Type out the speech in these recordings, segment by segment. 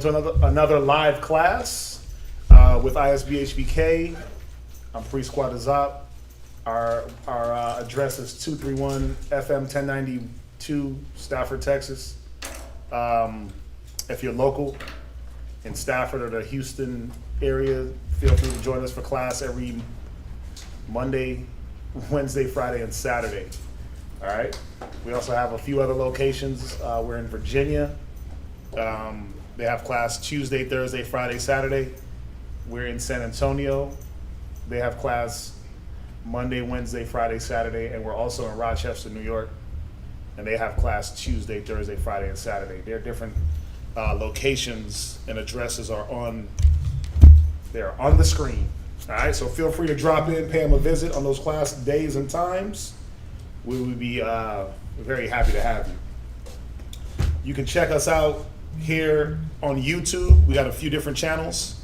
to another live class with ISB I'm Pre-Squad Azop. Our address is 231 FM 1092 Stafford, Texas. If you're local in Stafford or the Houston area, feel free to join us for class every Monday, Wednesday, Friday, and Saturday. All right. We also have a few other locations. We're in Virginia. They have class Tuesday, Thursday, Friday, Saturday. We're in San Antonio. They have class Monday, Wednesday, Friday, Saturday, and we're also in Rochester, New York, and they have class Tuesday, Thursday, Friday, and Saturday. Their different locations and addresses are on the screen. All right, so feel free to drop in, pay them a visit on those class days and times. We would be very happy to have you. You can check us out here on YouTube. We got a few different channels.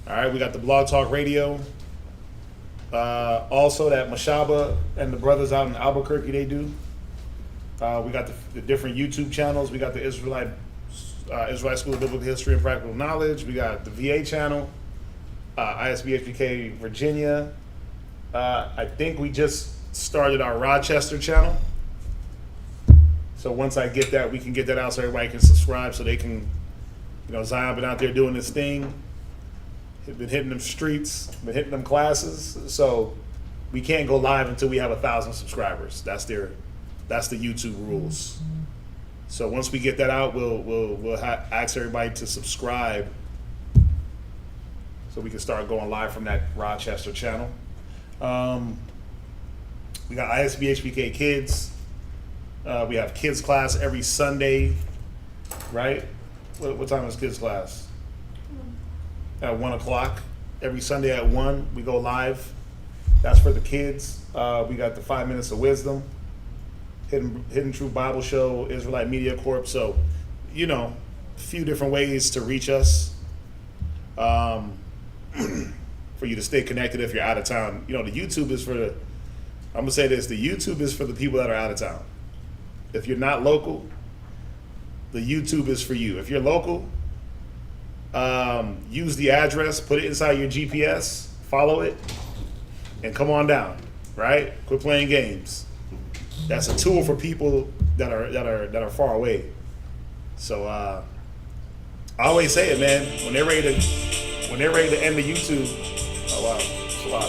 All right, we got the Blog Talk Radio. Also that Mashaba and the brothers out in Albuquerque, they do. We got the different YouTube channels. We got the Israelite School of Biblical History and Practical Knowledge. We got the VA channel, ISB Virginia. I think we just started our Rochester channel. So once I get that, we can get that out so everybody can subscribe so they can, Zion been out there doing this thing. Been hitting them streets, been hitting them classes. So we can't go live until we have 1,000 subscribers. That's the YouTube rules. So once we get that out, we'll ask everybody to subscribe so we can start going live from that Rochester channel. We got ISB Kids. We have kids class every Sunday, right? What time is kids class? At 1 o'clock. Every Sunday at 1, we go live. That's for the kids. We got the 5 Minutes of Wisdom, Hidden Truth Bible Show, Israelite Media Corp. So, a few different ways to reach us. For you to stay connected if you're out of town. The YouTube is I'm gonna say this, the YouTube is for the people that are out of town. If you're not local, the YouTube is for you. If you're local, use the address, put it inside your GPS, follow it, and come on down, right? Quit playing games. That's a tool for people that are far away. So I always say it, man. When they're ready to end the YouTube, oh wow, it's a lot.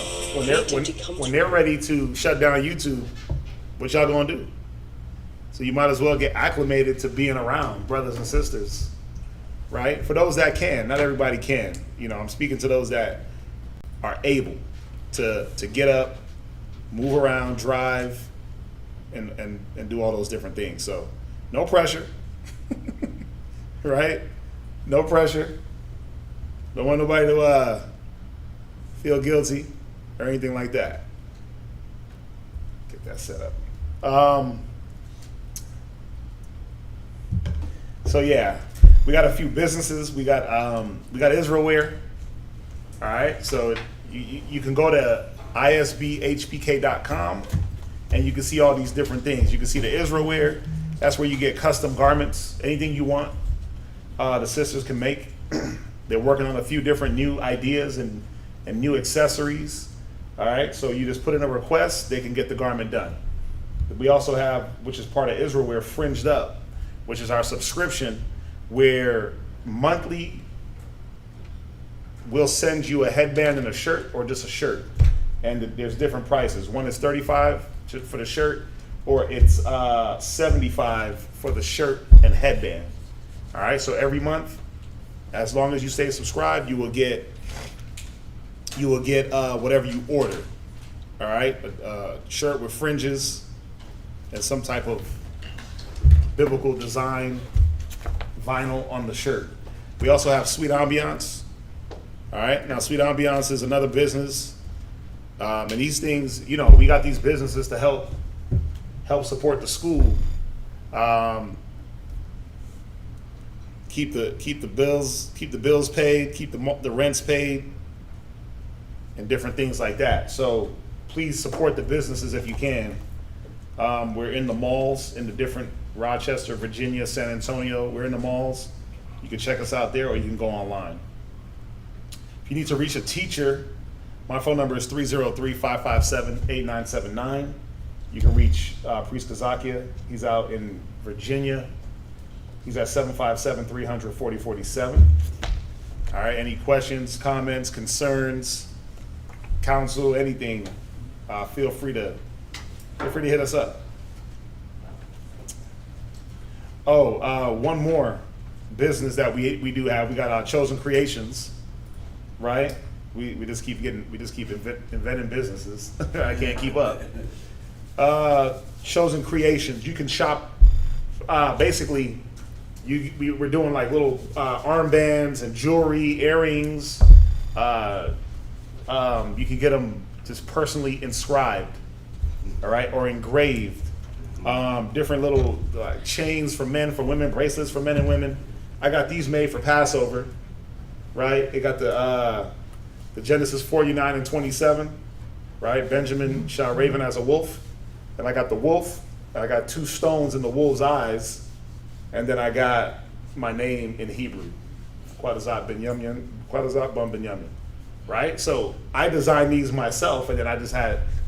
When they're ready to shut down YouTube, what y'all gonna do? So you might as well get acclimated to being around brothers and sisters. Right? For those that can, not everybody can. I'm speaking to those that are able to get up, move around, drive, and do all those different things. So no pressure. Right? No pressure. Don't want nobody to feel guilty or anything like that. Get that set up. So yeah. We got a few businesses. We got Israelware. All right, so you can go to isbhpk.com and you can see all these different things. You can see the Israelware. That's where you get custom garments, anything you want. The sisters can make. They're working on a few different new ideas and new accessories. All right, so you just put in a request, they can get the garment done. We also have, which is part of Israelware, Fringed Up, which is our subscription, where monthly we'll send you a headband and a shirt, or just a shirt, and there's different prices. One is $35 for the shirt, or it's $75 for the shirt and headband. All right, so every month, as long as you stay subscribed, you will get whatever you order. All right, a shirt with fringes and some type of biblical design vinyl on the shirt. We also have Sweet Ambiance. All right, now Sweet Ambiance is another business, and these things, we got these businesses to help support the school, keep the bills paid, keep the rents paid, and different things like that. So please support the businesses if you can. We're in the malls in the different Rochester, Virginia, San Antonio. We're in the malls. You can check us out there, or you can go online. If you need to reach a teacher, my phone number is 303-557-8979. You can reach Priest Kazakia. He's out in Virginia. He's at 757-300-4047. All right, any questions, comments, concerns, counsel, anything, feel free to hit us up. One more business that we do have. We got our Chosen Creations, right? We just keep inventing businesses. I can't keep up. Chosen Creations. You can shop. Basically, we're doing like little armbands and jewelry, earrings. You can get them just personally inscribed, all right, or engraved. Different little chains for men, for women, bracelets for men and women. I got these made for Passover, right? It got the Genesis 49 and 27, right? Benjamin shall raven as a wolf. And I got the wolf, and I got 2 stones in the wolf's eyes, and then I got my name in Hebrew, Quadazat Ben Binyamin, right? So I designed these myself, and then I just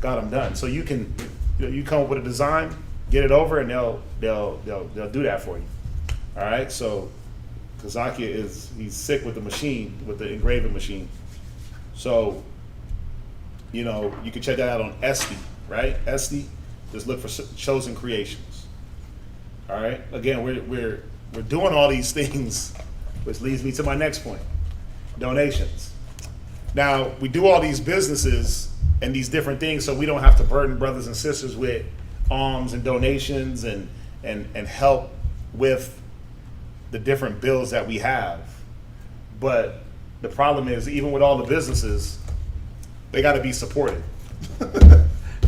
got them done. So you can, you come up with a design, get it over, and they'll do that for you. All right. So Kazakia he's sick with the machine, with the engraving machine. So you can check that out on S.O.W, right? S.O.W. Just look for Chosen Creations. All right. Again, we're doing all these things, which leads me to my next point: donations. Now, we do all these businesses and these different things so we don't have to burden brothers and sisters with alms and donations and help with the different bills that we have. But the problem is, even with all the businesses, they got to be supported,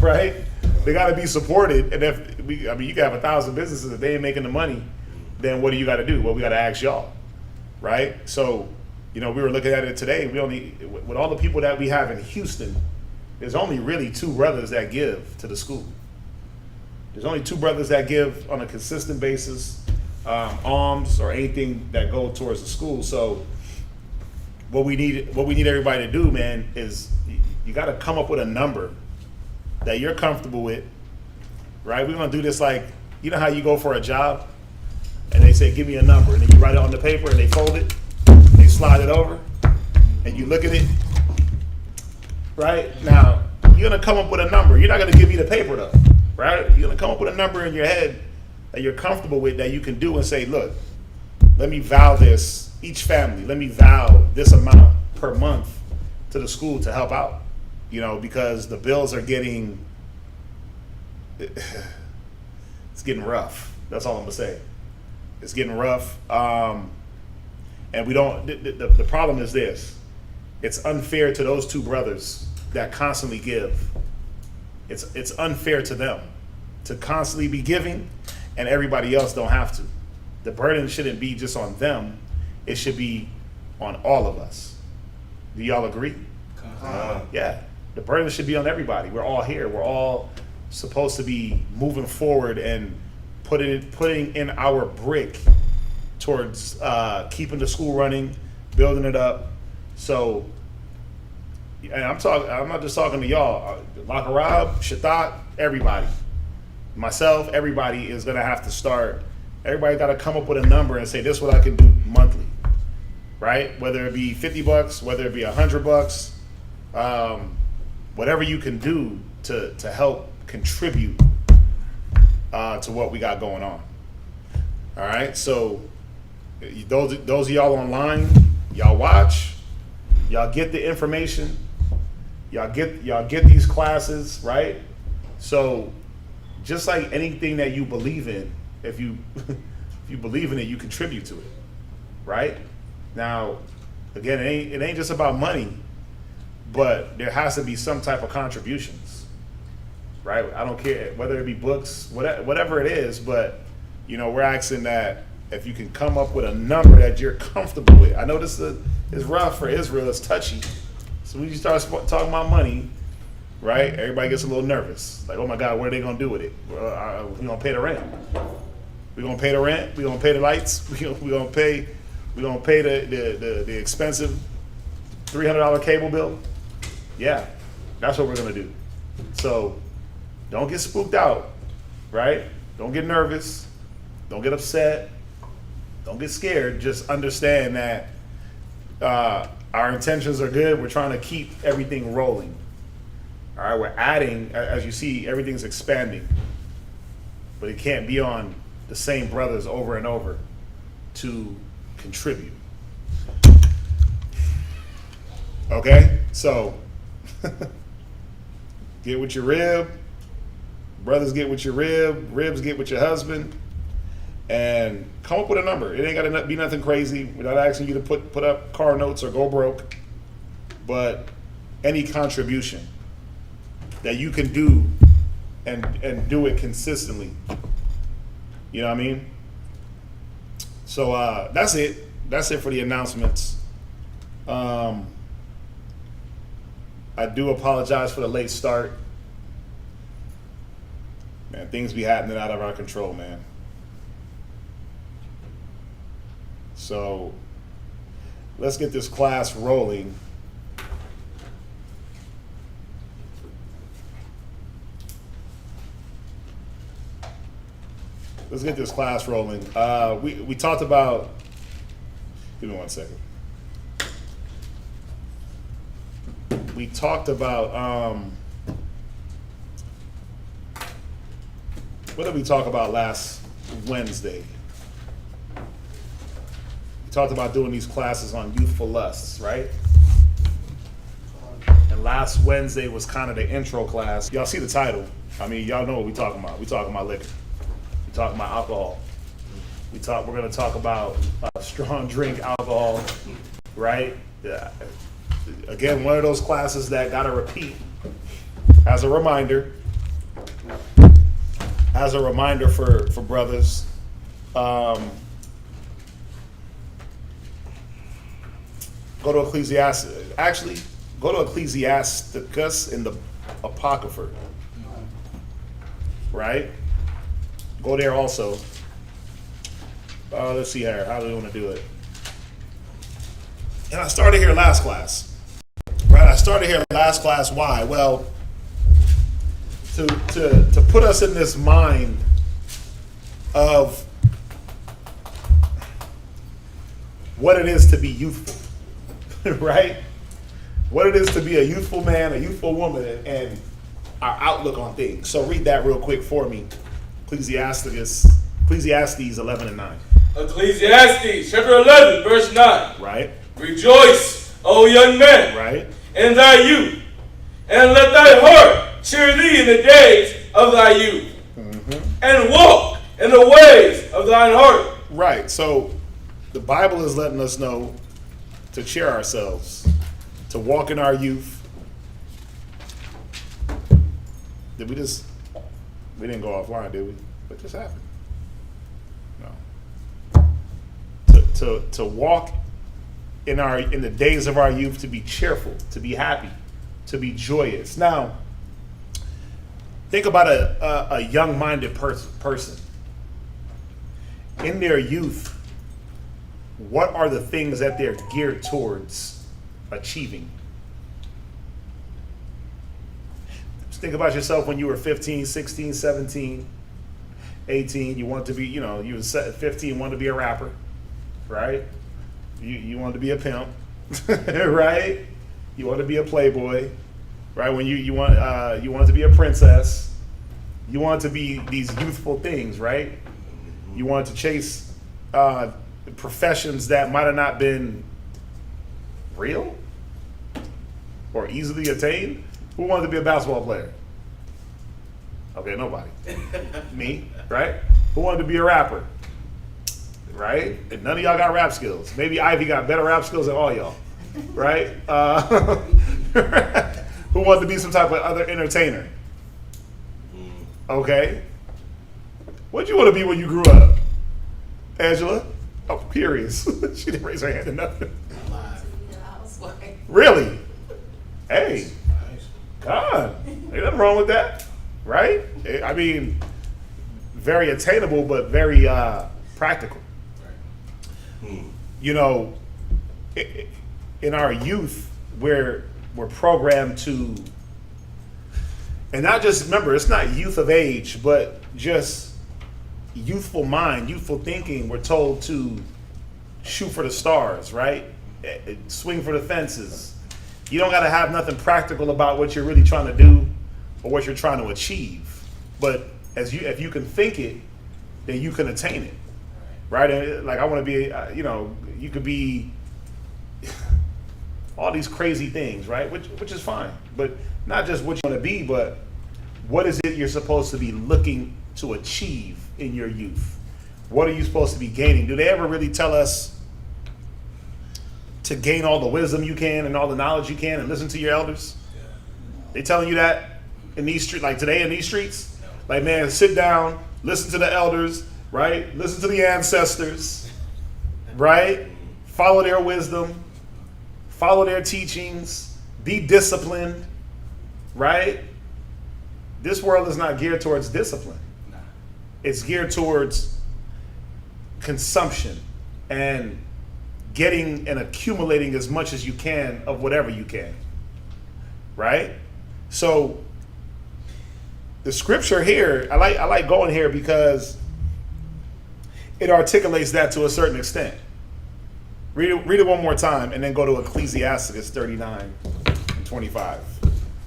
right? They got to be supported. And you can have 1,000 businesses. If they ain't making the money, then what do you got to do? Well, we got to ask y'all, right? So, we were looking at it today. With all the people that we have in Houston, there's only really 2 brothers that give to the school. There's only 2 brothers that give on a consistent basis, alms or anything that go towards the school. So what we need everybody to do, man, is you got to come up with a number that you're comfortable with, right? We're gonna do this like, how you go for a job and they say, give me a number, and then you write it on the paper and they fold it, they slide it over, and you look at it, right? Now, you're gonna come up with a number. You're not gonna give me the paper though, right? You're gonna come up with a number in your head that you're comfortable with, that you can do and say, look, let me vow this, each family, let me vow this amount per month to the school to help out, because the bills are it's getting rough. That's all I'm gonna say. It's getting rough. And we don't, the problem is this: it's unfair to those 2 brothers that constantly give. It's unfair to them to constantly be giving, and everybody else don't have to. The burden shouldn't be just on them. It should be on all of us. Do y'all agree? Yeah. The burden should be on everybody. We're all here. We're all supposed to be moving forward and putting in our brick towards keeping the school running, building it up. So, and I'm not just talking to y'all. Lakarab, Shatat, everybody. Myself, everybody is gonna have to start. Everybody got to come up with a number and say, this is what I can do monthly, right? Whether it be $50, whether it be $100, whatever you can do to help contribute to what we got going on. All right, so those of y'all online, y'all watch, y'all get the information, y'all get these classes, right? So just like anything that you believe in, if you believe in it, you contribute to it, right? Now, again, it ain't just about money, but there has to be some type of contributions, right? I don't care whether it be books, whatever it is, but we're asking that if you can come up with a number that you're comfortable with. I know this is rough for Israel, it's touchy. So when you start talking about money, right, everybody gets a little nervous. Like, oh my God, what are they gonna do with it? We're gonna pay the rent. We're gonna pay the rent. We're gonna pay the lights. We're gonna pay We're gonna pay the expensive $300 cable bill. Yeah, that's what we're gonna do. So don't get spooked out, right? Don't get nervous. Don't get upset. Don't get scared. Just understand that our intentions are good. We're trying to keep everything rolling. All right, we're adding, as you see, everything's expanding. But it can't be on the same brothers over and over to contribute. Okay, so get with your rib. Brothers get with your rib. Ribs get with your husband. And come up with a number. It ain't got to be nothing crazy. We're not asking you to put up car notes or go broke. But any contribution that you can do and do it consistently. You know what I mean? So that's it. That's it for the announcements. I do apologize for the late start. Man, things be happening out of our control, man. So let's get this class rolling. Let's get this class rolling. We talked about, give me 1 second. We talked about, what did we talk about last Wednesday? We talked about doing these classes on youthful lusts, right? And last Wednesday was kind of the intro class. Y'all see the title. I mean, y'all know what we talking about. We talking about liquor. We talking about alcohol. We're going to talk about strong drink alcohol, right? Yeah. Again, one of those classes that got to repeat as a reminder. As a reminder for brothers. Go to Ecclesiastes. Actually, go to Ecclesiasticus in the Apocrypha. Right? Go there also. Let's see here. How do we want to do it? And I started here last class. Right? I started here last class. Why? Well, to put us in this mind of what it is to be youthful. Right? What it is to be a youthful man, a youthful woman, and our outlook on things. So read that real quick for me. Ecclesiastes 11 and 9. Ecclesiastes chapter 11, verse 9. Right. Rejoice, O young man, Right. in thy youth, and let thy heart cheer thee in the days of thy youth, and walk in the ways of thine heart. Right. So the Bible is letting us know to cheer ourselves, to walk in our youth. Did we just... We didn't go offline, did we? What just happened? No. To walk in the days of our youth, to be cheerful, to be happy, to be joyous. Now, think about a young-minded person. In their youth, what are the things that they're geared towards achieving? Think about yourself when you were 15, 16, 17, 18. You want to be, you were 15, wanted to be a rapper, right? You wanted to be a pimp, right? You want to be a playboy, right? When you want to be a princess. You want to be these youthful things, right? You want to chase professions that might have not been real or easily attained. Who wanted to be a basketball player? Okay, nobody. Me, right? Who wanted to be a rapper? Right? And none of y'all got rap skills. Maybe Ivy got better rap skills than all y'all. Right? Who wanted to be some type of other entertainer? Okay. What'd you want to be when you grew up? Angela? Oh, curious. She didn't raise her hand or nothing. Really? Hey. God, ain't nothing wrong with that, right? I mean, very attainable, but very practical. you know, in our youth, we're programmed to, and not just, remember, it's not youth of age, but just youthful mind, youthful thinking. We're told to shoot for the stars, right? Swing for the fences. You don't got to have nothing practical about what you're really trying to do or what you're trying to achieve. But if you can think it, then you can attain it, right? And like, I want to be, you could be all these crazy things, right? Which is fine, but not just what you want to be, but what is it you're supposed to be looking to achieve in your youth? What are you supposed to be gaining? Do they ever really tell us to gain all the wisdom you can and all the knowledge you can and listen to your elders? Yeah. They telling you that in these streets, like today in these streets? No. Like, man, sit down, listen to the elders, right? Listen to the ancestors, right? Follow their wisdom, follow their teachings, be disciplined, right? This world is not geared towards discipline. Nah. It's geared towards consumption and getting and accumulating as much as you can of whatever you can, right? So the scripture here, I like going here because it articulates that to a certain extent. Read it one more time and then go to Ecclesiasticus 39:25.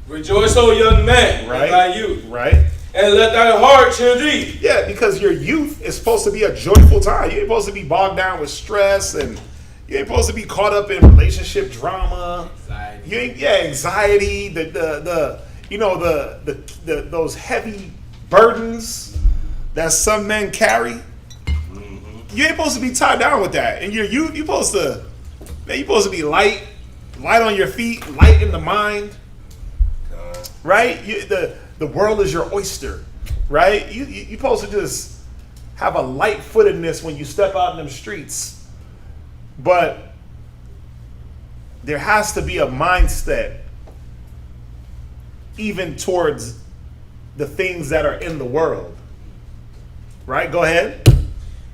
Rejoice, O young man, right? In thy youth, right? And let thy heart cheer thee. Yeah, because your youth is supposed to be a joyful time. You ain't supposed to be bogged down with stress, and you ain't supposed to be caught up in relationship drama. Anxiety. Anxiety. Those heavy burdens that some men carry. You ain't supposed to be tied down with that. In your youth, you're supposed to be light on your feet, light in the mind. Right? The world is your oyster, right? You're supposed to just have a light-footedness when you step out in them streets. But there has to be a mindset even towards the things that are in the world. Right? Go ahead.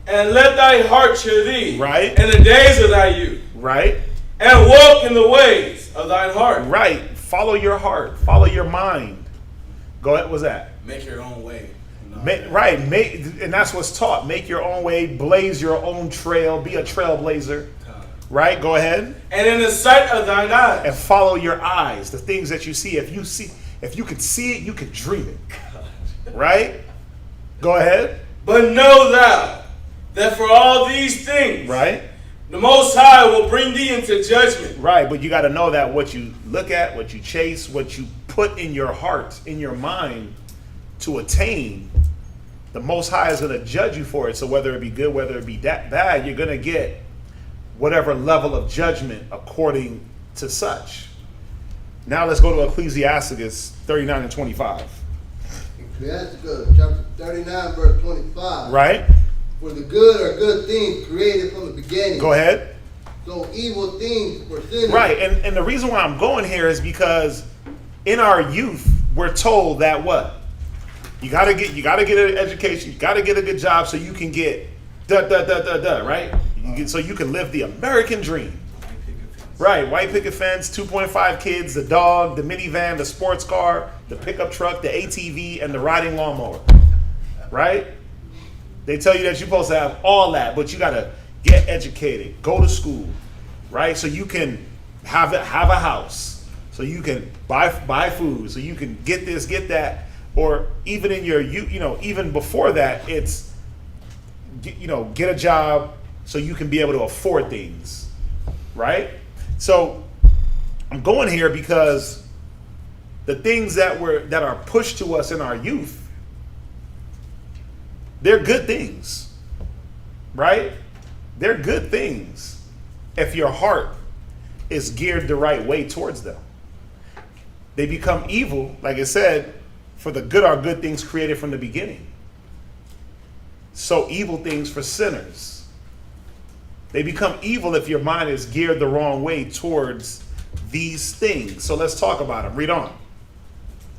And let thy heart cheer thee. Right. In the days of thy youth. Right. And walk in the ways of thine heart. Right. Follow your heart. Follow your mind. Go ahead. What's that? Make your own way. Right. And that's what's taught. Make your own way. Blaze your own trail. Be a trailblazer. Right. Go ahead. And in the sight of thine eyes. And follow your eyes. The things that you see. If you can see it, you can dream it. Right. Go ahead. But know thou that for all these things, right, the Most High will bring thee into judgment. Right, but you got to know that what you look at, what you chase, what you put in your heart, in your mind to attain, the Most High is going to judge you for it. So whether it be good, whether it be bad, you're going to get whatever level of judgment according to such. Now let's go to Ecclesiasticus 39:25. Ecclesiasticus chapter 39, verse 25. Right. For the good are good things created from the beginning. Go ahead. So evil things were sinners. Right, and the reason why I'm going here is because in our youth, we're told that what? You gotta get an education, you gotta get a good job so you can get right? So you can live the American dream. Right, white picket fence, 2.5 kids, the dog, the minivan, the sports car, the pickup truck, the ATV, and the riding lawnmower. Right? They tell you that you're supposed to have all that, but you got to get educated, go to school, right? So you can have a house, so you can buy food, so you can get this, get that, or even in your even before that, it's get a job so you can be able to afford things, right? So I'm going here because the things that are pushed to us in our youth, they're good things, right? They're good things if your heart is geared the right way towards them. They become evil, like I said, for the good are good things created from the beginning. So evil things for sinners. They become evil if your mind is geared the wrong way towards these things. So let's talk about them. Read on.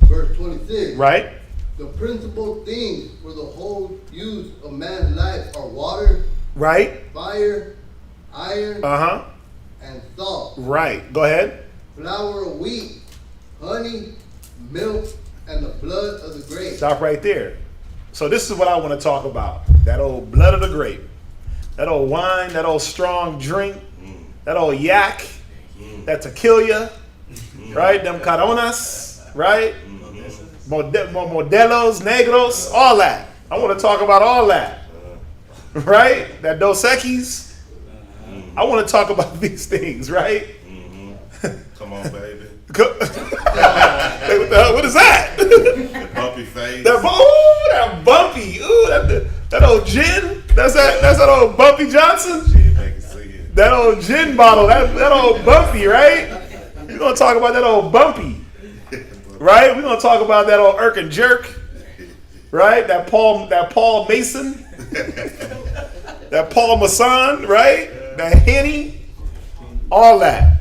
Verse 26. Right? The principal things for the whole use of man's life are water, right, fire, iron, Uh-huh. and salt, Right. Go ahead. flour of wheat, honey, milk, and the blood of the grape. Stop right there. So this is what I want to talk about. That old blood of the grape. That old wine, that old strong drink, that old yak, that tequila, right? Them coronas, right? Modelos, negros, all that. I want to talk about all that. Right? That Dos Equis. I want to talk about these things, right? Come on, baby. Hey, what is that? The bumpy face. That bumpy. Ooh, that old gin. That's that old Bumpy Johnson. Shit, make it see it. That old gin bottle. That old bumpy, right? We're gonna talk about that old bumpy, right? We're gonna talk about that old Irk and Jerk, right? That Paul Mason, that Paul Masson, right? That Henny, all that.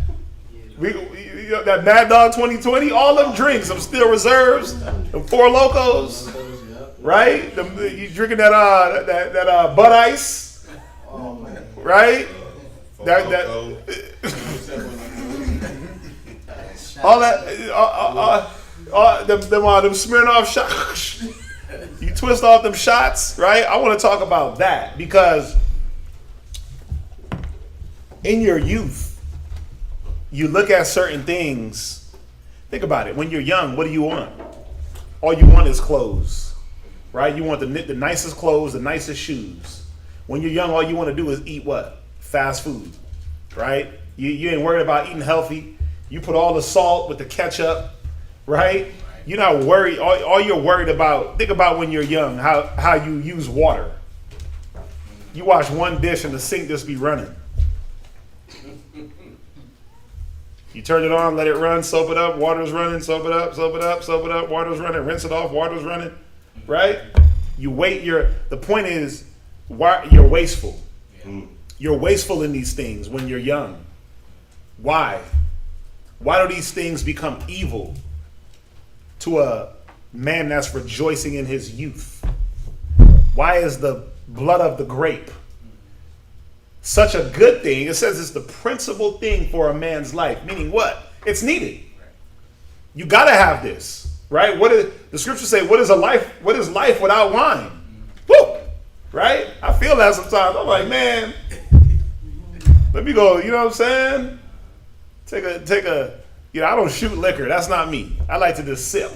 That Mad Dog 2020, all them drinks, them Steel Reserves, them Four Locos, right? You drinking that Bud Ice, right? That all that, them Smirnoff shots. You twist off them shots, right? I want to talk about that because in your youth, you look at certain things. Think about it. When you're young, what do you want? All you want is clothes, right? You want the nicest clothes, the nicest shoes. When you're young, all you want to do is eat what? Fast food, right? You ain't worried about eating healthy. You put all the salt with the ketchup, right? You're not worried. All you're worried about, think about when you're young, how you use water. You wash one dish and the sink just be running. You turn it on, let it run, soap it up, water's running, soap it up, soap it up, soap it up, water's running, rinse it off, water's running, right? You wait, the point is, you're wasteful. You're wasteful in these things when you're young. Why? Why do these things become evil to a man that's rejoicing in his youth? Why is the blood of the grape such a good thing? It says it's the principal thing for a man's life. Meaning what? It's needed. You got to have this, right? What did the scriptures say? What is life without wine? Woo! Right? I feel that sometimes. I'm like, man, let me go. You know what I'm saying? Take a. I don't shoot liquor. That's not me. I like to just sip.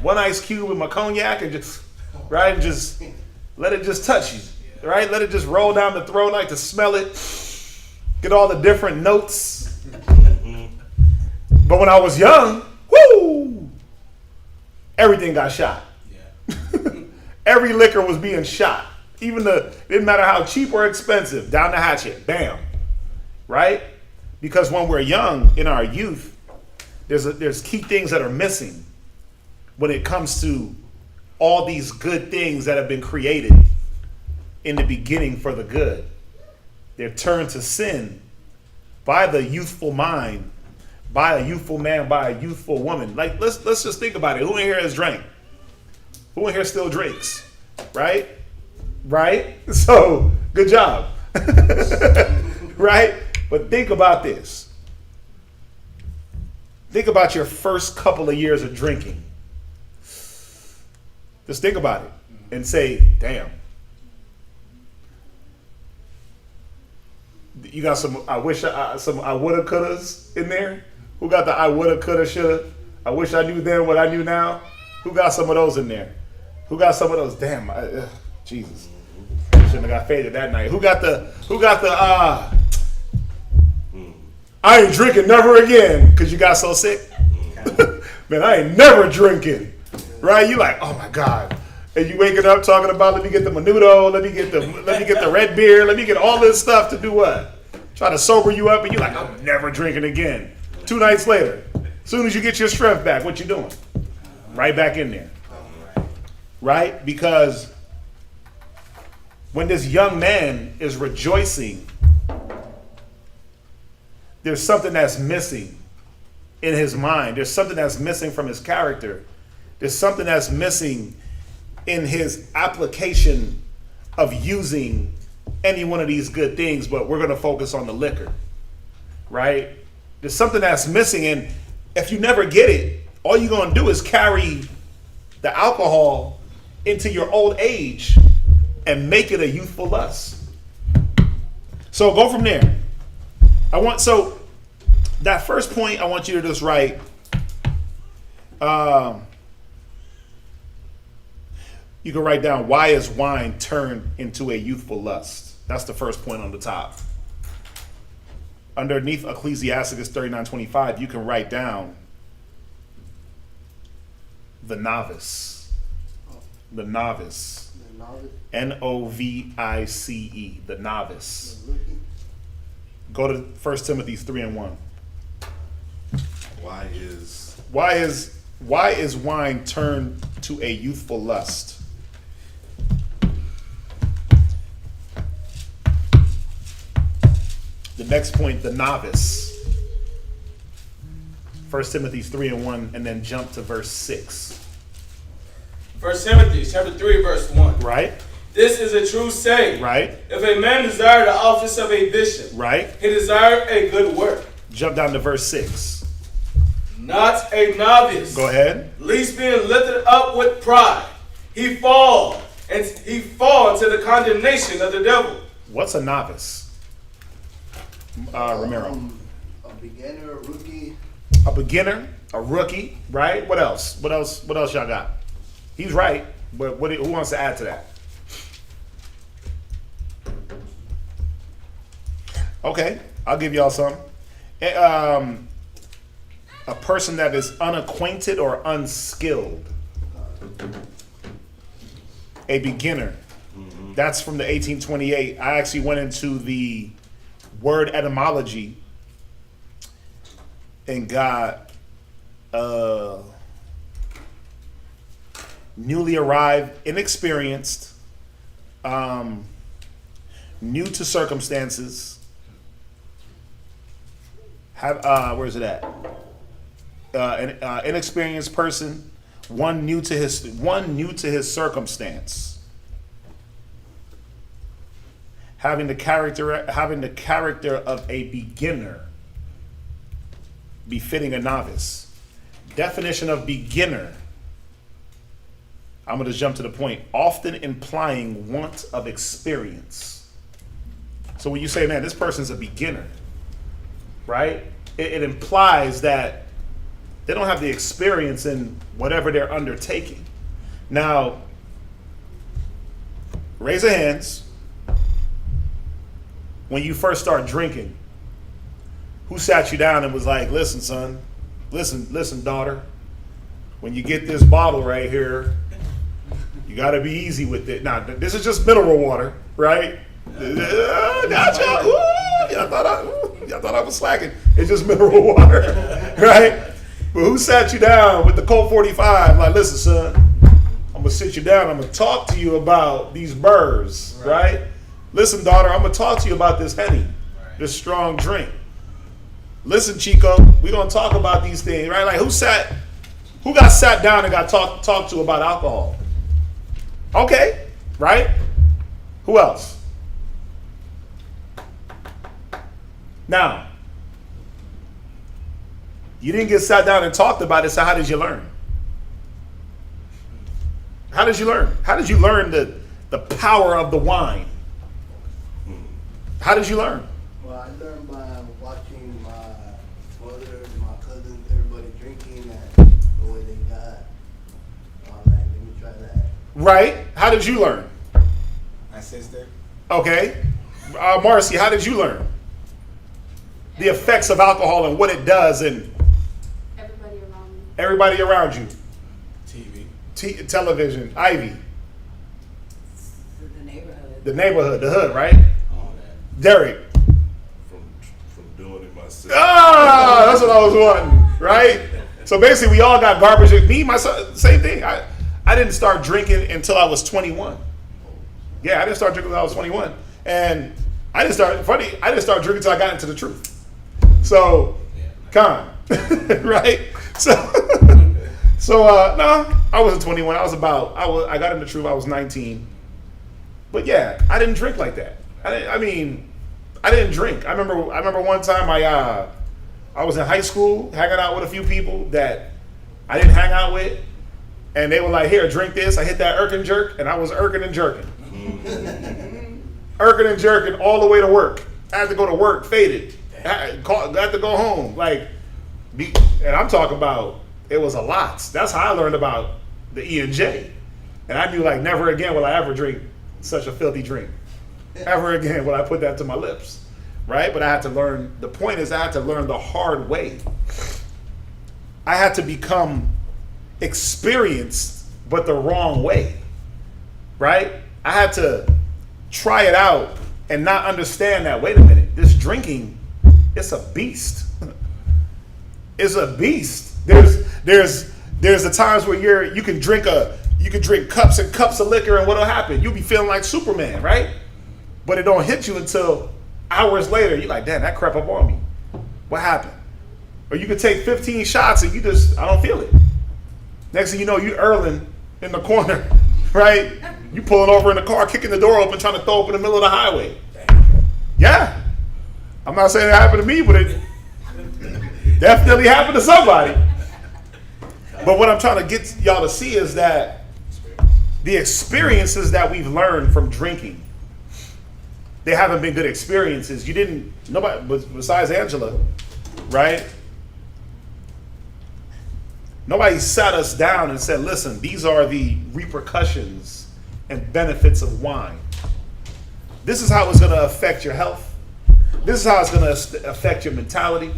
One ice cube with my cognac and just, right? And just let it just touch you. Right? Let it just roll down the throat. I like to smell it. Get all the different notes. But when I was young, whoo! Everything got shot. Every liquor was being shot. Even didn't matter how cheap or expensive, down the hatchet. Bam. Right? Because when we're young, in our youth, there's key things that are missing when it comes to all these good things that have been created in the beginning for the good. They're turned to sin by the youthful mind, by a youthful man, by a youthful woman. Like, let's just think about it. Who in here has drank? Who in here still drinks? Right? Right? So, good job. Right? But think about this. Think about your first couple of years of drinking. Just think about it and say, damn. You got some I woulda couldas in there? Who got the I woulda coulda shoulda? I wish I knew then what I knew now. Who got some of those in there? Who got some of those? Damn, Jesus. Shouldn't have got faded that night. Who got the I ain't drinking never again because you got so sick? Man, I ain't never drinking. Right? You like, oh my God. And you waking up talking about, let me get the menudo, let me get the red beer, let me get all this stuff to do what? Try to sober you up, and you're like, I'm never drinking again. 2 nights later, as soon as you get your strength back, what you doing? Right back in there. Right? Because when this young man is rejoicing, there's something that's missing in his mind. There's something that's missing from his character. There's something that's missing in his application of using any one of these good things, but we're going to focus on the liquor, right? There's something that's missing, and if you never get it, all you're going to do is carry the alcohol into your old age and make it a youthful lust. So go from there. So that first point, I want you to just write, you can write down, why is wine turned into a youthful lust? That's the first point on the top. Underneath Ecclesiasticus 39:25, you can write down the novice. The novice. The novice. Novice. The novice. The rookie. Go to 1 Timothy 3:1. Why is wine turned to a youthful lust? The next point, the novice. 1 Timothy 3:1, and then jump to verse 6. 1 Timothy chapter 3, verse 1. Right? This is a true saying. Right? If a man desire the office of a bishop, Right? he desire a good work. Jump down to verse 6. Not a novice. Go ahead. Least being lifted up with pride, he fall into the condemnation of the devil. What's a novice? Romero. A beginner, a rookie. A beginner, a rookie, right? What else? What else y'all got? He's right, but who wants to add to that? Okay, I'll give y'all some. A person that is unacquainted or unskilled. A beginner. That's from the 1828. I actually went into the word etymology and got newly arrived, inexperienced, new to circumstances. Where's it at? An inexperienced person, one new to his circumstance. Having the character of a beginner, befitting a novice. Definition of beginner. I'm going to jump to the point. Often implying want of experience. So when you say, man, this person's a beginner, right? It implies that they don't have the experience in whatever they're undertaking. Now, raise your hands. When you first start drinking, who sat you down and was like, listen, son, listen, daughter, when you get this bottle right here, you got to be easy with it. Now, this is just mineral water, right? Y'all thought I was slacking. It's just mineral water, right? But who sat you down with the Colt 45? Like, listen, son, I'm going to sit you down. I'm going to talk to you about these burrs, right? Listen, daughter, I'm going to talk to you about this Henny, this strong drink. Listen, Chico, we're going to talk about these things, right? Like, who got sat down and got talked to about alcohol? Okay, right? Who else? Now, you didn't get sat down and talked about it, so how did you learn? How did you learn? How did you learn the power of the wine? How did you learn? Well, I learned by watching my brother, my cousins, everybody drinking and the way they got. Like, let me try that. Right? How did you learn? My sister. Okay. Marcy, how did you learn? The effects of alcohol and what it does and everybody around you. TV. Television. Ivy. The neighborhood. The hood, right? All that. Derek. From doing it myself. That's what I was wanting, right? So basically, we all got garbage. Me, myself, same thing. I didn't start drinking until I was 21. Yeah, I didn't start drinking until I was 21. And I didn't start drinking until I got into the truth. So, con, right? So no, I wasn't 21. I got in the truth. I was 19. But yeah, I didn't drink like that. I didn't drink. I remember one time I was in high school hanging out with a few people that I didn't hang out with, and they were like, "Here, drink this." I hit that irk and jerk, and I was irking and jerking. Irking and jerking all the way to work. I had to go to work faded. I had to go home. And I'm talking about, it was a lot. That's how I learned about the E&J. And I knew never again will I ever drink such a filthy drink. Ever again will I put that to my lips. Right? But I had to learn, the point is I had to learn the hard way. I had to become experienced, but the wrong way. Right? I had to try it out and not understand that, wait a minute, this drinking, it's a beast. It's a beast. There's the times where you can drink cups and cups of liquor, and what'll happen? You'll be feeling like Superman, right? But it don't hit you until hours later. You're like, damn, that crept up on me. What happened? Or you could take 15 shots and I don't feel it. Next thing you know, you Erling in the corner, right? You pulling over in the car, kicking the door open, trying to throw up in the middle of the highway. Yeah. I'm not saying it happened to me, but it definitely happened to somebody. But what I'm trying to get y'all to see is that the experiences that we've learned from drinking, they haven't been good experiences. Nobody, besides Angela, right? Nobody sat us down and said, listen, these are the repercussions and benefits of wine. This is how it's going to affect your health. This is how it's going to affect your mentality.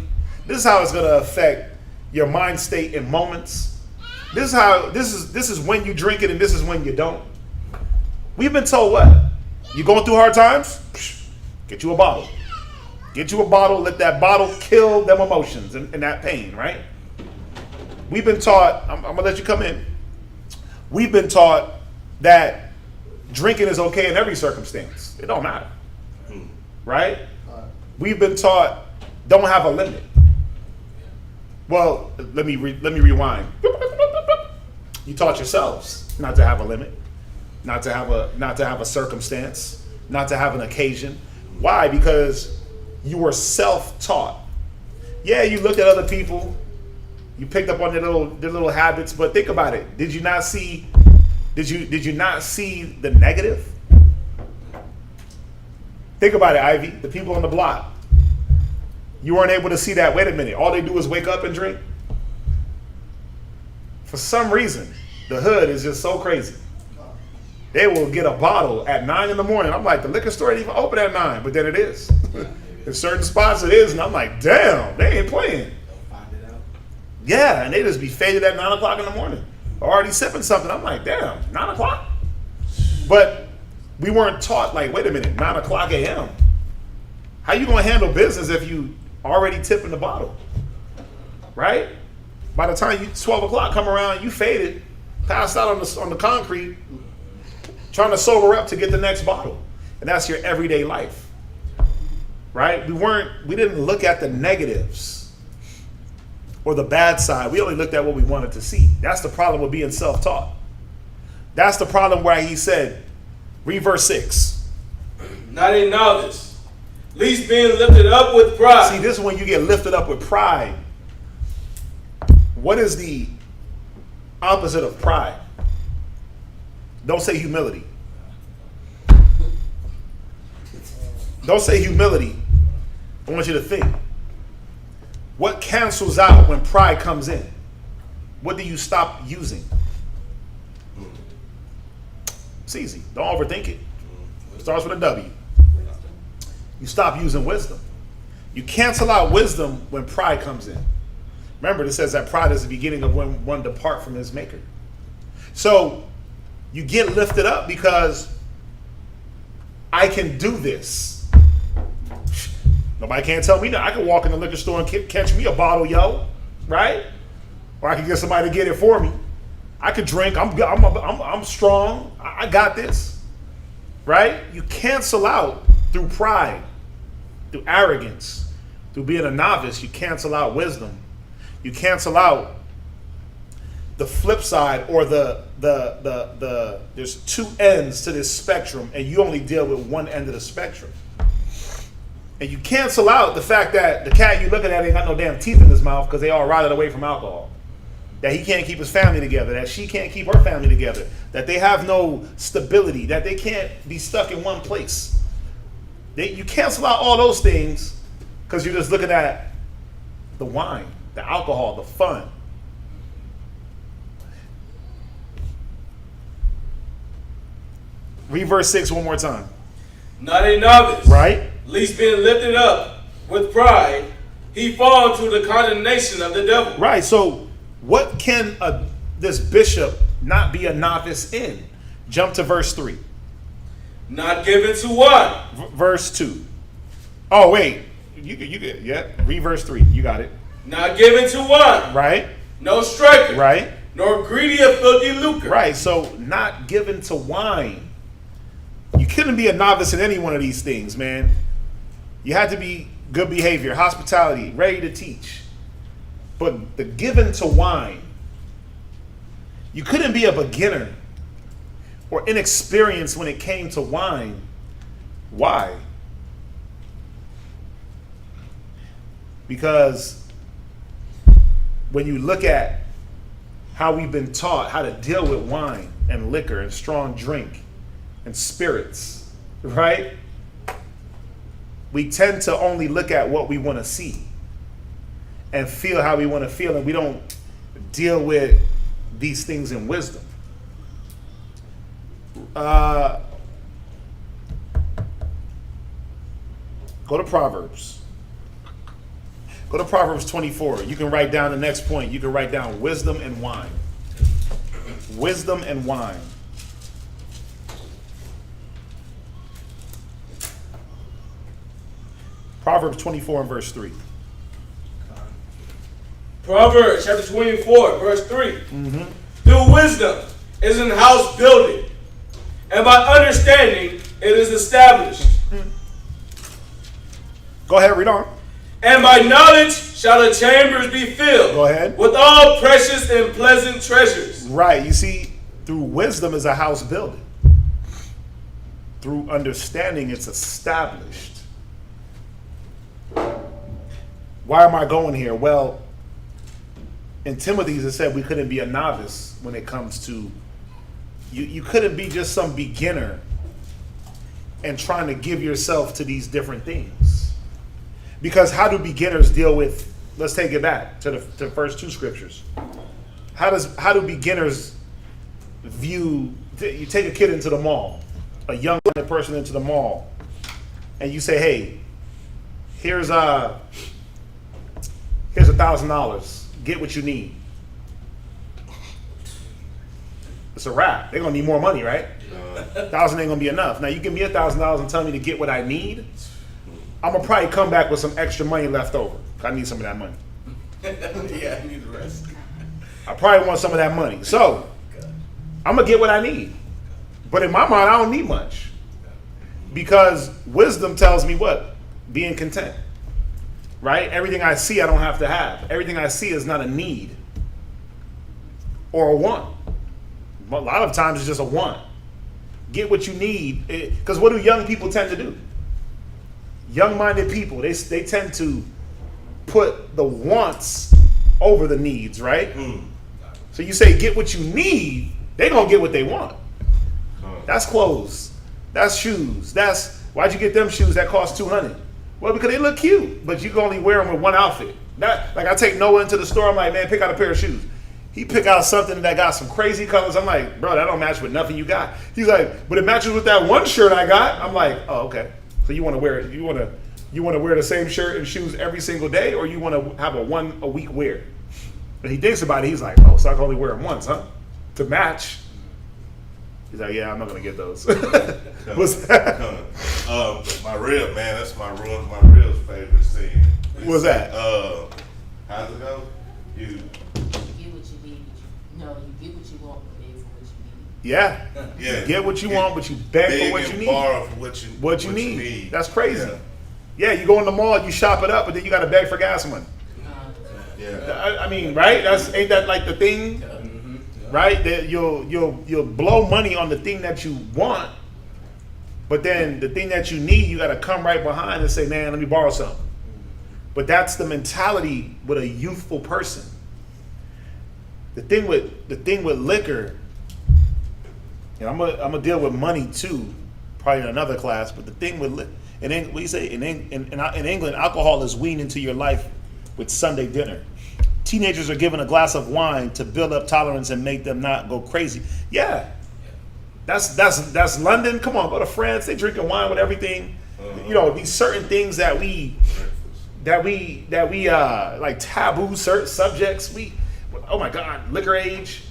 This is how it's going to affect your mind state in moments. This is when you drink it and this is when you don't. We've been told what? You going through hard times? Get you a bottle. Get you a bottle. Let that bottle kill them emotions and that pain, right? We've been taught, I'm going to let you come in. We've been taught that drinking is okay in every circumstance. It don't matter, right? We've been taught don't have a limit. Well, let me rewind. You taught yourselves not to have a limit, not to have a circumstance, not to have an occasion. Why? Because you were self-taught. Yeah, you looked at other people, you picked up on their little habits, but think about it. Did you not see the negative? Think about it, Ivy, the people on the block. You weren't able to see that, wait a minute, all they do is wake up and drink? For some reason, the hood is just so crazy. They will get a bottle at 9 in the morning. I'm like, the liquor store ain't even open at 9, but then it is. In certain spots it is, and I'm like, damn, they ain't playing. Yeah, and they just be faded at 9 o'clock in the morning. Already sipping something. I'm like, damn, 9 o'clock? But we weren't taught, wait a minute, 9 o'clock a.m. How you going to handle business if you already tipping the bottle? Right? By the time 12 o'clock come around, you faded, passed out on the concrete, trying to sober up to get the next bottle. And that's your everyday life. Right? We didn't look at the negatives or the bad side. We only looked at what we wanted to see. That's the problem with being self-taught. That's the problem where he said, read verse 6. Not in knowledge, least being lifted up with pride. See, this is when you get lifted up with pride. What is the opposite of pride? Don't say humility. Don't say humility. I want you to think. What cancels out when pride comes in? What do you stop using? It's easy. Don't overthink it. It starts with a W. You stop using wisdom. You cancel out wisdom when pride comes in. Remember, it says that pride is the beginning of when one depart from his maker. So you get lifted up because I can do this. Nobody can't tell me that. I can walk in the liquor store and catch me a bottle, yo, right? Or I can get somebody to get it for me. I could drink. I'm strong. I got this, right? You cancel out through pride, through arrogance, through being a novice. You cancel out wisdom. You cancel out the flip side, or the there's two ends to this spectrum, and you only deal with one end of the spectrum. And you cancel out the fact that the cat you looking at ain't got no damn teeth in his mouth because they all rotted away from alcohol. That he can't keep his family together, that she can't keep her family together, that they have no stability, that they can't be stuck in one place. You cancel out all those things because you're just looking at the wine, the alcohol, the fun. Read verse 6 one more time. Not a novice, Right? least being lifted up with pride, he fall to the condemnation of the devil. Right. So what can this bishop not be a novice in? Jump to verse 3. Not given to wine, Verse 2. Oh, wait. You get, yeah. Read verse 3. You got it. not given to wine, Right? no striker, Right? nor greedy of filthy lucre. Right. So not given to wine. You couldn't be a novice in any one of these things, man. You had to be good behavior, hospitality, ready to teach. But the given to wine, you couldn't be a beginner or inexperienced when it came to wine. Why? Because when you look at how we've been taught how to deal with wine and liquor and strong drink and spirits, right? We tend to only look at what we want to see and feel how we want to feel, and we don't deal with these things in wisdom. Go to Proverbs. Go to Proverbs 24. You can write down the next point. You can write down wisdom and wine. Wisdom and wine. Proverbs 24 and verse 3. Proverbs chapter 24, verse 3. Through wisdom is an house building, and by understanding it is established. Go ahead, read on. And by knowledge shall the chambers be filled. Go ahead. With all precious and pleasant treasures. Right, you see, through wisdom is a house building. Through understanding it's established. Why am I going here? Well, in Timothy's it said we couldn't be a novice when it comes to, you couldn't be just some beginner and trying to give yourself to these different things. Because how do beginners deal with, let's take it back to the first two scriptures. How do beginners view, you take a kid into the mall, a young person into the mall, and you say, hey, here's $1,000. Get what you need. It's a wrap. They're gonna need more money, right? 1,000 ain't gonna be enough. Now you give me $1,000 and tell me to get what I need, I'm gonna probably come back with some extra money left over. I need some of that money. Yeah, I need the rest. I probably want some of that money. So I'm gonna get what I need. But in my mind, I don't need much. Because wisdom tells me what? Being content. Right? Everything I see, I don't have to have. Everything I see is not a need or a want. A lot of times it's just a want. Get what you need. Because what do young people tend to do? Young-minded people, they tend to put the wants over the needs, right? So you say get what you need, they're going to get what they want. That's clothes. That's shoes. Why'd you get them shoes that cost $200? Well, because they look cute, but you can only wear them with one outfit. Like I take Noah into the store, I'm like, man, pick out a pair of shoes. He pick out something that got some crazy colors. I'm like, bro, that don't match with nothing you got. He's like, but it matches with that one shirt I got. I'm like, oh, okay. So you want to wear it? You want to wear the same shirt and shoes every single day, or you want to have a week wear? And he thinks about it. He's like, oh, so I can only wear them once, huh? To match. He's like, yeah, I'm not gonna get those. What's that? My rib, man. That's my rib's favorite scene. What's that? How's it go? You You get what you need, but you get what you want, but beg for what you need. Yeah. Yeah. You get what you want, but you beg for what you and need. borrow for what you need. That's crazy. Yeah. Yeah, you go in the mall, you shop it up, but then you got to beg for gas money. Yeah. I mean, right? Ain't that like the thing? right? That you'll blow money on the thing that you want, but then the thing that you need, you got to come right behind and say, man, let me borrow something. But that's the mentality with a youthful person. The thing with liquor, and I'm gonna deal with money too, probably in another class. But the thing with in England, alcohol is weaned into your life with Sunday dinner. Teenagers are given a glass of wine to build up tolerance and make them not go crazy. Yeah, that's London. Come on, go to France. They drinking wine with everything. You know, these certain things that we like taboo certain subjects. Oh my God, liquor age.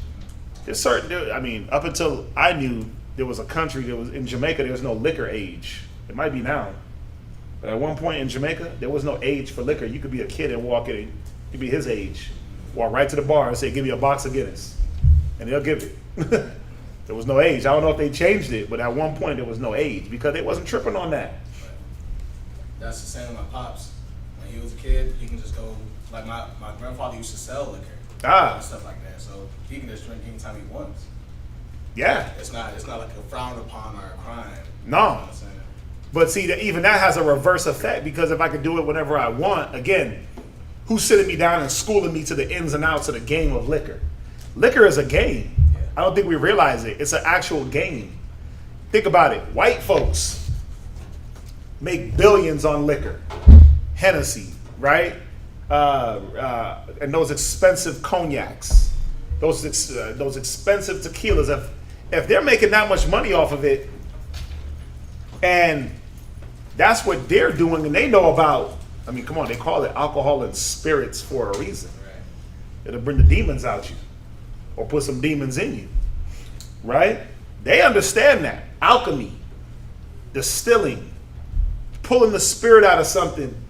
There's certain. I mean, up until I knew, there was a country that was in Jamaica. There was no liquor age. It might be now, but at one point in Jamaica, there was no age for liquor. You could be a kid and walk in. Could be his age. Walk right to the bar and say, "Give me a box of Guinness," and they'll give it. There was no age. I don't know if they changed it, but at one point there was no age because they wasn't tripping on that. That's the same with my pops. When he was a kid, he can just go, like my grandfather used to sell liquor. And stuff like that. So he can just drink anytime he wants. Yeah. It's not like a frowned upon or a crime. No. You know what I'm saying? But see, even that has a reverse effect because if I could do it whenever I want, again, who's sitting me down and schooling me to the ins and outs of the game of liquor? Liquor is a game. Yeah. I don't think we realize it. It's an actual game. Think about it. White folks make billions on liquor. Hennessy, right? And those expensive cognacs, those expensive tequilas. If they're making that much money off of it, and that's what they're doing, and they know about. I mean, come on, they call it alcohol and spirits for a reason. Right. It'll bring the demons out you, or put some demons in you, right? They understand that alchemy, distilling, pulling the spirit out of something.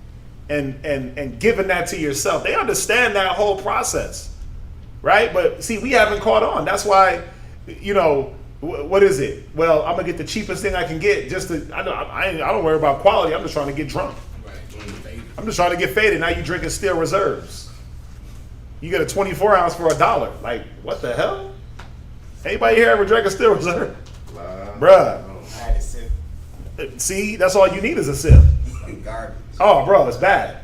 And giving that to yourself. They understand that whole process, right? But see, we haven't caught on. That's why, you know, what is it? Well, I'm gonna get the cheapest thing I can get. I don't worry about quality. I'm just trying to get drunk. Right. I'm just trying to get faded. Now you drinking steel reserves. You get a 24 ounce for $1. Like, what the hell? Anybody here ever drank a steel reserve? Bruh. I had to sip. See, that's all you need is a sip. Like garbage. Oh, bro, it's bad.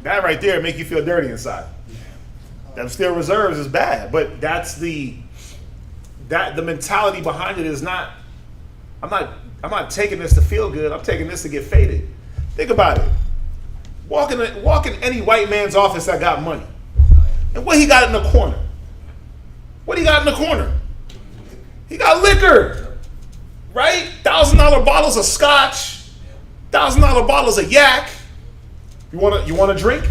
That right there make you feel dirty inside. Them steel reserves is bad, but that's the mentality behind it is not. I'm not taking this to feel good. I'm taking this to get faded. Think about it. Walk in any white man's office that got money, and what he got in the corner? What he got in the corner? He got liquor, right? $1,000 bottles of scotch. $1,000 bottles of yak. You want a drink?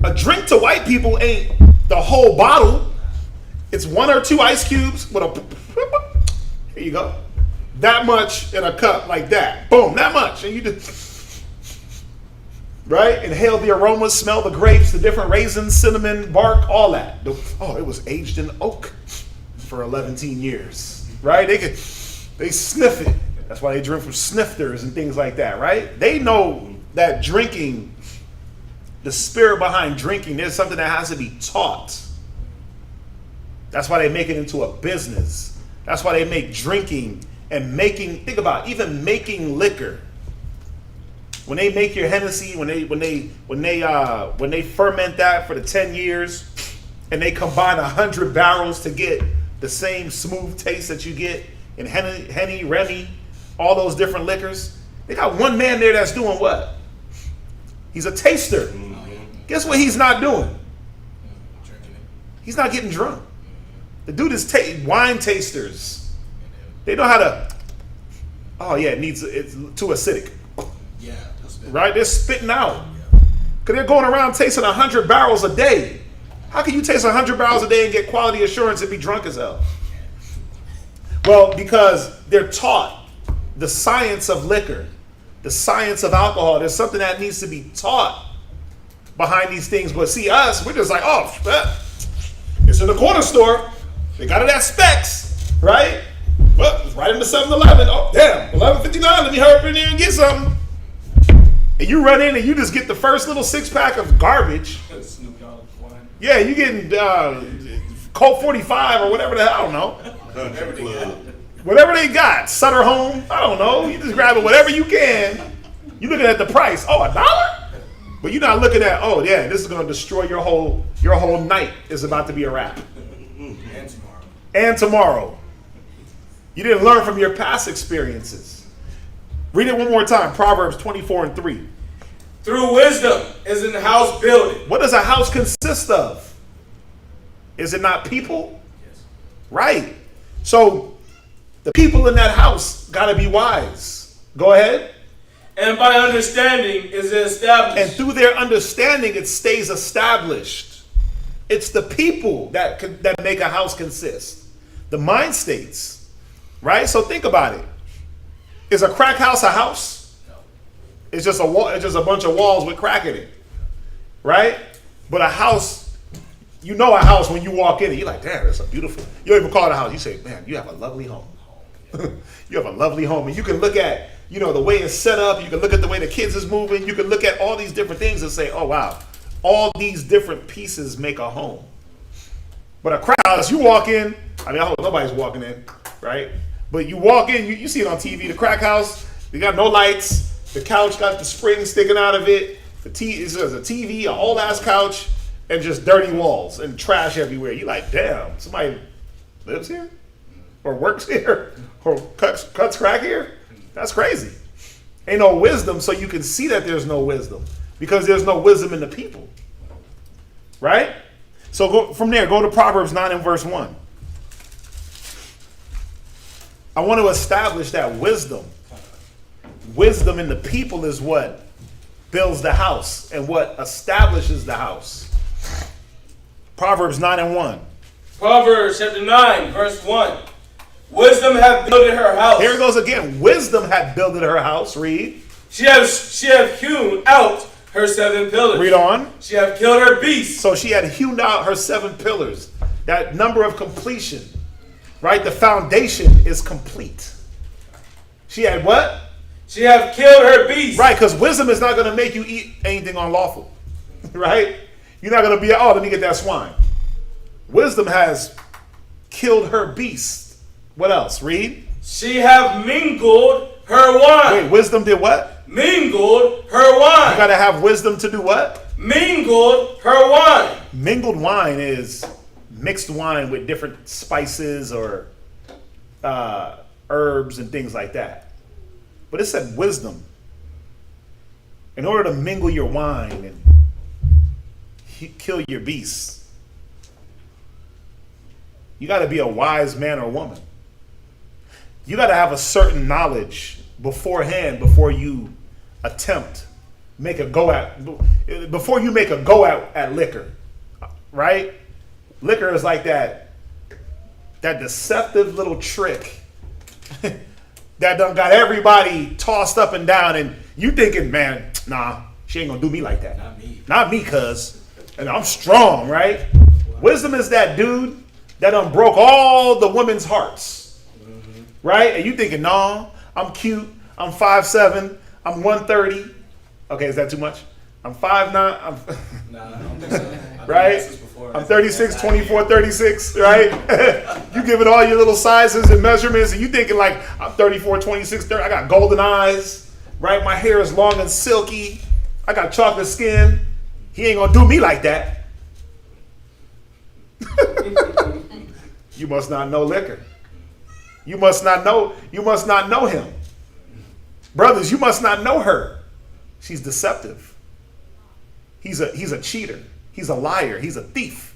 A drink to white people ain't the whole bottle. It's 1 or 2 ice cubes with a. Here you go. That much in a cup like that. Boom, that much, and you just right. Inhale the aromas, smell the grapes, the different raisins, cinnamon, bark, all that. Oh, it was aged in oak for 11 years, right? They sniff it. That's why they drink from snifters and things like that, right? They know that drinking, the spirit behind drinking, there's something that has to be taught. That's why they make it into a business. That's why they make drinking and think about it, even making liquor. When they make your Hennessy, when they ferment that for the 10 years and they combine 100 barrels to get the same smooth taste that you get in Henny, Remy, all those different liquors, they got one man there that's doing what? He's a taster. Mm-hmm. Guess what he's not doing? He's not getting drunk. The dude is wine tasters. They know how to. Oh yeah, it's too acidic. Yeah, that's bad. Right? They're spitting out. Because they're going around tasting 100 barrels a day. How can you taste 100 barrels a day and get quality assurance and be drunk as hell? Well, because they're taught the science of liquor, the science of alcohol. There's something that needs to be taught behind these things. But see, us, we're just like, oh, it's in the corner store. They got it at Specs, right? Well, it's right in the 7-Eleven. Oh, damn, $11.59. Let me hurry up in there and get something. And you run in and you just get the first little 6-pack of garbage. Snoop Dogg wine. Yeah, you getting Colt 45 or whatever the hell, I don't know. Country club. Whatever they got, Sutter Home, I don't know. You just grab it, whatever you can. You looking at the price. Oh, $1? But you're not looking at, oh yeah, this is gonna destroy your whole night is about to be a wrap. And tomorrow. And tomorrow. You didn't learn from your past experiences. Read it one more time. Proverbs 24:3. Through wisdom is in house building. What does a house consist of? Is it not people? Yes. Right. So the people in that house got to be wise. Go ahead. And by understanding is established. And through their understanding, it stays established. It's the people that make a house consist. The mind states. Right? So think about it. Is a crack house a house? No. It's just a wall. It's just a bunch of walls with crack in it. Right? But a house, you know a house when you walk in it, you're like, damn, that's a beautiful. You don't even call it a house. You say, man, you have a lovely home. You have a lovely home. And you can look at, the way it's set up. You can look at the way the kids is moving. You can look at all these different things and say, oh, wow, all these different pieces make a home. But a crack house, you walk in, I hope nobody's walking in, right? But you walk in, you see it on TV, the crack house, they got no lights, the couch got the spring sticking out of it, there's a TV, a whole ass couch, and just dirty walls and trash everywhere. You're like, damn, somebody lives here? Or works here? Or cuts crack here? That's crazy. Ain't no wisdom, so you can see that there's no wisdom. Because there's no wisdom in the people. Right? So from there, go to Proverbs 9 and verse 1. I want to establish that wisdom in the people is what builds the house and what establishes the house. Proverbs 9 and 1. Proverbs chapter 9, verse 1. Wisdom hath builded her house. Here it goes again. Wisdom hath builded her house. Read. She hath hewn out her 7 pillars. Read on. She hath killed her beasts. So she had hewn out her 7 pillars. That number of completion. Right? The foundation is complete. She had what? She hath killed her beasts. Right, because wisdom is not going to make you eat anything unlawful. Right? You're not going to be, let me get that swine. Wisdom has killed her beast. What else? Read. She hath mingled her wine. Wait, wisdom did what? Mingled her wine. You got to have wisdom to do what? Mingled her wine. Mingled wine is mixed wine with different spices or herbs and things like that. But it said wisdom. In order to mingle your wine and kill your beasts, you got to be a wise man or woman. You got to have a certain knowledge beforehand before you make a go at liquor, right? Liquor is like that deceptive little trick that done got everybody tossed up and down, and you thinking, man, nah, she ain't gonna do me like that. Not me, cuz. And I'm strong, right? Wisdom is that dude that done broke all the women's hearts. Right? And you thinking, no, I'm cute. I'm 5'7". I'm 130. Okay, is that too much? I'm 5'9". Nah, I don't think so. Right? I'm 36, 24, 36, right? You give it all your little sizes and measurements, and you thinking like, I'm 34, 26, 30. I got golden eyes, right? My hair is long and silky. I got chocolate skin. He ain't gonna do me like that. You must not know liquor. You must not know him. Brothers, you must not know her. She's deceptive. He's a cheater. He's a liar. He's a thief.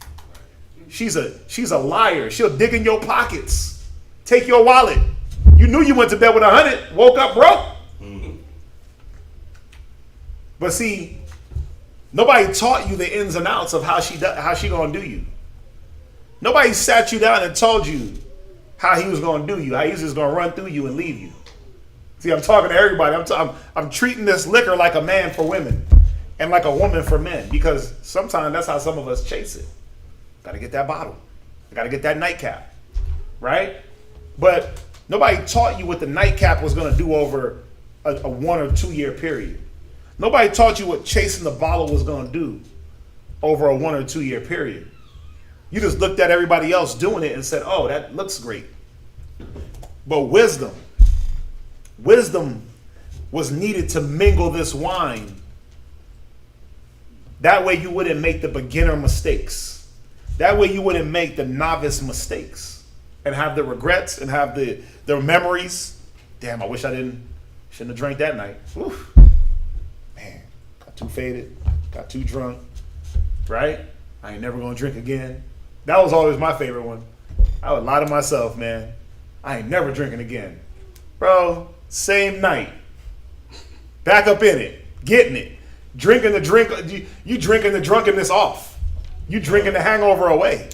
She's a liar. She'll dig in your pockets. Take your wallet. You knew you went to bed with 100, woke up broke. But see, nobody taught you the ins and outs of how she gonna do you. Nobody sat you down and told you how he was going to do you, how he's just going to run through you and leave you. See, I'm talking to everybody. I'm treating this liquor like a man for women and like a woman for men, because sometimes that's how some of us chase it. Got to get that bottle. Got to get that nightcap, right? But nobody taught you what the nightcap was going to do over a 1 or 2 year period. Nobody taught you what chasing the bottle was going to do over a 1 or 2 year period. You just looked at everybody else doing it and said, oh, that looks great. But wisdom was needed to mingle this wine. That way you wouldn't make the beginner mistakes. That way you wouldn't make the novice mistakes and have the regrets and have the memories. Damn, I wish shouldn't have drank that night. Oof. Man, got too faded, got too drunk, right? I ain't never gonna drink again. That was always my favorite one. I would lie to myself, man. I ain't never drinking again. Bro, same night. Back up in it, getting it. Drinking the drink, you drinking the drunkenness off. You drinking the hangover away.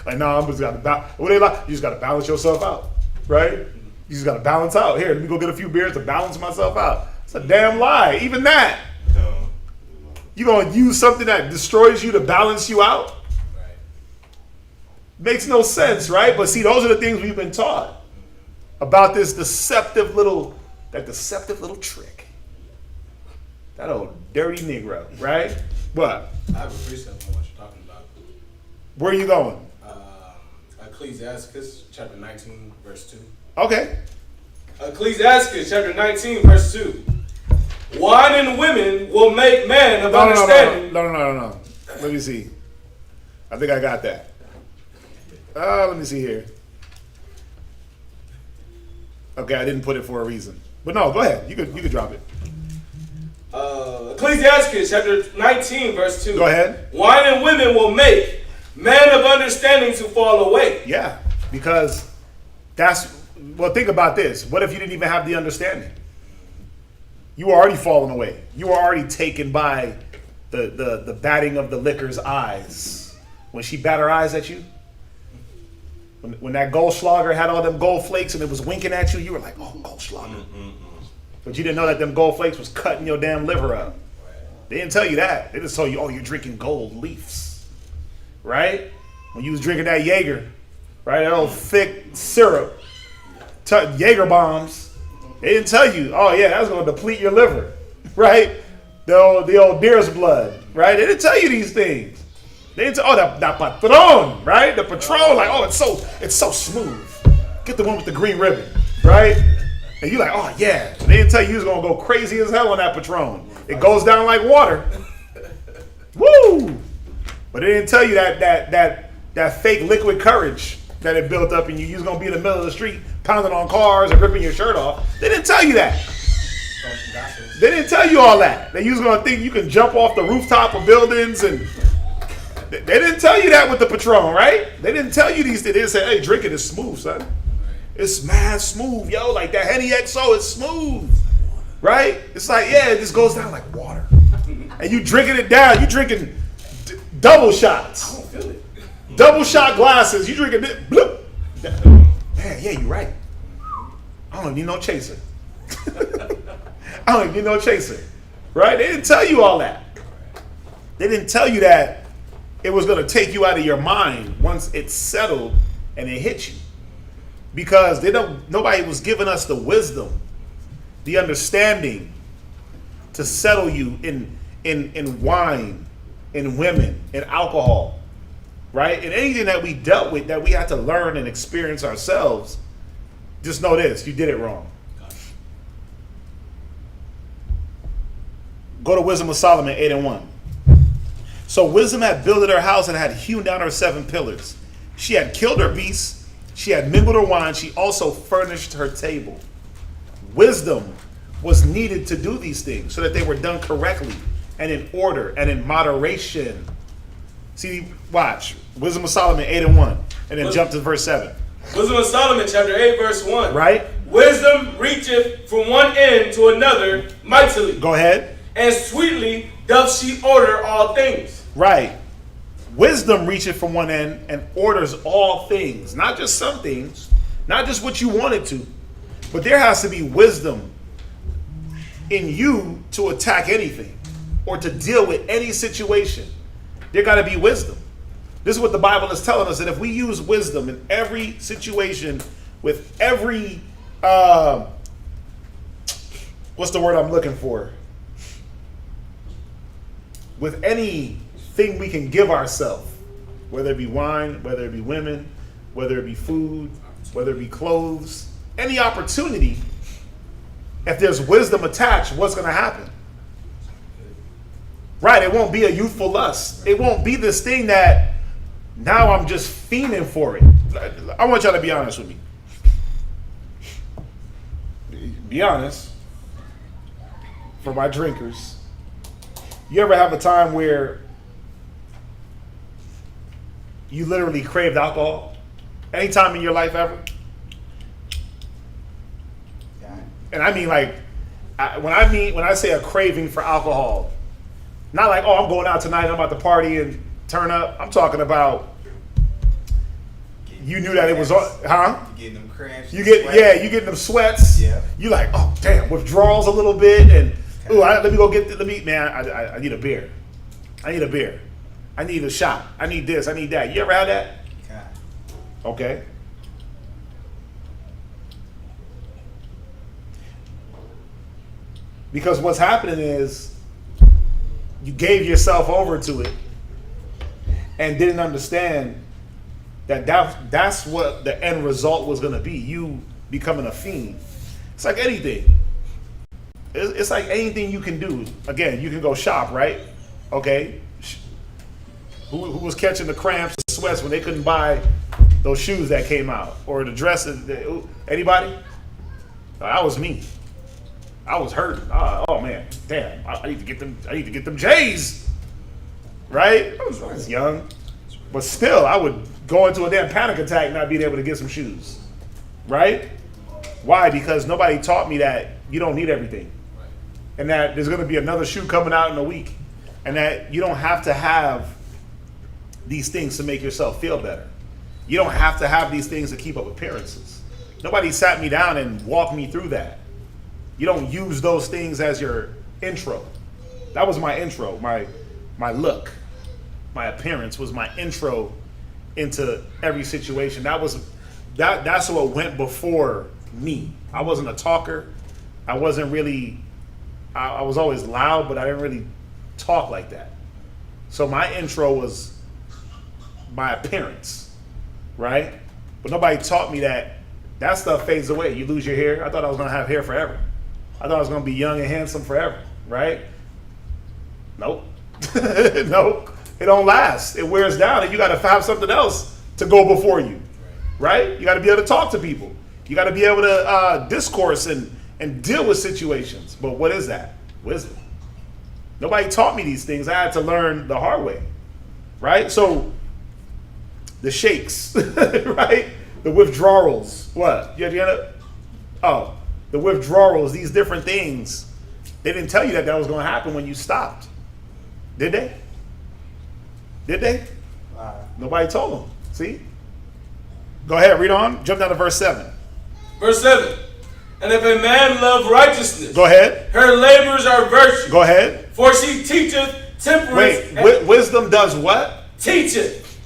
Like, no, I'm just gotta what they like? You just gotta balance yourself out, right? You just gotta balance out. Here, let me go get a few beers to balance myself out. It's a damn lie. Even that. You gonna use something that destroys you to balance you out? Right. Makes no sense, right? But see, those are the things we've been taught about this deceptive little trick. That old dirty Negro, right? What? I have a precept on what you're talking about. Where are you going? Ecclesiasticus chapter 19, verse 2. Okay. Ecclesiasticus chapter 19, verse 2. Wine and women will make man of understanding. No. Let me see. I think I got that. Let me see here. Okay, I didn't put it for a reason. But no, go ahead. You could drop it. Ecclesiasticus chapter 19, verse 2. Go ahead. Wine and women will make man of understanding to fall away. Yeah, because think about this. What if you didn't even have the understanding? You were already falling away. You were already taken by the batting of the liquor's eyes. When she bat her eyes at you, when that Goldschlager had all them gold flakes and it was winking at you, you were like, oh, Goldschlager. But you didn't know that them gold flakes was cutting your damn liver up. They didn't tell you that. They just told you, oh, you're drinking gold leafs. Right? When you was drinking that Jaeger, right? That old thick syrup, Jaeger bombs. They didn't tell you, oh yeah, that's going to deplete your liver. Right? The old deer's blood. Right? They didn't tell you these things. They didn't tell, that Patron, right? The Patron, like, oh, it's so smooth. Get the one with the green ribbon. Right? And you're like, oh yeah. They didn't tell you was going to go crazy as hell on that Patron. It goes down like water. Woo! But they didn't tell you that fake liquid courage that it built up in you. You was going to be in the middle of the street pounding on cars and ripping your shirt off. They didn't tell you that. They didn't tell you all that. That you was going to think you can jump off the rooftop of buildings. And they didn't tell you that with the Patron, right? They didn't tell you these things. They didn't say, hey, drink it, it's smooth, son. It's mad smooth, yo. Like that Henny XO is smooth, right? It's like, yeah, it just goes down like water. And you drinking it down. You drinking double shots. I don't feel it. Double shot glasses. You drinking it. Bloop. Man, yeah, you're right. I don't need no chaser. I don't need no chaser. Right? They didn't tell you all that. They didn't tell you that it was going to take you out of your mind once it settled and it hit you. Because nobody was giving us the wisdom, the understanding to settle you in wine, in women, in alcohol, right? And anything that we dealt with that we had to learn and experience ourselves, just know this, you did it wrong. Go to Wisdom of Solomon 8:1. So wisdom had builded her house and had hewn down her 7 pillars. She had killed her beasts. She had mingled her wine. She also furnished her table. Wisdom was needed to do these things so that they were done correctly and in order and in moderation. See, watch. Wisdom of Solomon 8:1. And then jump to verse 7. Wisdom of Solomon chapter 8, verse 1. Right? Wisdom reacheth from one end to another mightily. Go ahead. And sweetly doth she order all things. Right. Wisdom reaches from one end and orders all things, not just some things, not just what you wanted to, but there has to be wisdom in you to attack anything or to deal with any situation. There got to be wisdom. This is what the Bible is telling us, that if we use wisdom in every situation with every, what's the word I'm looking for? With any thing we can give ourselves, whether it be wine, whether it be women, whether it be food, whether it be clothes, any opportunity, if there's wisdom attached, what's going to happen? Right, it won't be a youthful lust. It won't be this thing that now I'm just fiending for it. I want y'all to be honest with me. Be honest. For my drinkers. You ever have a time where you literally craved alcohol? Any time in your life ever? And I mean like, when I say a craving for alcohol, not like, oh, I'm going out tonight, I'm about to party and turn up. I'm talking about you knew that it was on, huh? You getting them cramps. You getting them sweats. Yeah. You like, oh damn, withdrawals a little bit, and let me go get I need a beer. I need a beer. I need a shot. I need this. I need that. You ever had that? Okay. Because what's happening is you gave yourself over to it and didn't understand that's what the end result was going to be. You becoming a fiend. It's like anything. It's like anything you can do. Again, you can go shop, right? Okay. Who was catching the cramps, the sweats when they couldn't buy those shoes that came out or the dresses? Anybody? That was me. I was hurting. Oh man, damn! I need to get them. I need to get them J's. Right? I was young, but still, I would go into a damn panic attack not being able to get some shoes. Right? Why? Because nobody taught me that you don't need everything, and that there's going to be another shoe coming out in a week, and that you don't have to have these things to make yourself feel better. You don't have to have these things to keep up appearances. Nobody sat me down and walked me through that. You don't use those things as your intro. That was my intro. My look, my appearance was my intro into every situation. That's what went before me. I wasn't a talker. I wasn't really. I was always loud, but I didn't really talk like that. So my intro was my appearance, right? But nobody taught me that stuff fades away. You lose your hair. I thought I was gonna have hair forever. I thought I was going to be young and handsome forever, right? Nope. Nope. It don't last. It wears down, and you got to have something else to go before you, right? You got to be able to talk to people. You got to be able to discourse and deal with situations. But what is that? Wisdom. Nobody taught me these things. I had to learn the hard way, right? So the shakes, right? The withdrawals. What? You know? Oh. The withdrawals, these different things, they didn't tell you that was going to happen when you stopped. Did they? Did they? Nobody told them. See? Go ahead, read on. Jump down to verse 7. Verse 7. And if a man love righteousness, go ahead. Her labors are virtue. Go ahead. For she teacheth temperance. Wait, wisdom does what? Teacheth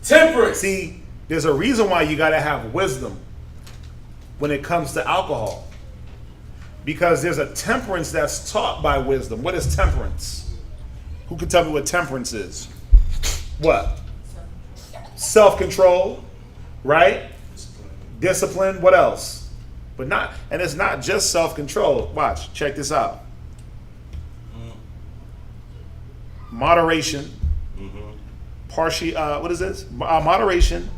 temperance. See, there's a reason why you got to have wisdom when it comes to alcohol, because there's a temperance that's taught by wisdom. What is temperance? Who can tell me what temperance is? What? Self-control, right? Discipline. What else? But not, and it's not just self-control. Watch, check this out. Moderation. What is this? Moderation.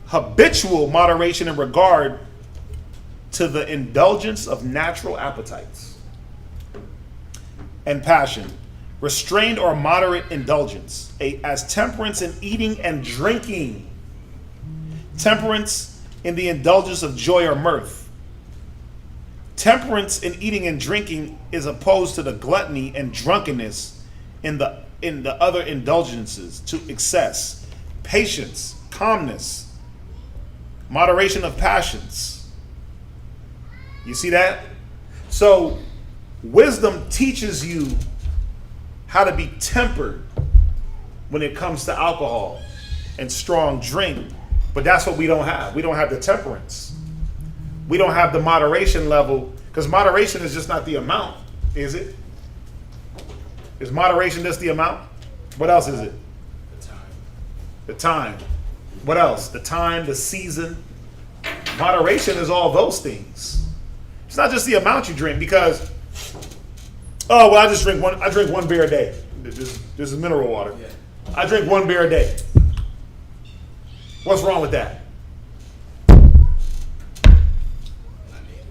Habitual moderation in regard to the indulgence of natural appetites and passion, restrained or moderate indulgence, as temperance in eating and drinking, temperance in the indulgence of joy or mirth. Temperance in eating and drinking is opposed to the gluttony and drunkenness in the other indulgences, to excess, patience, calmness, moderation of passions. You see that? So wisdom teaches you how to be tempered when it comes to alcohol and strong drink. But that's what we don't have. We don't have the temperance. We don't have the moderation level, because moderation is just not the amount, is it? Is moderation just the amount? What else is it? The time. The time. What else? The time, the season. Moderation is all those things. It's not just the amount you drink because, oh, well, I drink one beer a day. This is mineral water. Yeah. I drink one beer a day. What's wrong with that? Not needed.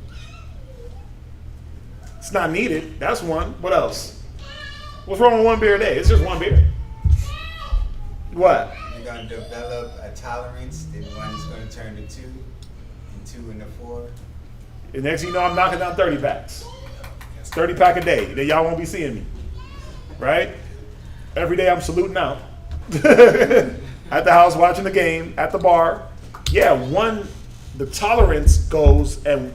It's not needed. That's one. What else? What's wrong with one beer a day? It's just one beer. What? You're going to develop a tolerance, then one is going to turn to 2, and 2 into 4. And next thing you know, I'm knocking down 30 packs. It's 30 pack a day. Then y'all won't be seeing me. Right? Every day I'm saluting out. At the house watching the game, at the bar. Yeah, the tolerance goes and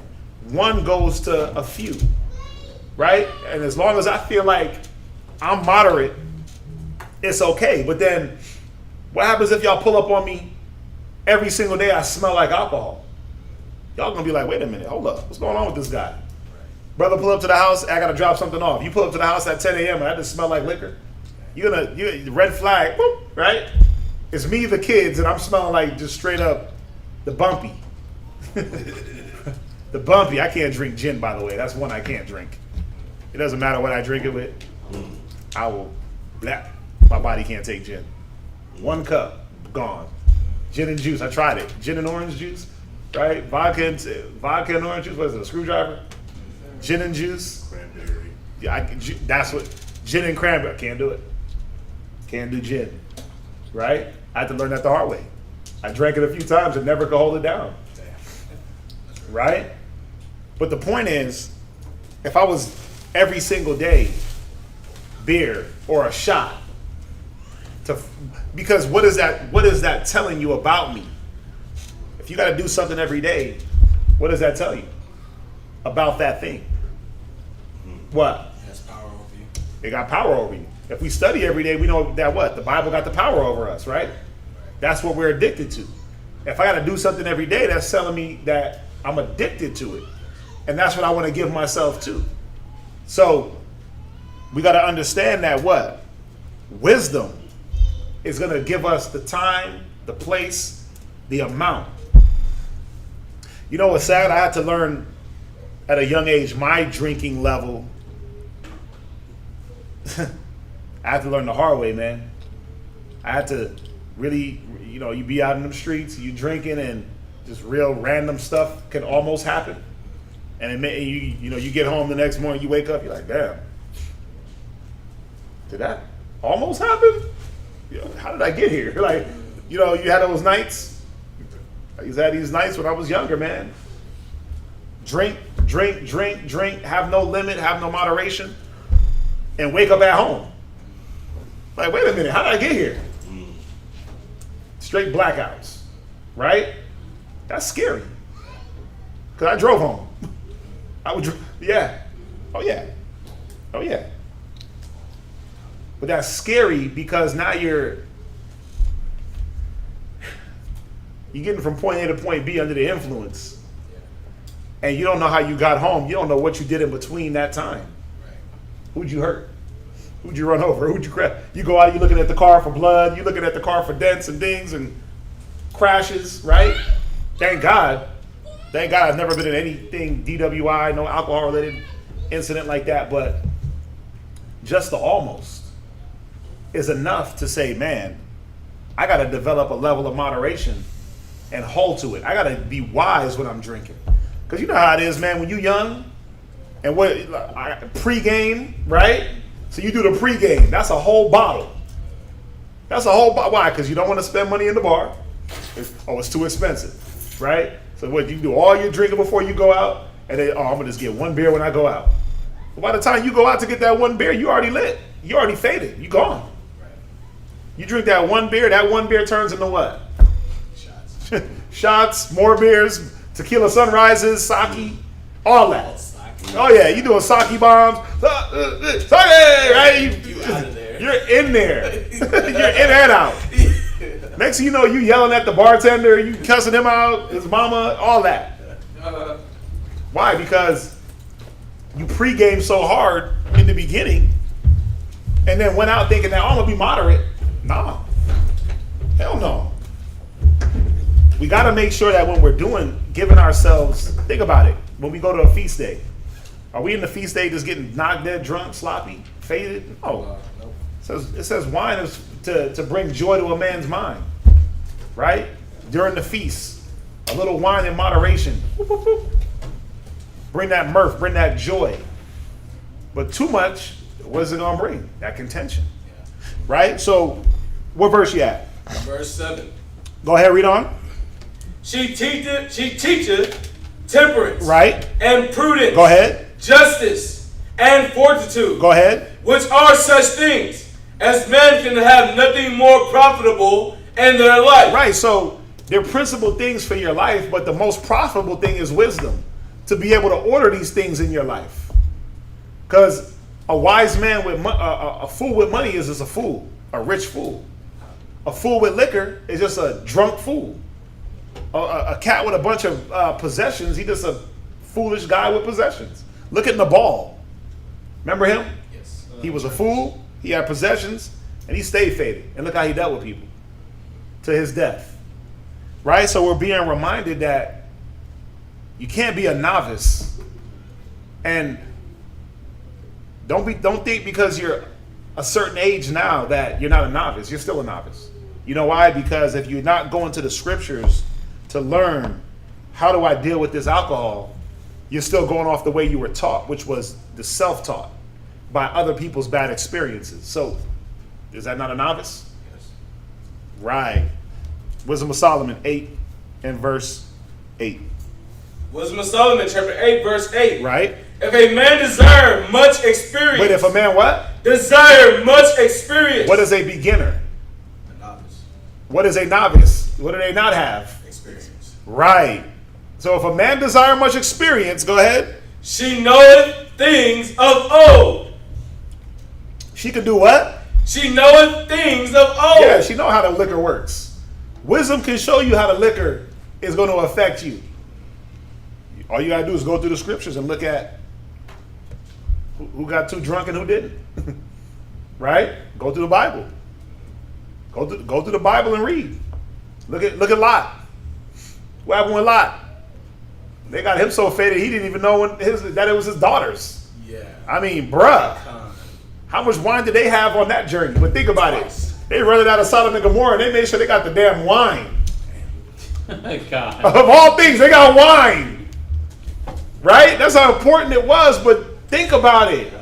one goes to a few. Right? And as long as I feel like I'm moderate, it's okay. But then what happens if y'all pull up on me every single day I smell like alcohol? Y'all gonna be like, wait a minute, hold up. What's going on with this guy? Brother pull up to the house, I gotta drop something off. You pull up to the house at 10 a.m. and I just smell like liquor. You red flag, whoop, right? It's me, the kids, and I'm smelling like just straight up the bumpy. The bumpy. I can't drink gin, by the way. That's one I can't drink. It doesn't matter what I drink it with. I will, my body can't take gin. 1 cup, gone. Gin and juice, I tried it. Gin and orange juice, right? Vodka and orange juice, what is it, a screwdriver? Gin and juice. Cranberry. Yeah, that's what, gin and cranberry, can't do it. Can't do gin, right? I had to learn that the hard way. I drank it a few times and never could hold it down, right? But the point is, if I was every single day beer or a shot, because what is that telling you about me? If you got to do something every day, what does that tell you about that thing? What? It has power over you. It got power over you. If we study every day, we know that what? The Bible got the power over us, right? That's what we're addicted to. If I got to do something every day, that's telling me that I'm addicted to it. And that's what I want to give myself to. So we got to understand that what? Wisdom is going to give us the time, the place, the amount. You know what's sad? I had to learn at a young age my drinking level. I had to learn the hard way, man. I had to really, you be out in them streets, you drinking, and just real random stuff can almost happen. And it may, you get home the next morning, you wake up, you're like, damn, did that almost happen? How did I get here? Like, you had those nights. I used to have these nights when I was younger, man. Drink, have no limit, have no moderation, and wake up at home. Like, wait a minute, how did I get here? Straight blackouts, right? That's scary. Because I drove home. Yeah. Oh, yeah. But that's scary because now you're getting from point A to point B under the influence. And you don't know how you got home. You don't know what you did in between that time. Who'd you hurt? Who'd you run over? Who'd you crash? You go out, you're looking at the car for blood. You're looking at the car for dents and dings and crashes, right? Thank God I've never been in anything DWI, no alcohol-related incident like that. But just the almost is enough to say, man, I got to develop a level of moderation and hold to it. I got to be wise when I'm drinking. Because you know how it is, man, when you're young and pregame, right? So you do the pregame. That's a whole bottle. Why? Because you don't want to spend money in the bar. It's too expensive, right? So what, you do all your drinking before you go out, and then, I'm going to just get one beer when I go out. But by the time you go out to get that one beer, you already lit. You already faded. You gone. You drink that one beer turns into what? Shots. Shots, more beers, tequila sunrises, sake, all that. Oh yeah, you doing sake bombs. Sake, right? You out of there. You're in there. You're in and out. Next thing you know, you yelling at the bartender, you cussing him out, his mama, all that. Why? Because you pregame so hard in the beginning, and then went out thinking that, oh, I'm going to be moderate. Nah. Hell no. We got to make sure that when we're giving ourselves, think about it. When we go to a feast day, are we in the feast day just getting knocked dead, drunk, sloppy, faded? No. Nope. It says wine is to bring joy to a man's mind, right? During the feast, a little wine in moderation. Whoop, whoop, whoop. Bring that mirth, bring that joy. But too much, what is it going to bring? That contention, right? So, what verse you at? Verse 7. Go ahead, read on. She teacheth temperance, Right. and prudence. Go ahead. Justice and fortitude. Go ahead. Which are such things as men can have nothing more profitable in their life. Right, so they're principal things for your life, but the most profitable thing is wisdom. To be able to order these things in your life. Because a wise man with a fool with money is just a fool, a rich fool. A fool with liquor is just a drunk fool. A cat with a bunch of possessions, he just a foolish guy with possessions. Look at Nabal. Remember him? Yes. He was a fool, he had possessions, and he stayed faded. And look how he dealt with people. To his death. Right? So we're being reminded that you can't be a novice. And don't think because you're a certain age now that you're not a novice. You're still a novice. You know why? Because if you're not going to the scriptures to learn how do I deal with this alcohol, you're still going off the way you were taught, which was the self-taught by other people's bad experiences. So, is that not a novice? Yes. Right. Wisdom of Solomon 8 and verse 8. Wisdom of Solomon, chapter 8, verse 8. Right? If a man desire much experience. Wait, if a man what? Desire much experience. What is a beginner? A novice. What is a novice? What do they not have? Experience. Right. So if a man desire much experience, go ahead. She knoweth things of old. She can do what? She knoweth things of old. Yeah, she know how the liquor works. Wisdom can show you how the liquor is going to affect you. All you got to do is go through the scriptures and look at who got too drunk and who didn't. Right? Go through the Bible. Go through the Bible and read. Look at Lot. What happened with Lot? They got him so faded he didn't even know that it was his daughters. Yeah. I mean, bruh. How much wine did they have on that journey? But think about it. They run it out of Sodom and Gomorrah and they made sure they got the damn wine. God. Of all things, they got wine. Right? That's how important it was, but think about it.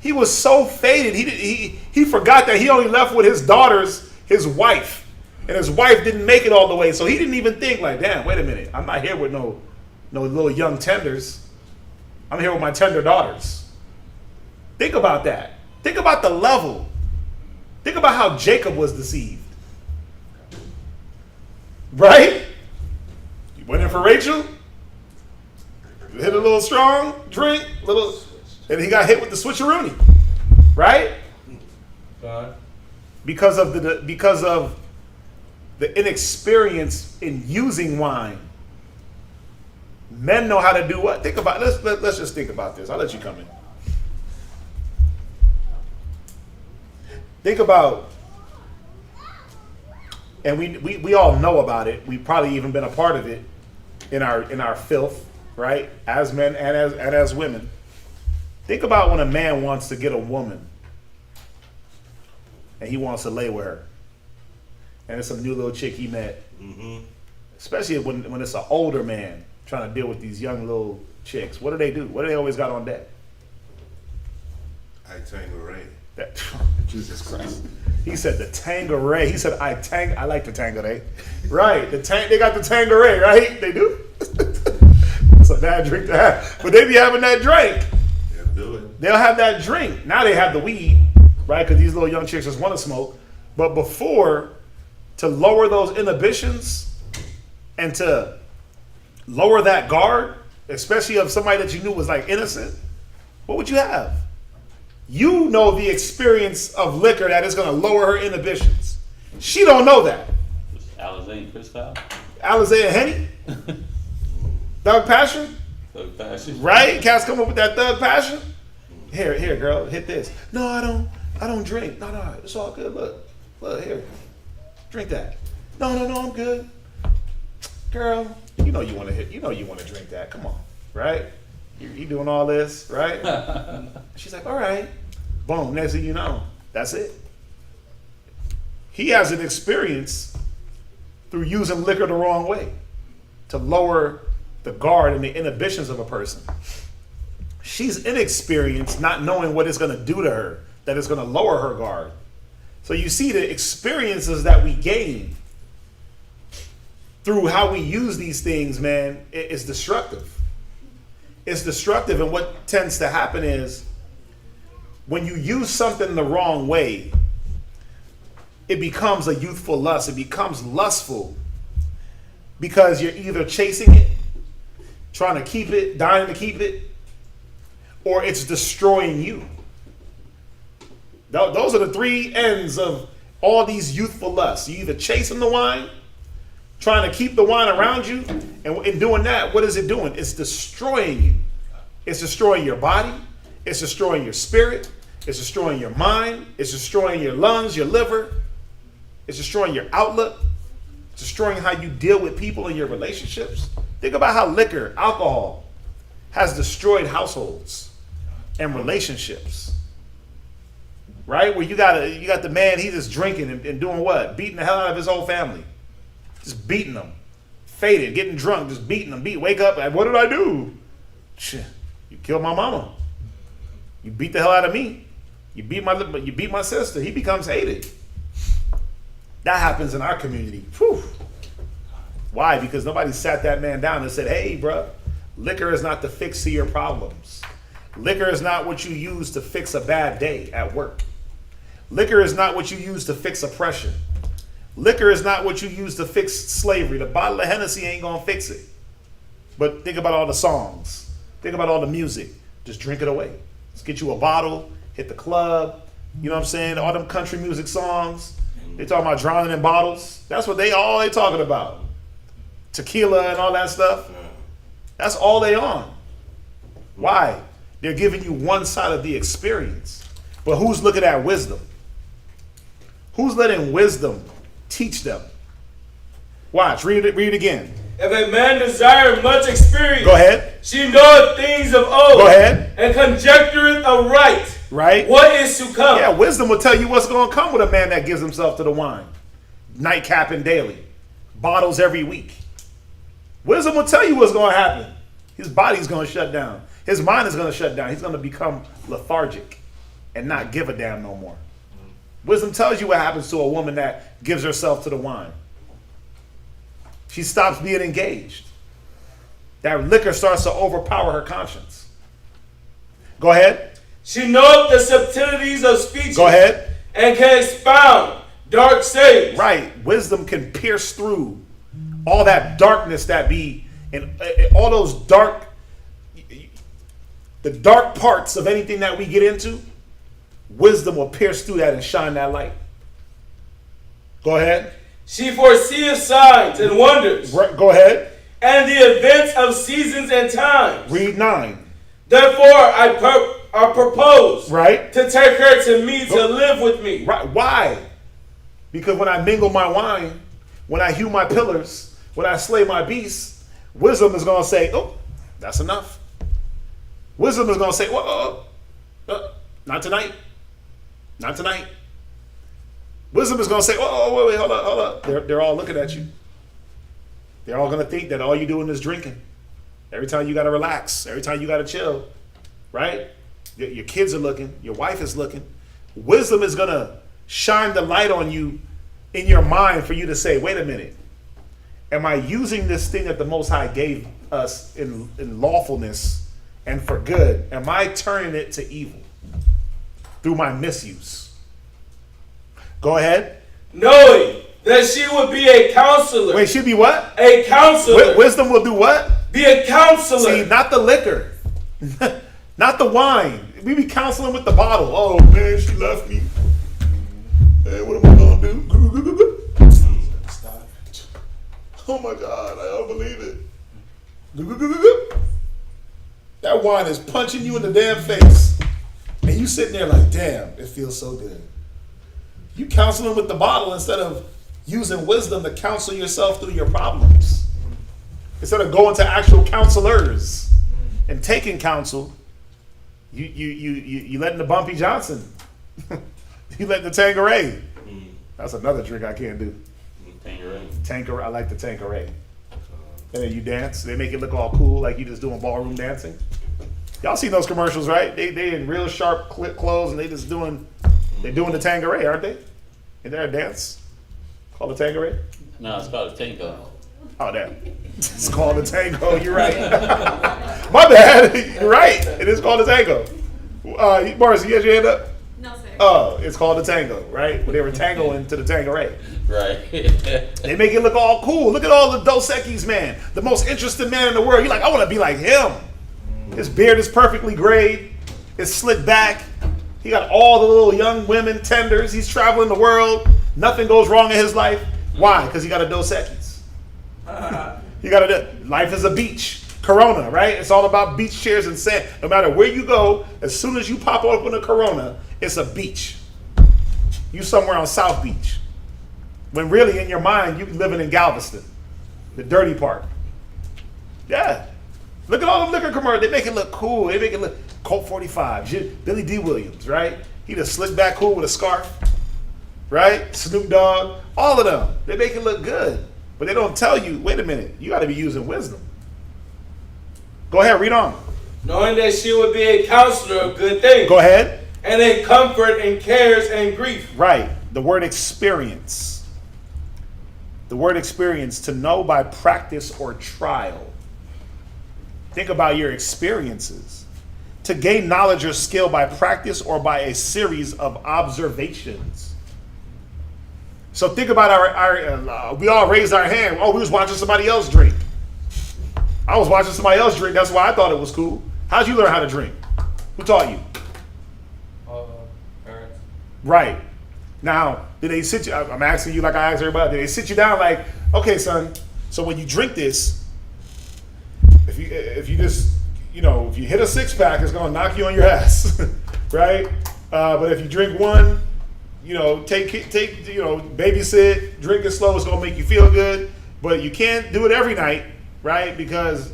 He was so faded. He forgot that he only left with his daughters, his wife. And his wife didn't make it all the way. So he didn't even think like, damn, wait a minute. I'm not here with no little young tenders. I'm here with my tender daughters. Think about that. Think about the level. Think about how Jacob was deceived. Right? You went in for Rachel. Hit a little strong, drink, and he got hit with the switcheroonie. Right? Because of the inexperience in using wine. Men know how to do what? Think about let's just think about this. I'll let you come in. Think about, and we all know about it. We've probably even been a part of it in our filth, right? As men and as women. Think about when a man wants to get a woman and he wants to lay with her. And it's some new little chick he met. Mm-hmm. Especially when it's an older man trying to deal with these young little chicks. What do they do? What do they always got on deck? I Tangeray. Jesus Christ. He said the Tangeray. He said I like the Tangeray. Right. They got the Tangeray, right? They do? It's a bad drink to have. But they be having that drink. Yeah, do it. They'll have that drink. Now they have the weed, right? Because these little young chicks just want to smoke. But before, to lower those inhibitions and to lower that guard, especially of somebody that you knew was like innocent, what would you have? You know the experience of liquor that is going to lower her inhibitions. She don't know that. Alizé and Cristal. Alizé and Henny? Thug Passion? Thug Passion. Right? Cats come up with that Thug Passion? Here, girl, hit this. No, I don't. I don't drink. No, it's all good. Look here. Drink that. No, I'm good. Girl, you know you want to drink that. Come on, right? You doing all this, right? She's like, all right. Boom. Next thing you know, that's it. He has an experience through using liquor the wrong way to lower the guard and the inhibitions of a person. She's inexperienced, not knowing what it's going to do to her, that it's going to lower her guard. So you see the experiences that we gain through how we use these things, man, it's destructive. It's destructive, and what tends to happen is when you use something the wrong way, it becomes a youthful lust. It becomes lustful because you're either chasing it, trying to keep it, dying to keep it, or it's destroying you. Those are the three ends of all these youthful lusts. You're either chasing the wine, trying to keep the wine around you, and in doing that, what is it doing? It's destroying you. It's destroying your body. It's destroying your spirit. It's destroying your mind. It's destroying your lungs, your liver. It's destroying your outlook. It's destroying how you deal with people in your relationships. Think about how liquor, alcohol, has destroyed households and relationships. Right? Where you got the man, he's just drinking and doing what? Beating the hell out of his whole family. Just beating them. Faded, getting drunk, just beating them. Wake up, like, what did I do? Shit, you killed my mama. You beat the hell out of me. You beat my sister. He becomes hated. That happens in our community. Whew. Why? Because nobody sat that man down and said, hey, bro, liquor is not the fix to your problems. Liquor is not what you use to fix a bad day at work. Liquor is not what you use to fix oppression. Liquor is not what you use to fix slavery. The bottle of Hennessy ain't gonna fix it. But think about all the songs. Think about all the music. Just drink it away. Let's get you a bottle, hit the club. You know what I'm saying? All them country music songs. They talking about drowning in bottles. That's what they talking about. Tequila and all that stuff. That's all they on. Why? They're giving you one side of the experience. But who's looking at wisdom? Who's letting wisdom teach them? Watch, read it again. If a man desire much experience, go ahead. She knoweth things of old. Go ahead. And conjectureth aright. Right. What is to come? Yeah, wisdom will tell you what's going to come with a man that gives himself to the wine. Nightcapping daily. Bottles every week. Wisdom will tell you what's going to happen. His body's going to shut down. His mind is going to shut down. He's going to become lethargic and not give a damn no more. Wisdom tells you what happens to a woman that gives herself to the wine. She stops being engaged. That liquor starts to overpower her conscience. Go ahead. She knoweth the subtleties of speech. Go ahead. And can expound dark sayings. Right. Wisdom can pierce through all that darkness that be in all those the dark parts of anything that we get into. Wisdom will pierce through that and shine that light. Go ahead. She foreseeth signs and wonders. Go ahead. And the events of seasons and times. Read 9. Therefore I propose, right, to take her to me to live with me. Right. Why? Because when I mingle my wine, when I hew my pillars, when I slay my beasts, wisdom is going to say, oh, that's enough. Wisdom is going to say, not tonight. Not tonight. Wisdom is going to say, wait, hold up. They're all looking at you. They're all going to think that all you're doing is drinking. Every time you got to relax. Every time you got to chill. Right? Your kids are looking. Your wife is looking. Wisdom is going to shine the light on you in your mind for you to say, wait a minute. Am I using this thing that the Most High gave us in lawfulness and for good? Am I turning it to evil through my misuse? Go ahead. Knowing that she would be a counselor. Wait, she'd be what? A counselor. Wisdom will do what? Be a counselor. See, not the liquor. Not the wine. We be counseling with the bottle. Oh, man, she left me. Hey, what am I going to do? Oh, my God, I don't believe it. That wine is punching you in the damn face. And you sitting there like, damn, it feels so good. You counseling with the bottle instead of using wisdom to counsel yourself through your problems. Instead of going to actual counselors and taking counsel, you letting the Bumpy Johnson. You letting the Tanqueray. That's another drink I can't do. Tanqueray. I like the Tanqueray. And then you dance. They make it look all cool, like you just doing ballroom dancing. Y'all seen those commercials, right? They in real sharp clip clothes and they're doing the Tanqueray, aren't they? Is there a dance called the Tanqueray? No, it's called a tango. Oh, damn. It's called a tango. You're right. My bad. You're right. It is called a tango. Morris, you had your hand up? No, sir. Oh, it's called a tango, right? When they were tangoing to the Tanqueray. Right. They make it look all cool. Look at all the Dos Equis, man. The most interesting man in the world. You're like, I want to be like him. His beard is perfectly grayed. It's slicked back. He got all the little young women tenders. He's traveling the world. Nothing goes wrong in his life. Why? Because he got a Dos Equis. You got to. Life is a beach. Corona, right? It's all about beach chairs and sand. No matter where you go, as soon as you pop open a Corona, it's a beach. You somewhere on South Beach. When really in your mind, you living in Galveston, the dirty part. Yeah. Look at all the liquor commercials. They make it look cool. They make it look Colt 45. Billy D. Williams, right? He just slick back cool with a scarf, right? Snoop Dogg, all of them. They make it look good. But they don't tell you, wait a minute, you got to be using wisdom. Go ahead, read on. Knowing that she would be a counselor of good things. Go ahead. And a comfort in cares and grief. Right. The word experience. The word experience, to know by practice or trial. Think about your experiences. To gain knowledge or skill by practice or by a series of observations. So think about our we all raised our hand. Oh, we was watching somebody else drink. I was watching somebody else drink. That's why I thought it was cool. How'd you learn how to drink? Who taught you? Parents. Right. Now, did they sit you, I'm asking you like I asked everybody, did they sit you down like, okay, son, so when you drink this, if you just, if you hit a six pack, it's gonna knock you on your ass, right? But if you drink one, take, babysit, drink it slow, it's gonna make you feel good, but you can't do it every night, right? Because,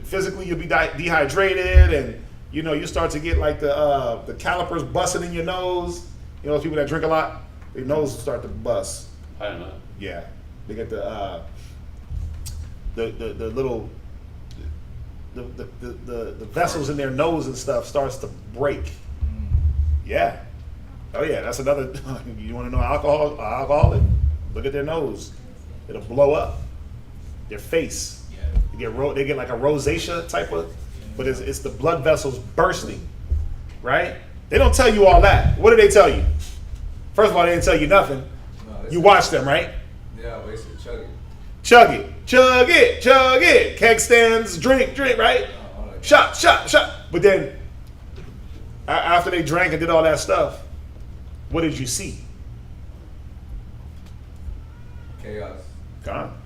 physically you'll be dehydrated and, you start to get like the calipers busting in your nose. Those people that drink a lot, their noses start to bust. I don't know. Yeah, they get the little the vessels in their nose and stuff starts to break. Yeah. Oh yeah, that's another. You want to know alcoholic? Look at their nose. It'll blow up. Their face. They get like a rosacea type of, but it's the blood vessels bursting, right? They don't tell you all that. What do they tell you? First of all, they didn't tell you nothing. No, you watch them, right? Yeah, basically chug it. Chug it. Chug it. Chug it. Keg stands, drink, right? Shot. But then, after they drank and did all that stuff, what did you see? Chaos. Gone.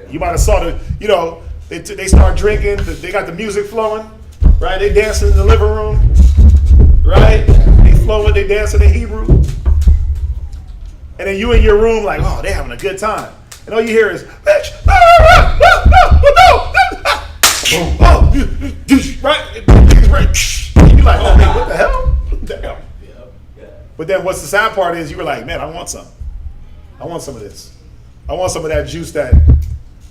You might have saw they start drinking, they got the music flowing, right? They dancing in the living room, right? They flowing, they dancing in Hebrew. And then you in your room like, oh, they having a good time. And all you hear is, bitch, right? You're like, oh, man, what the hell? Damn. But then what's the sad part is you were like, man, I want some. I want some of this. I want some of that juice that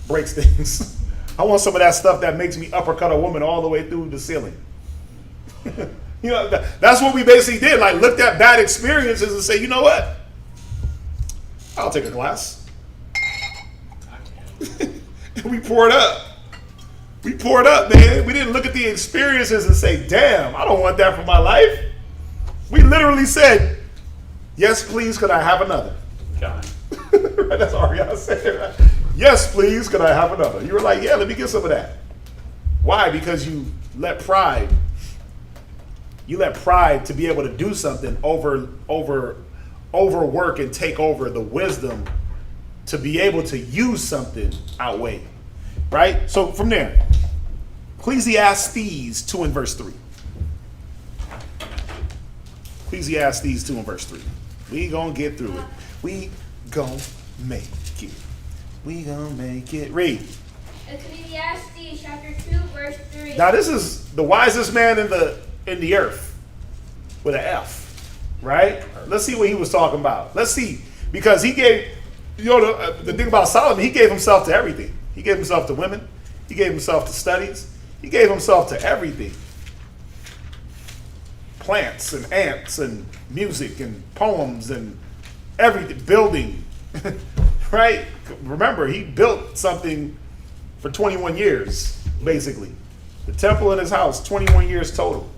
breaks things. I want some of that stuff that makes me uppercut a woman all the way through the ceiling. That's what we basically did. Like, looked at bad experiences and say, you know what? I'll take a glass. And we poured up. We poured up, man. We didn't look at the experiences and say, damn, I don't want that for my life. We literally said, yes, please, could I have another? God. Right, that's all y'all said, right? Yes, please, could I have another? You were like, yeah, let me get some of that. Why? Because you let pride to be able to do something overwork and take over the wisdom to be able to use something outweigh. Right? So from there, Ecclesiastes 2 and verse 3. Ecclesiastes 2 and verse 3. We gonna get through it. We gonna make it. We gonna make it. Read. Ecclesiastes chapter 2, verse 3. Now this is the wisest man in the earth with an F, right? Let's see what he was talking about. Let's see, because he gave, the thing about Solomon, he gave himself to everything. He gave himself to women. He gave himself to studies. He gave himself to everything. Plants and ants and music and poems and everything, building, right? Remember, he built something for 21 years, basically. The temple in his house, 21 years total.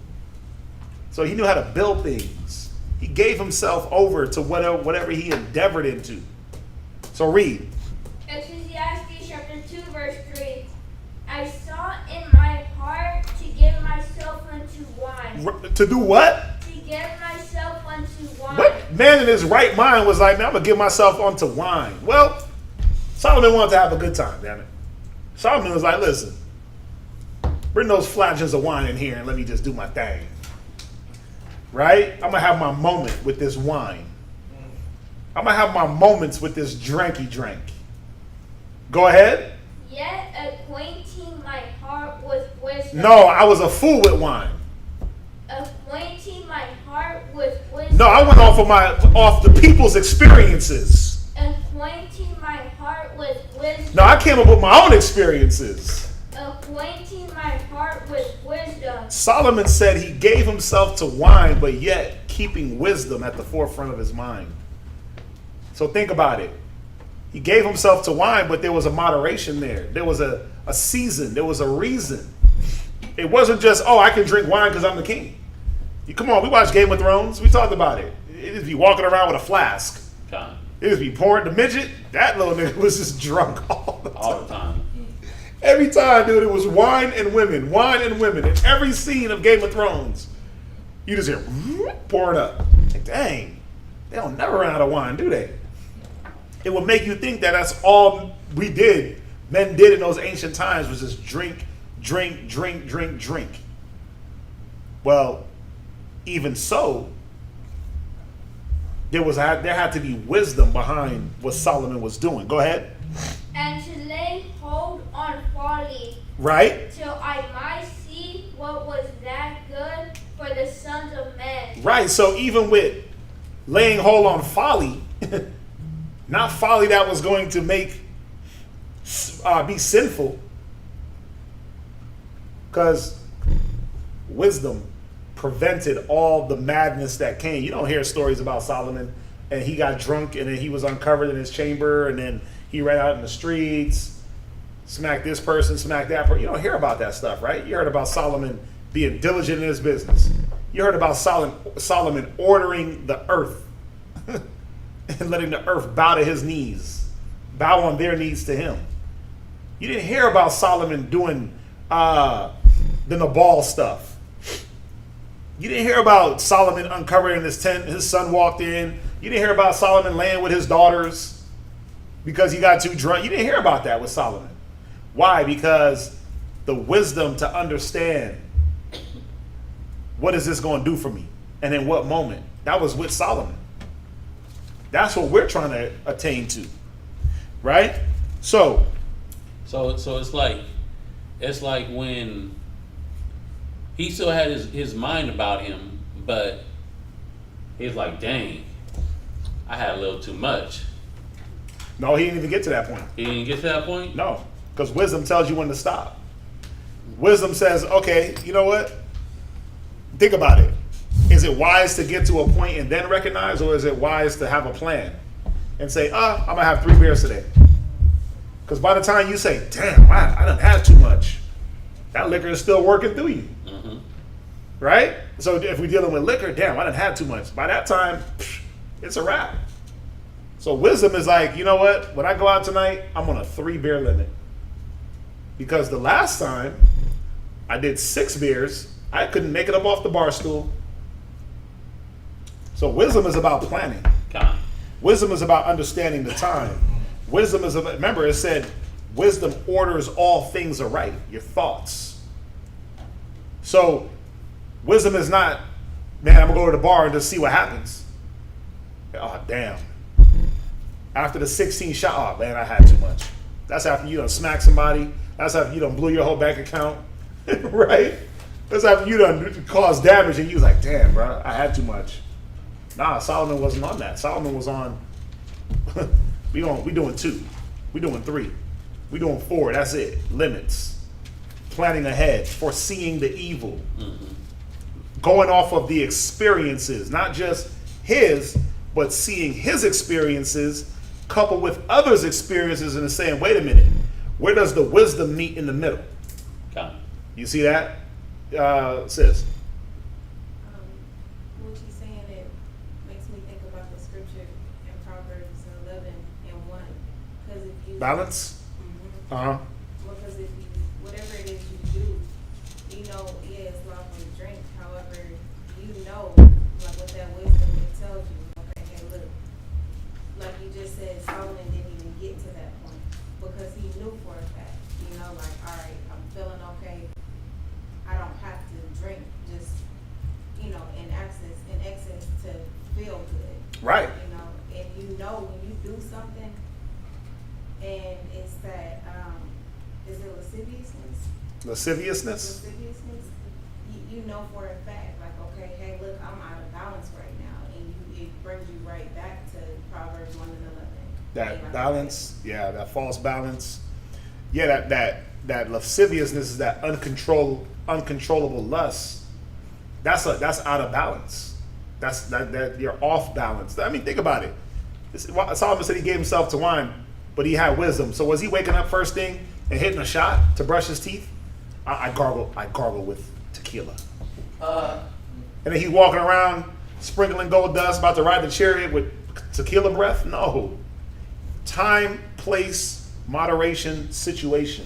So he knew how to build things. He gave himself over to whatever he endeavored into. So read. Ecclesiastes chapter 2, verse 3. I saw in my heart to give myself unto wine. To do what? To give myself unto wine. What man in his right mind was like, man, I'm going to give myself onto wine? Well, Solomon wanted to have a good time, damn it. Solomon was like, listen, bring those flashes of wine in here and let me just do my thing. Right? I'm going to have my moment with this wine. I'm going to have my moments with this dranky drink. Go ahead. Yet acquainting my heart with wisdom. No, I was a fool with wine. Acquainting my heart with wisdom. No, I went off the people's experiences. Acquainting my heart with wisdom. No, I came up with my own experiences. Acquainting my heart with wisdom. Solomon said he gave himself to wine, but yet keeping wisdom at the forefront of his mind. So think about it. He gave himself to wine, but there was a moderation there. There was a season. There was a reason. It wasn't just, oh, I can drink wine because I'm the king. Come on, we watched Game of Thrones. We talked about it. It'd be walking around with a flask. Time. It'd be pouring. The midget, that little nigga was just drunk all the time. All the time. Every time, dude, it was wine and women. Wine and women. In every scene of Game of Thrones, you just hear pouring up. Like, dang, they don't never run out of wine, do they? It would make you think that that's all men did in those ancient times, was just drink, drink, drink, drink, drink. Well, even so, there had to be wisdom behind what Solomon was doing. Go ahead. And to lay hold on folly. Right? Till I might see what was that good for the sons of men. Right. So even with laying hold on folly, not folly that was going to be sinful, because wisdom prevented all the madness that came. You don't hear stories about Solomon and he got drunk and then he was uncovered in his chamber and then he ran out in the streets, smacked this person, smacked that person. You don't hear about that stuff, right? You heard about Solomon being diligent in his business. You heard about Solomon ordering the earth and letting the earth bow to his knees, bow on their knees to him. You didn't hear about Solomon doing the Nabal stuff. You didn't hear about Solomon uncovering his tent, his son walked in. You didn't hear about Solomon laying with his daughters because he got too drunk. You didn't hear about that with Solomon. Why? Because the wisdom to understand what is this going to do for me and in what moment, that was with Solomon. That's what we're trying to attain to, right? So it's like when he still had his mind about him, but he's like, dang, I had a little too much. No, he didn't even get to that point. He didn't get to that point? No, because wisdom tells you when to stop. Wisdom says, okay, you know what? Think about it. Is it wise to get to a point and then recognize, or is it wise to have a plan and say, I'm going to have 3 beers today? Because by the time you say, damn, wow, I done had too much, that liquor is still working through you. Mm-hmm. Right? So if we're dealing with liquor, damn, I done had too much. By that time, it's a wrap. So wisdom is like, you know what? When I go out tonight, I'm on a 3 beer limit. Because the last time I did 6 beers, I couldn't make it up off the bar stool. So wisdom is about planning. Wisdom is about understanding the time. Wisdom is about, remember it said, wisdom orders all things aright, your thoughts. So wisdom is not man, I'm gonna go to the bar and just see what happens. Oh, damn. After the 16 shot, oh man, I had too much. That's after you done smack somebody. That's after you done blew your whole bank account, right? That's after you done caused damage and you was like, damn, bro, I had too much. Nah, Solomon wasn't on that. Solomon was on, we doing 2. We doing 3. We doing 4. That's it. Limits. Planning ahead. Foreseeing the evil. Going off of the experiences, not just his, but seeing his experiences coupled with others' experiences and saying, wait a minute, where does the wisdom meet in the middle? Okay. You see that, sis? What you're saying, it makes me think about the scripture in Proverbs 11:1. Because if you Balance? Mhm. Because if you, whatever it is you do, you know, yeah, it's lawful to drink. However, you know, like with that wisdom, it tells you, okay, hey, look, like you just said, Solomon didn't even get to that point because he knew for a fact, you know, like, all right, I'm feeling okay. I don't have to drink just, you know, in excess to feel good. Right. You know, and you know when you do something and it's that, is it lasciviousness? Lasciviousness? Lasciviousness. You know for a fact, like, okay, hey, look, I'm out of balance right now. And it brings you right back to Proverbs 1:11. That balance, yeah, that false balance. Yeah, that lasciviousness is that uncontrollable lust. That's out of balance. That you're off balance. I mean, think about it. Solomon said he gave himself to wine, but he had wisdom. So was he waking up first thing and hitting a shot to brush his teeth? I gargle with tequila. And then he walking around sprinkling gold dust, about to ride the chariot with tequila breath? No. Time, place, moderation, situation.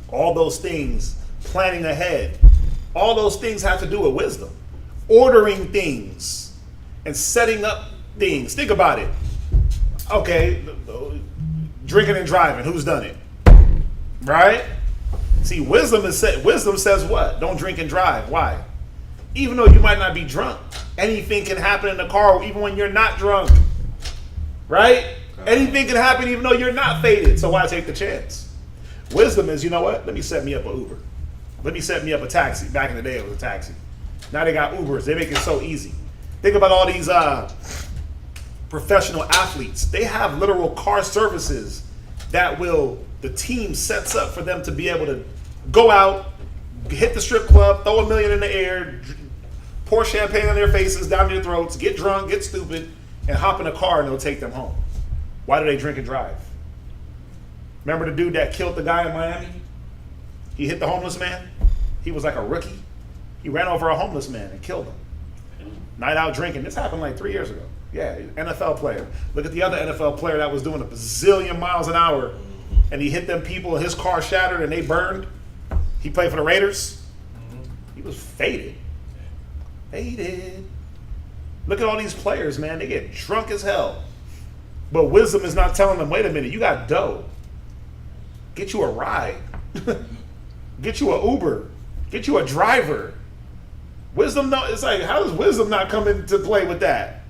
All those things, planning ahead. All those things have to do with wisdom. Ordering things and setting up things. Think about it. Okay, drinking and driving, who's done it? Right? See, wisdom says what? Don't drink and drive. Why? Even though you might not be drunk, anything can happen in the car even when you're not drunk. Right? Anything can happen even though you're not faded. So why take the chance? Wisdom is, you know what? Let me set me up an Uber. Let me set me up a taxi. Back in the day, it was a taxi. Now they got Ubers. They make it so easy. Think about all these professional athletes. They have literal car services that the team sets up for them to be able to go out, hit the strip club, throw $1 million in the air, pour champagne on their faces, down their throats, get drunk, get stupid, and hop in a car and they'll take them home. Why do they drink and drive? Remember the dude that killed the guy in Miami? He hit the homeless man. He was like a rookie. He ran over a homeless man and killed him. Night out drinking. This happened like 3 years ago. Yeah, NFL player. Look at the other NFL player that was doing a bazillion miles an hour and he hit them people and his car shattered and they burned. He played for the Raiders. He was faded. Faded. Look at all these players, man. They get drunk as hell. But wisdom is not telling them, wait a minute, you got dough. Get you a ride. Get you an Uber. Get you a driver. Wisdom, no, it's like, how does wisdom not come into play with that?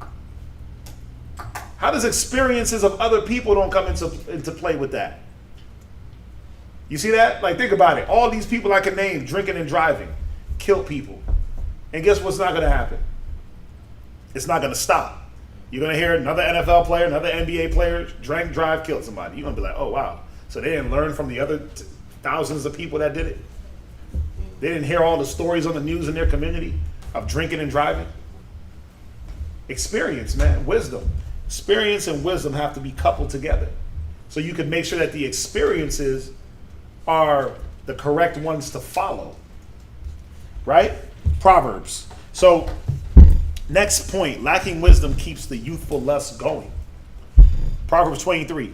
How does experiences of other people don't come into play with that? You see that? Like, think about it. All these people I can name drinking and driving kill people. And guess what's not going to happen? It's not going to stop. You're going to hear another NFL player, another NBA player drank, drive, killed somebody. You're going to be like, oh, wow. So they didn't learn from the other thousands of people that did it? They didn't hear all the stories on the news in their community of drinking and driving? Experience, man. Wisdom. Experience and wisdom have to be coupled together. So you can make sure that the experiences are the correct ones to follow. Right? Proverbs. So, next point. Lacking wisdom keeps the youthful lust going. Proverbs 23.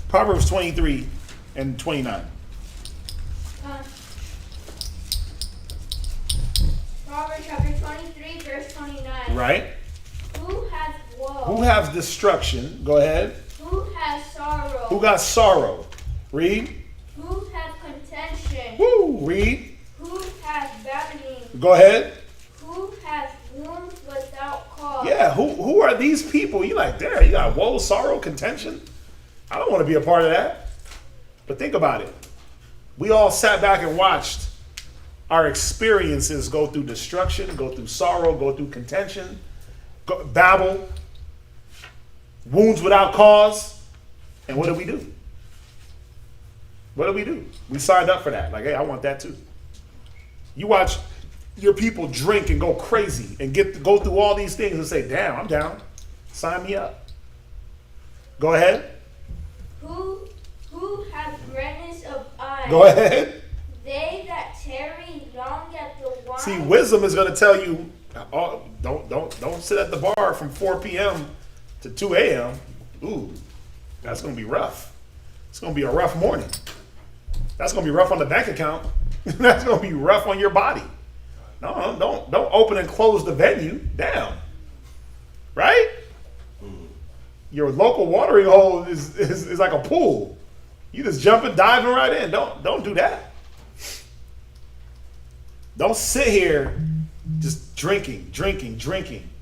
Proverbs 23 and 29. Proverbs chapter 23, verse 29. Right? Who has woe? Who has destruction? Go ahead. Who has sorrow? Who got sorrow? Read. Who has contention? Woo! Read. Who has babbling Go ahead. Who has wounds without cause? Yeah, who are these people? You like, damn, you got woe, sorrow, contention. I don't want to be a part of that. But think about it. We all sat back and watched our experiences go through destruction, go through sorrow, go through contention, babble, wounds without cause. And what do we do? What do we do? We signed up for that. Like, hey, I want that too. You watch your people drink and go crazy and go through all these things and say, damn, I'm down. Sign me up. Go ahead. Who has redness of eyes? Go ahead. They that tarry long at the wine. See, wisdom is going to tell you, oh, don't sit at the bar from 4 p.m. to 2 a.m. Ooh, that's going to be rough. It's going to be a rough morning. That's going to be rough on the bank account. That's going to be rough on your body. No, don't open and close the venue down. Right? Your local watering hole is like a pool. You just jumping, diving right in. Don't do that. Don't sit here just drinking.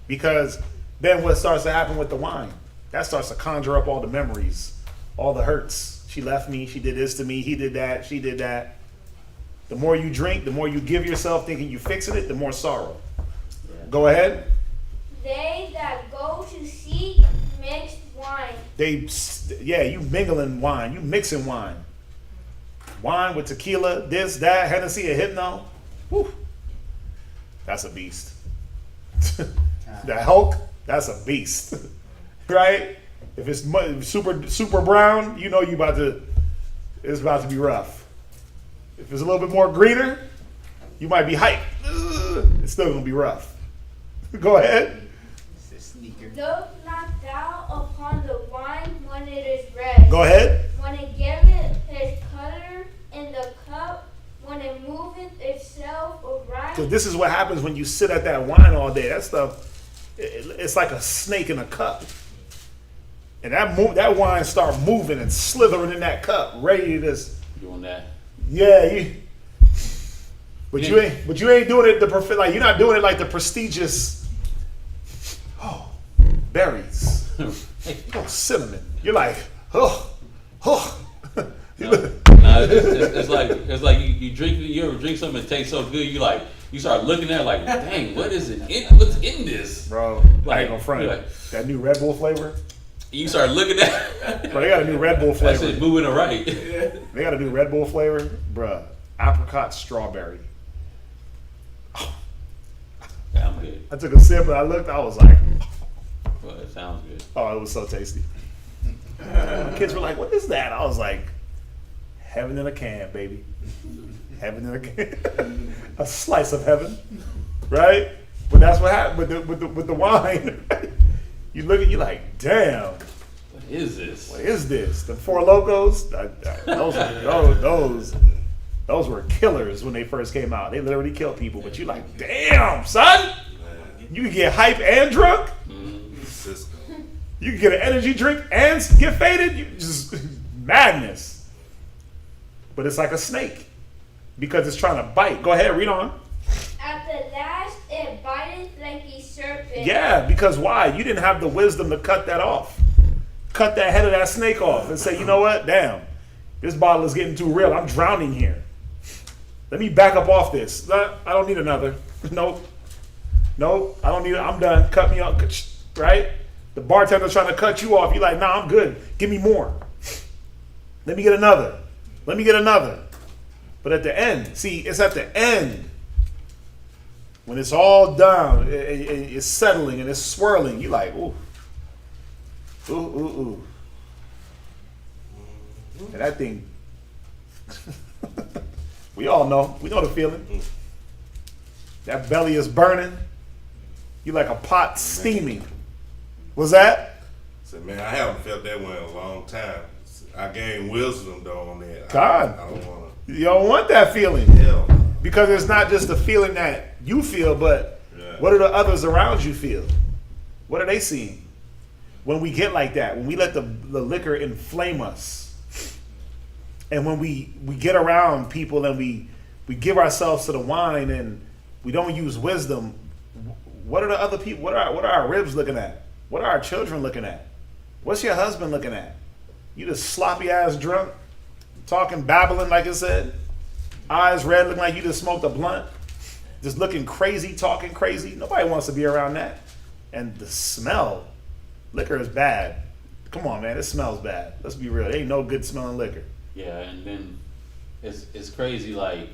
Because then what starts to happen with the wine? That starts to conjure up all the memories, all the hurts. She left me, she did this to me, he did that, she did that. The more you drink, the more you give yourself thinking you fixing it, the more sorrow. Yeah. Go ahead. They that go to seek mixed wine. You mingling wine, you mixing wine. Wine with tequila, this, that, Hennessy, and Hypno. Whew. That's a beast. The Hulk, that's a beast. Right? If it's super brown, you know it's about to be rough. If it's a little bit more greener, you might be hyped. It's still gonna be rough. Go ahead. It's a sneaker. Look not thou upon the wine when it is red. Go ahead. When it giveth his color in the cup, when it moveth itself aright. So this is what happens when you sit at that wine all day. That stuff, it's like a snake in a cup. And that wine start moving and slithering in that cup, ready to just Doing that. Yeah, but you ain't doing it like you're not doing it like the prestigious berries. Cinnamon. You're like, It's like you ever drink something that tastes so good you start looking at it like, dang, what's in this? Bro, I ain't gonna front that new Red Bull flavor. You start looking at Bro, they got a new Red Bull flavor. That's it, moving to right. They got a new Red Bull flavor, bruh. Apricot strawberry. Yeah, I'm good. I took a sip and I looked, I was like, Well, it sounds good. oh, it was so tasty. The kids were like, what is that? I was like, heaven in a can, baby. Heaven in a can. A slice of heaven, right? But that's what happened with the wine. You look at you like, damn. What is this? What is this? The Four Locos? Those were killers when they first came out. They literally killed people. But you like, damn, son. You can get hype and drunk. You can get an energy drink and get faded. You just madness. But it's like a snake because it's trying to bite. Go ahead, read on. At the last, it biteth like a serpent. Yeah, because why? You didn't have the wisdom to cut that off. Cut that head of that snake off and say, you know what? Damn, this bottle is getting too real. I'm drowning here. Let me back up off this. I don't need another. Nope, I don't need it. I'm done. Cut me off. Right? The bartender's trying to cut you off. You're like, nah, I'm good. Give me more. Let me get another. But at the end, see, it's at the end. When it's all done, it's settling and it's swirling. You like, ooh. And that thing, we all know. We know the feeling. That belly is burning. You like a pot steaming. What's that? So, man, I haven't felt that way in a long time. I gained wisdom, though, on that. God. I don't want to. You don't want that feeling. Hell. Because it's not just the feeling that you feel, but what do the others around you feel? What are they seeing? When we get like that, when we let the liquor inflame us, and when we get around people and we give ourselves to the wine and We don't use wisdom. What are the other people? What are our ribs looking at? What are our children looking at? What's your husband looking at? You just sloppy ass drunk, talking, babbling like it said, eyes red, looking like you just smoked a blunt, just looking crazy, talking crazy. Nobody wants to be around that. And the smell, liquor is bad. Come on, man, it smells bad. Let's be real. There ain't no good smelling liquor. Yeah, and then it's crazy like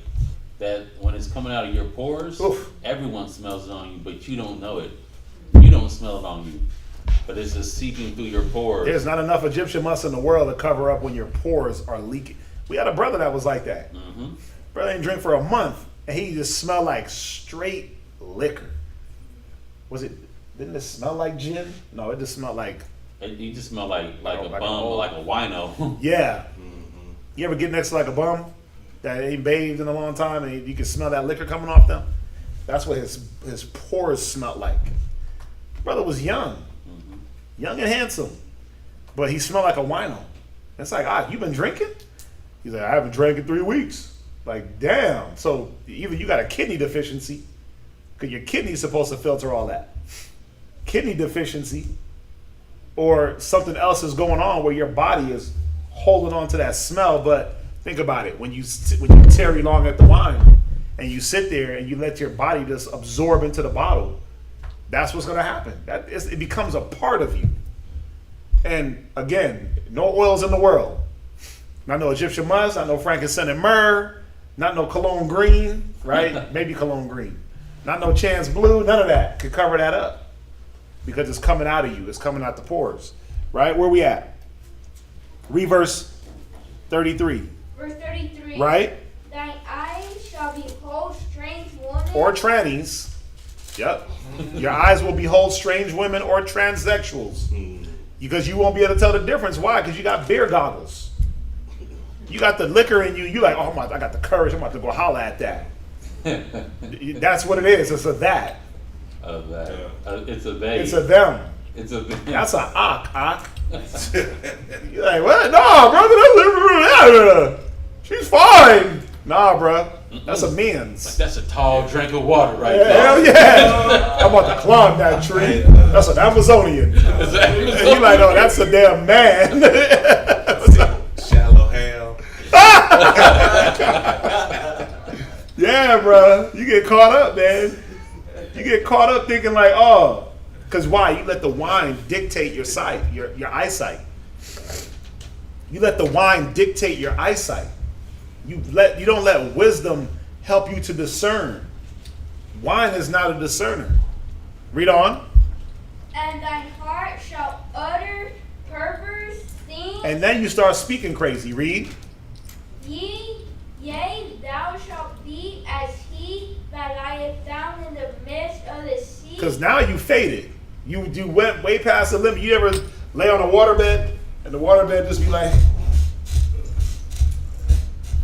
that when it's coming out of your pores. Oof. Everyone smells it on you, but you don't know it. You don't smell it on you, but it's just seeping through your pores. There's not enough Egyptian musk in the world to cover up when your pores are leaking. We had a brother that was like that. Mm-hmm. Brother didn't drink for a month, and he just smelled like straight liquor. Didn't it smell like gin? No, it just smelled like... You just smell like a bum, old- like a wino. Yeah. You ever get next to like a bum that ain't bathed in a long time, and you can smell that liquor coming off them? That's what his pores smelled like. Brother was young. Young and handsome. But he smelled like a wino. It's like, you been drinking? He's like, I haven't drank in 3 weeks. Like, damn. So either you got a kidney deficiency, because your kidney's supposed to filter all that. Kidney deficiency, or something else is going on where your body is holding on to that smell. But think about it. When you tarry long at the wine, and you sit there and you let your body just absorb into the bottle, that's what's going to happen. It becomes a part of you. And again, no oils in the world. Not no Egyptian musk, not no frankincense and myrrh, not no cologne green, right? Maybe cologne green. Not no chance blue, none of that could cover that up. Because it's coming out of you. It's coming out the pores. Right? Where we at? Read verse 33. Verse 33. Right? Thine eyes shall behold strange women. Or trannies. Yep. Your eyes will behold strange women or transsexuals. Because you won't be able to tell the difference. Why? Because you got beer goggles. You got the liquor in you. You like, oh my, I got the courage. I'm about to go holler at that. That's what it is. It's a that. It's a they. It's a them. It's a them. That's a ock. You're like, what? No, brother. She's fine. Nah, bro. That's a men's. Like, that's a tall drink of water right there. Hell yeah. I'm about to climb that tree. That's an Amazonian. And you like, oh, that's a damn man. Shallow hell. Yeah, bro. You get caught up, man. You get caught up thinking like, oh, because why? You let the wine dictate your sight, your eyesight. You let the wine dictate your eyesight. You don't let wisdom help you to discern. Wine is not a discerner. Read on. And thine heart shall utter perverse things. And then you start speaking crazy. Read. Yea, thou shalt be as he that lieth down in the midst of the sea. Because now you faded. You went way past the limit. You ever lay on a waterbed and the waterbed just be like,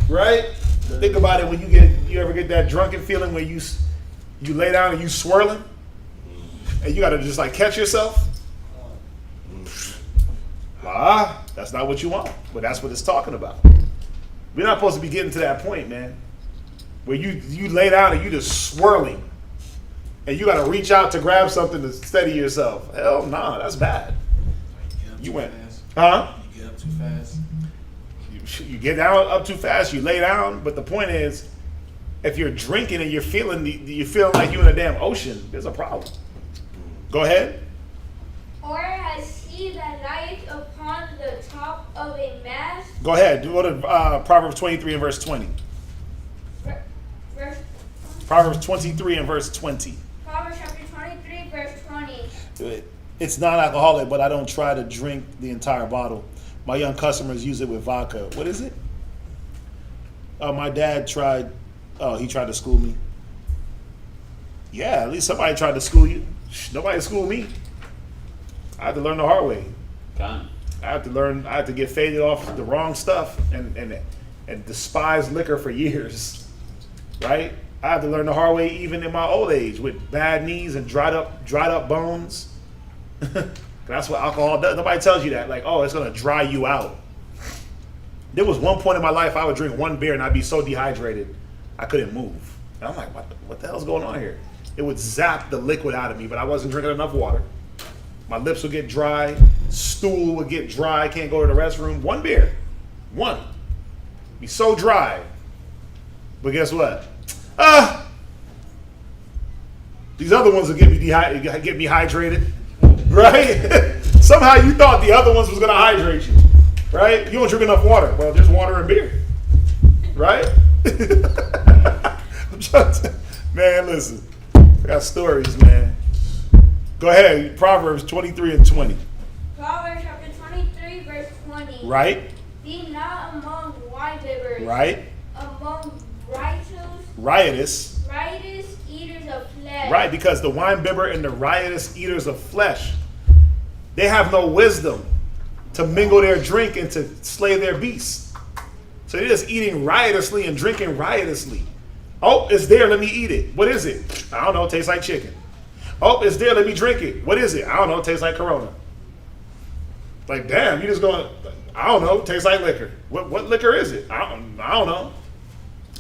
right? Think about it when you ever get that drunken feeling where you lay down and you swirling and you got to just like catch yourself. That's not what you want, but that's what it's talking about. We're not supposed to be getting to that point, man, where you lay down and you just swirling and you got to reach out to grab something to steady yourself. Hell nah, that's bad. You went, huh? You get up too fast. You get down up too fast, you lay down, but the point is, if you're drinking and you're feeling like you're in a damn ocean, there's a problem. Go ahead. Or as he that lieth upon the top of a mast. Go ahead. Go to Proverbs 23 and verse 20. Proverbs 23 and verse 20. Proverbs chapter 23, verse 20. It's non-alcoholic, but I don't try to drink the entire bottle. My young customers use it with vodka. What is it? My dad tried. Oh, he tried to school me. Yeah, at least somebody tried to school you. Nobody schooled me. I had to learn the hard way. God. I had to get faded off the wrong stuff and despise liquor for years. Right? I had to learn the hard way even in my old age with bad knees and dried up bones. That's what alcohol does. Nobody tells you that. Like, oh, it's going to dry you out. There was one point in my life I would drink one beer and I'd be so dehydrated I couldn't move. And I'm like, what the hell's going on here? It would zap the liquid out of me, but I wasn't drinking enough water. My lips would get dry. Stool would get dry. Can't go to the restroom. One beer. One. Be so dry. But guess what? These other ones will get me hydrated. Right? Somehow you thought the other ones was going to hydrate you. Right? You don't drink enough water. Well, there's water and beer. Right? I'm trying to, man, listen. I got stories, man. Go ahead. Proverbs 23 and 20. Proverbs chapter 23, verse 20. Right? Be not among winebibbers. Right? Among riotous eaters of flesh. Right, because the wine bibber and the riotous eaters of flesh, they have no wisdom to mingle their drink and to slay their beasts. So they're just eating riotously and drinking riotously. Oh, it's there, let me eat it. What is it? I don't know, it tastes like chicken. Oh, it's there, let me drink it. What is it? I don't know, it tastes like Corona. Like, damn, you just going, I don't know, it tastes like liquor. What liquor is it? I don't know.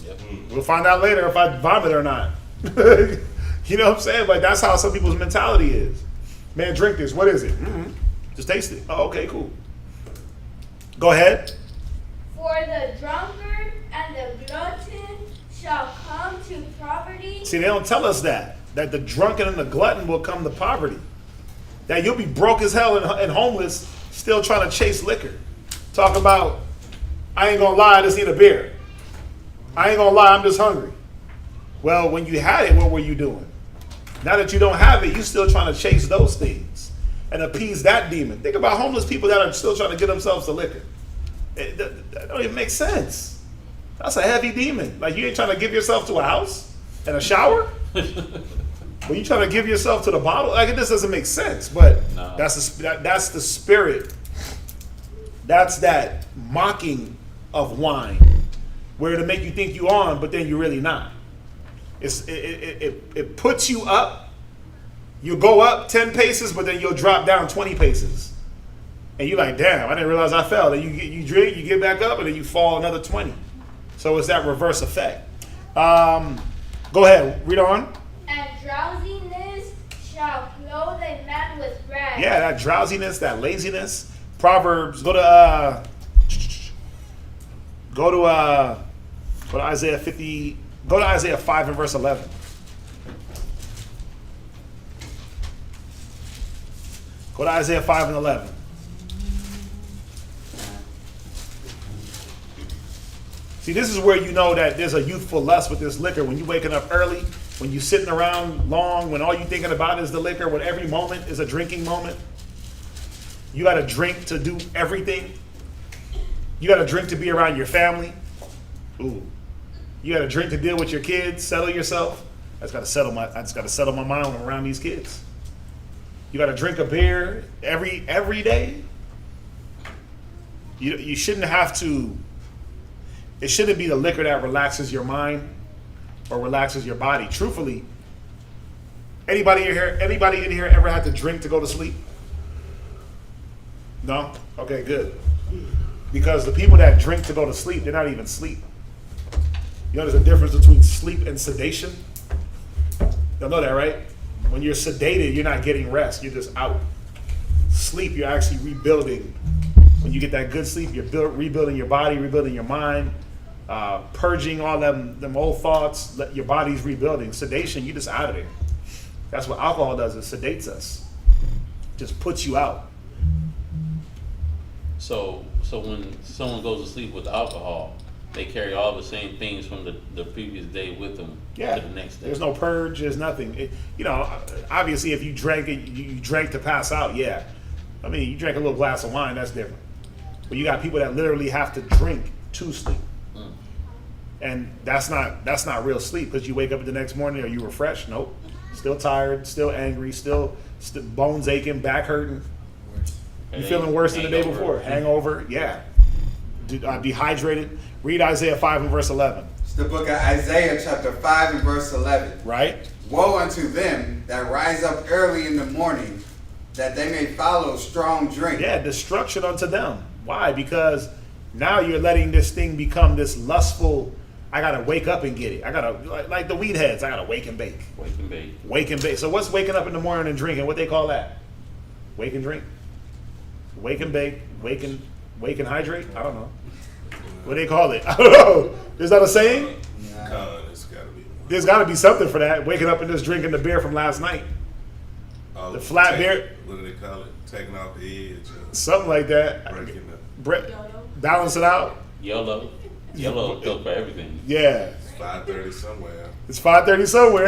Yep. We'll find out later if I vomit or not. You know what I'm saying? Like, that's how some people's mentality is. Man, drink this. What is it? Just taste it. Oh, okay, cool. Go ahead. For the drunkard and the glutton shall come to poverty. See, they don't tell us that the drunken and the glutton will come to poverty. That you'll be broke as hell and homeless, still trying to chase liquor. Talk about, I ain't gonna lie, I just need a beer. I ain't gonna lie, I'm just hungry. Well, when you had it, what were you doing? Now that you don't have it, you're still trying to chase those things and appease that demon. Think about homeless people that are still trying to get themselves to liquor. That don't even make sense. That's a heavy demon. Like, you ain't trying to give yourself to a house and a shower? But you trying to give yourself to the bottle? Like, it just doesn't make sense. But no. That's the spirit. That's that mocking of wine, where to make you think you on, but then you're really not. It puts you up. You go up 10 paces, but then you'll drop down 20 paces. And you're like, damn, I didn't realize I fell. Then you drink, you get back up, and then you fall another 20. So it's that reverse effect. Go ahead, read on. And drowsiness shall clothe a man with rags. Yeah, that drowsiness, that laziness. Proverbs, go to Isaiah 50. Go to Isaiah 5 and verse 11. Go to Isaiah 5 and 11. See, this is where you know that there's a youthful lust with this liquor. When you're waking up early, when you're sitting around long, when all you're thinking about is the liquor, when every moment is a drinking moment. You got to drink to do everything. You got to drink to be around your family. Ooh. You got to drink to deal with your kids, settle yourself. I just got to settle my mind when I'm around these kids. You got to drink a beer every day. You shouldn't have to. It shouldn't be the liquor that relaxes your mind or relaxes your body. Truthfully, anybody in here ever had to drink to go to sleep? No? Okay, good. Because the people that drink to go to sleep, they're not even asleep. You know there's a difference between sleep and sedation? You'll know that, right? When you're sedated, you're not getting rest. You're just out. Sleep, you're actually rebuilding. When you get that good sleep, you're rebuilding your body, rebuilding your mind, purging all them old thoughts. Your body's rebuilding. Sedation, you're just out of there. That's what alcohol does. It sedates us. Just puts you out. So when someone goes to sleep with alcohol, they carry all the same things from the previous day with them to the next day. There's no purge. There's nothing. Obviously, if you drank it, you drank to pass out. Yeah, I mean, you drank a little glass of wine. That's different. But you got people that literally have to drink to sleep, and that's not real sleep, because you wake up the next morning. Are you refreshed? Nope. Still tired. Still angry. Still bones aching, back hurting. You feeling worse than the day before. Hangover. Yeah. Dehydrated. Read Isaiah 5 and verse 11. It's the book of Isaiah chapter 5 and verse 11. Right? Woe unto them that rise up early in the morning, that they may follow strong drink. Yeah, destruction unto them. Why? Because now you're letting this thing become this lustful I gotta wake up and get it. I gotta like the weed heads. I gotta wake and bake. Wake and bake. Wake and bake. So what's waking up in the morning and drinking? What they call that? Wake and drink. Wake and bake. Wake and hydrate. I don't know. What do they call it? I don't know. Is that a saying? It's gotta be. There's got to be something for that. Waking up and just drinking the beer from last night. The flat beer. What do they call it? Taking off the edge. Something like that. Breaking up. Balance it out. YOLO goes for everything. Yeah. It's 5:30 somewhere. It's 5:30 somewhere.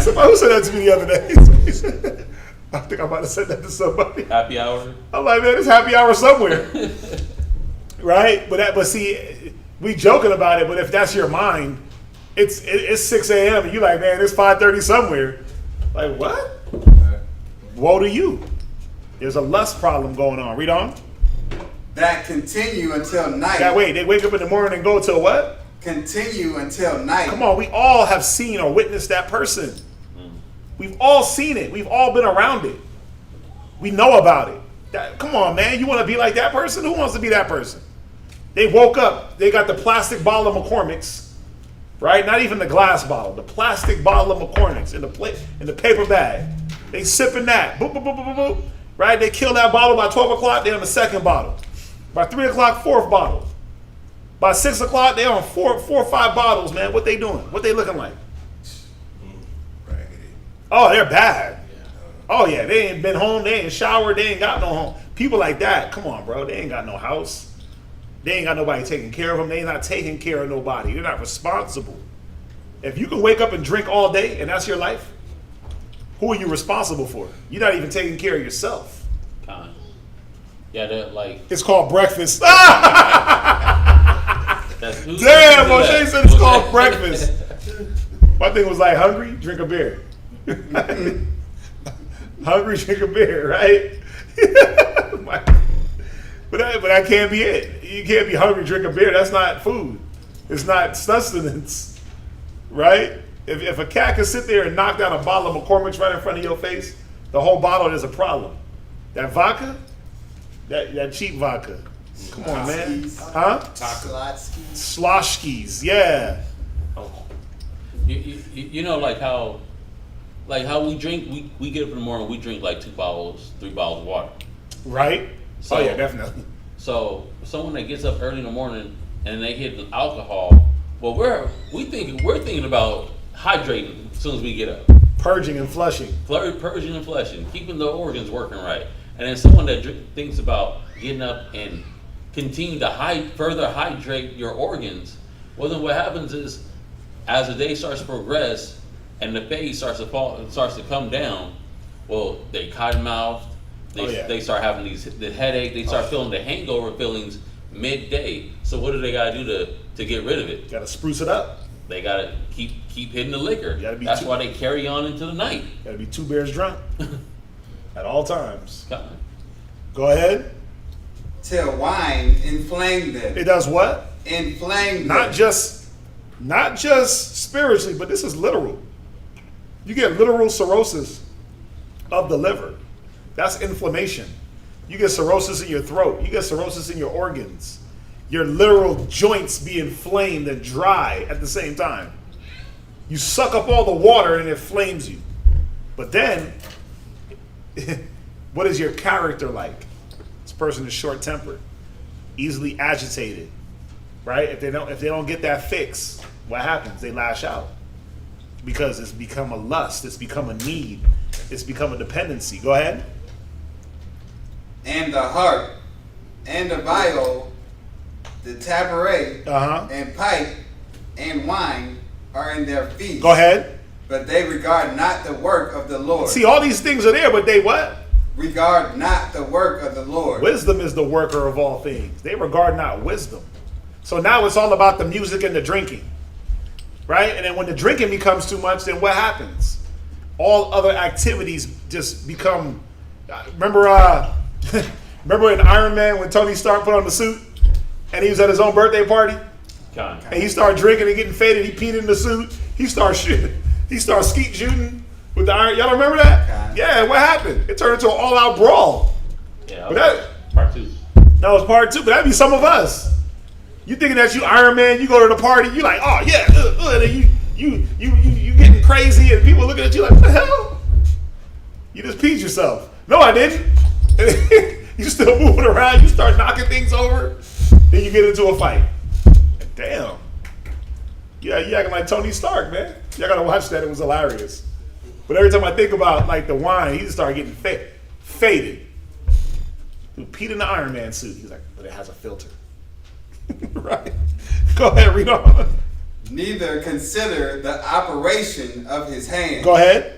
Somebody who said that to me the other day. I think I'm about to say that to somebody. Happy hour. I'm like, man, it's happy hour somewhere. Right? But see, we joking about it, but if that's your mind, it's 6 a.m. and you like, man, it's 5:30 somewhere. Like, what? Woe to you. There's a lust problem going on. Read on. That continue until night. Wait, they wake up in the morning and go till what? Continue until night. Come on, we all have seen or witnessed that person. We've all seen it. We've all been around it. We know about it. Come on, man. You want to be like that person? Who wants to be that person? They woke up. They got the plastic bottle of McCormick's, right? Not even the glass bottle. The plastic bottle of McCormick's in the paper bag. They sipping that. Boop, boop, boop, boop, boop. Right? They kill that bottle by 12 o'clock. They're on the second bottle. By 3 o'clock, fourth bottle. By 6 o'clock, they're on four or five bottles, man. What they doing? What they looking like? Oh, they're bad. Oh, yeah. They ain't been home. They ain't showered. They ain't got no home. People like that, come on, bro. They ain't got no house. They ain't got nobody taking care of them. They ain't not taking care of nobody. They're not responsible. If you can wake up and drink all day and that's your life, who are you responsible for? You're not even taking care of yourself. Yeah, they're like... It's called breakfast. That's Damn, Moshe said it's called breakfast. My thing was like, hungry, drink a beer. Hungry, drink a beer, right? But that can't be it. You can't be hungry, drink a beer. That's not food. It's not sustenance, right? If a cat can sit there and knock down a bottle of McCormick's right in front of your face, the whole bottle is a problem. That vodka, that cheap vodka. Come on, man. Huh? Sloshkis, yeah. You know, like how we drink, we get up in the morning, we drink like 3 bottles of water. Right? So, oh yeah, definitely. So someone that gets up early in the morning and they hit the alcohol, well, we're thinking about hydrating as soon as we get up. Purging and flushing. Purging and flushing, keeping the organs working right. And then someone that thinks about getting up and continue to further hydrate your organs, well then what happens is, as the day starts to progress and the phase starts to come down, well, they cotton mouth, they start having the headache, they start feeling the hangover feelings midday. So what do they gotta do to get rid of it? Gotta spruce it up. They gotta keep hitting the liquor. That's why they carry on into the night. Gotta be 2 beers drunk at all times. Go ahead. Till wine inflame them. It does what? Inflame them. Not just spiritually, but this is literal. You get literal cirrhosis of the liver. That's inflammation. You get cirrhosis in your throat. You get cirrhosis in your organs. Your literal joints be inflamed and dry at the same time. You suck up all the water and it flames you. But then, what is your character like? This person is short-tempered, easily agitated, right? If they don't get that fix, what happens? They lash out because it's become a lust. It's become a need. It's become a dependency. Go ahead. And the heart, and the viol, the tabaret, and pipe, and wine are in their feet. Go ahead. But they regard not the work of the Lord. See, all these things are there, but they what? Regard not the work of the Lord. Wisdom is the worker of all things. They regard not wisdom. So now it's all about the music and the drinking, right? And then when the drinking becomes too much, then what happens? All other activities just become. Remember in Iron Man when Tony Stark put on the suit and he was at his own birthday party? And he started drinking and getting faded. He peed in the suit. He started shooting. He started skeet shooting with the iron. Y'all remember that? Yeah, what happened? It turned into an all-out brawl. Yeah, but that part 2. That was part 2, but that'd be some of us. You thinking that you Iron Man? You go to the party, you like, oh yeah, and then you getting crazy, and people looking at you like, what the hell? You just peed yourself. No, I didn't. You still moving around. You start knocking things over. Then you get into a fight. Damn. Yeah, you acting like Tony Stark, man. Y'all gotta watch that. It was hilarious. But every time I think about like the wine, he just started getting faded. He peed in the Iron Man suit. He's like, but it has a filter. Right. Go ahead, read on. Neither consider the operation of his hand. Go ahead.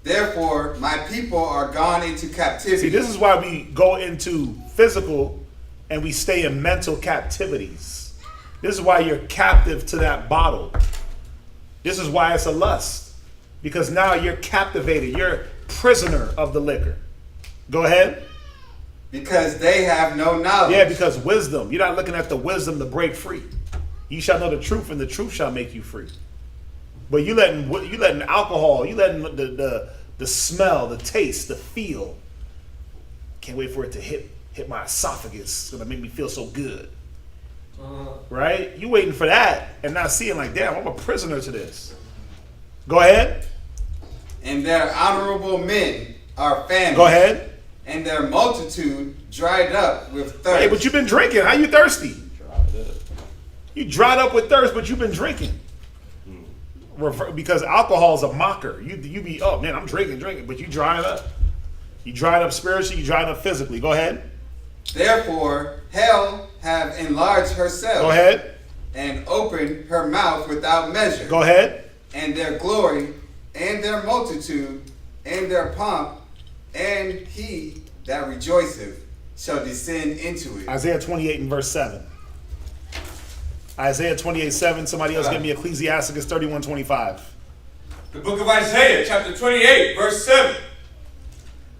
Therefore, my people are gone into captivity. See, this is why we go into physical and we stay in mental captivities. This is why you're captive to that bottle. This is why it's a lust. Because now you're captivated. You're prisoner of the liquor. Go ahead. Because they have no knowledge. Yeah, because wisdom. You're not looking at the wisdom to break free. You shall know the truth, and the truth shall make you free. But you letting alcohol, you letting the smell, the taste, the feel. Can't wait for it to hit my esophagus. It's gonna make me feel so good. Right? You waiting for that and not seeing like, damn, I'm a prisoner to this. Go ahead. And their honorable men are famished. Go ahead. And their multitude dried up with thirst. Hey, but you've been drinking. How you thirsty? You dried up with thirst, but you've been drinking. Because alcohol is a mocker. You be, oh man, I'm drinking, but you drying up. You dried up spiritually, you dried up physically. Go ahead. Therefore, hell have enlarged herself. Go ahead. And opened her mouth without measure. Go ahead. And their glory, and their multitude, and their pomp, and he that rejoiceth shall descend into it. Isaiah 28 and verse 7. Isaiah 28:7. Somebody else give me Ecclesiasticus 31:25. The book of Isaiah, chapter 28, verse 7.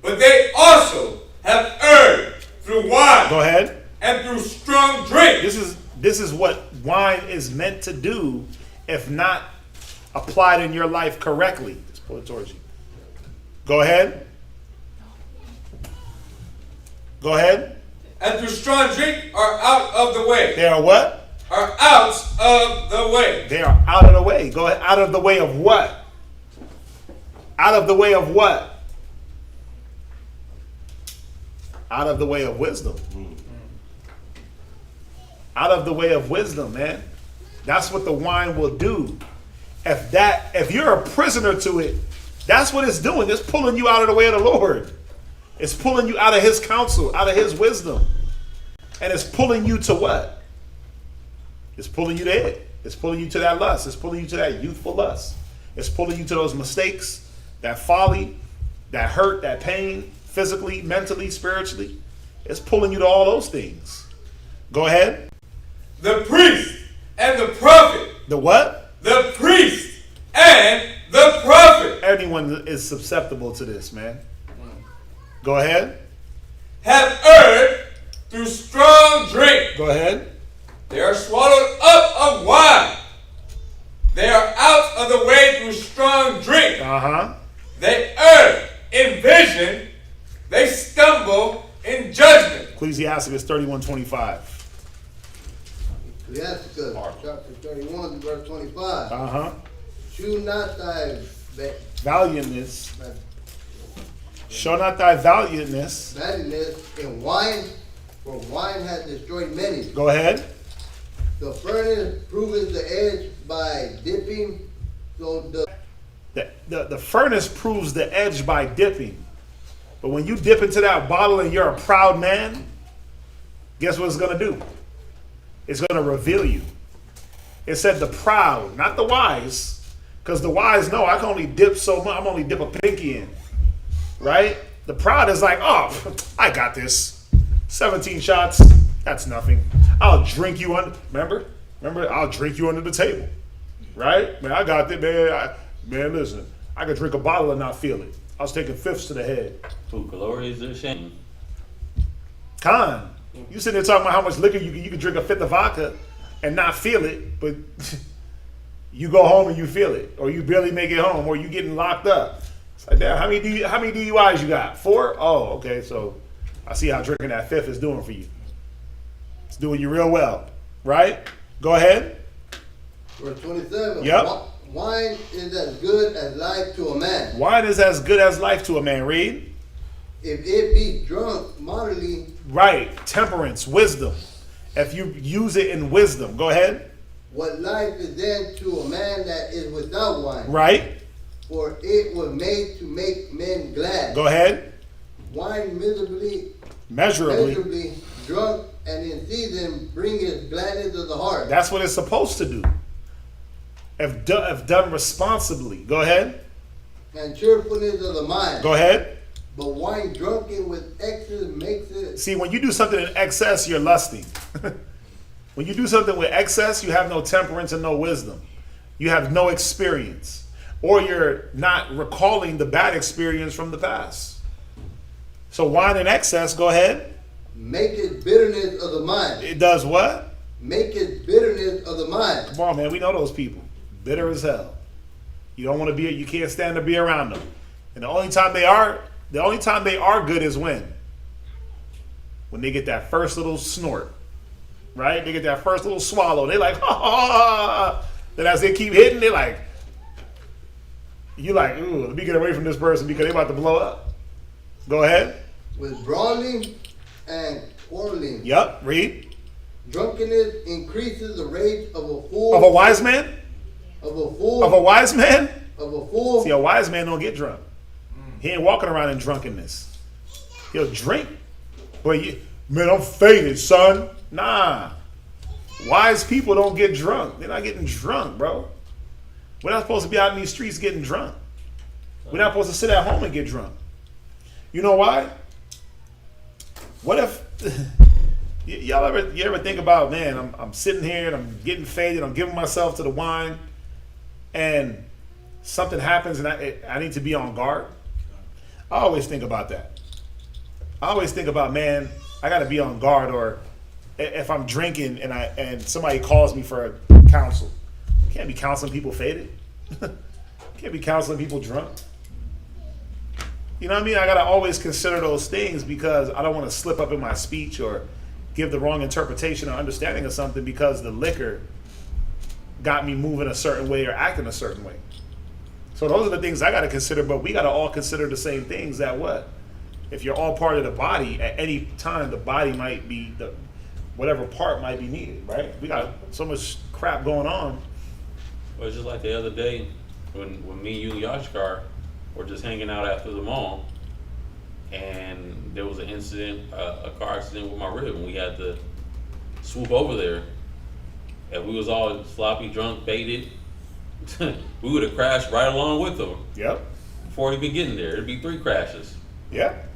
But they also have erred through wine. Go ahead. And through strong drink. This is what wine is meant to do if not applied in your life correctly. Just pull it towards you. Go ahead. Go ahead. And through strong drink are out of the way. They are what? Are out of the way. They are out of the way. Go ahead. Out of the way of what? Out of the way of what? Out of the way of wisdom. Out of the way of wisdom, man. That's what the wine will do. If you're a prisoner to it, that's what it's doing. It's pulling you out of the way of the Lord. It's pulling you out of his counsel, out of his wisdom. And it's pulling you to what? It's pulling you to it. It's pulling you to that lust. It's pulling you to that youthful lust. It's pulling you to those mistakes, that folly, that hurt, that pain, physically, mentally, spiritually. It's pulling you to all those things. Go ahead. The priest and the prophet. The what? The priest and the prophet. Anyone is susceptible to this, man. Go ahead. Have erred through strong drink. Go ahead. They are swallowed up of wine. They are out of the way through strong drink. They err in vision. They stumble in judgment. Ecclesiasticus 31:25. Ecclesiasticus chapter 31 verse 25. Shew not thy valiantness. Show not thy valiantness in wine, for wine hath destroyed many. Go ahead. The furnace proves the edge by dipping. So the furnace proves the edge by dipping. But when you dip into that bottle and you're a proud man, guess what it's going to do? It's going to reveal you. It said the proud, not the wise. Because the wise know I can only dip so much. I'm only dip a pinky in. Right? The proud is like, oh, I got this. 17 shots. That's nothing. I'll drink you under. Remember? I'll drink you under the table. Right? Man, I got this, man. Man, listen. I could drink a bottle and not feel it. I was taking fifths to the head. Who glories their shame. Con. You sitting there talking about how much liquor you can drink a fifth of vodka and not feel it, but you go home and you feel it, or you barely make it home, or you getting locked up. It's like, damn, how many DUIs you got? 4? Oh, okay. So I see how drinking that fifth is doing for you. It's doing you real well. Right? Go ahead. Verse 27. Yep. Wine is as good as life to a man. Wine is as good as life to a man. Read. If it be drunk moderately. Right. Temperance, wisdom. If you use it in wisdom. Go ahead. What life is then to a man that is without wine. Right. For it was made to make men glad. Go ahead. Wine measurably drunk and in season bringeth gladness of the heart. That's what it's supposed to do. If done responsibly. Go ahead. And cheerfulness of the mind. Go ahead. But wine drunken with excess makes it. See, when you do something in excess, you're lusting. When you do something with excess, you have no temperance and no wisdom. You have no experience. Or you're not recalling the bad experience from the past. So wine in excess, go ahead. Make it bitterness of the mind. It does what? Make it bitterness of the mind. Come on, man. We know those people. Bitter as hell. You don't want to be, you can't stand to be around them. And the only time they are good is when they get that first little snort. Right? They get that first little swallow. They like, ha ha ha. Then as they keep hitting, they like, you like, ooh, let me get away from this person because they're about to blow up. Go ahead. With brawling and quarreling. Yep, read. Drunkenness increases the rage of a fool. Of a wise man? Of a fool. Of a wise man? Of a fool. See, a wise man don't get drunk. He ain't walking around in drunkenness. He'll drink. But man, I'm faded, son. Nah. Wise people don't get drunk. They're not getting drunk, bro. We're not supposed to be out in these streets getting drunk. We're not supposed to sit at home and get drunk. You know why? What if you ever think about, man, I'm sitting here and I'm getting faded, I'm giving myself to the wine, and something happens and I need to be on guard? I always think about that. I always think about, man, I got to be on guard. Or if I'm drinking and somebody calls me for counsel, I can't be counseling people faded. Can't be counseling people drunk. You know what I mean? I got to always consider those things because I don't want to slip up in my speech or give the wrong interpretation or understanding of something because the liquor got me moving a certain way or acting a certain way. So those are the things I got to consider, but we got to all consider the same things. That what? If you're all part of the body, at any time the body might be, whatever part might be needed, right? We got so much crap going on. Well, it's just like the other day when me, you, and Yashkar were just hanging out after the mall, and there was an incident, a car accident with my rib, and we had to swoop over there. If we was all sloppy, drunk, baited, we would have crashed right along with them. Yep. Before even getting there, it'd be 3 crashes. Yep.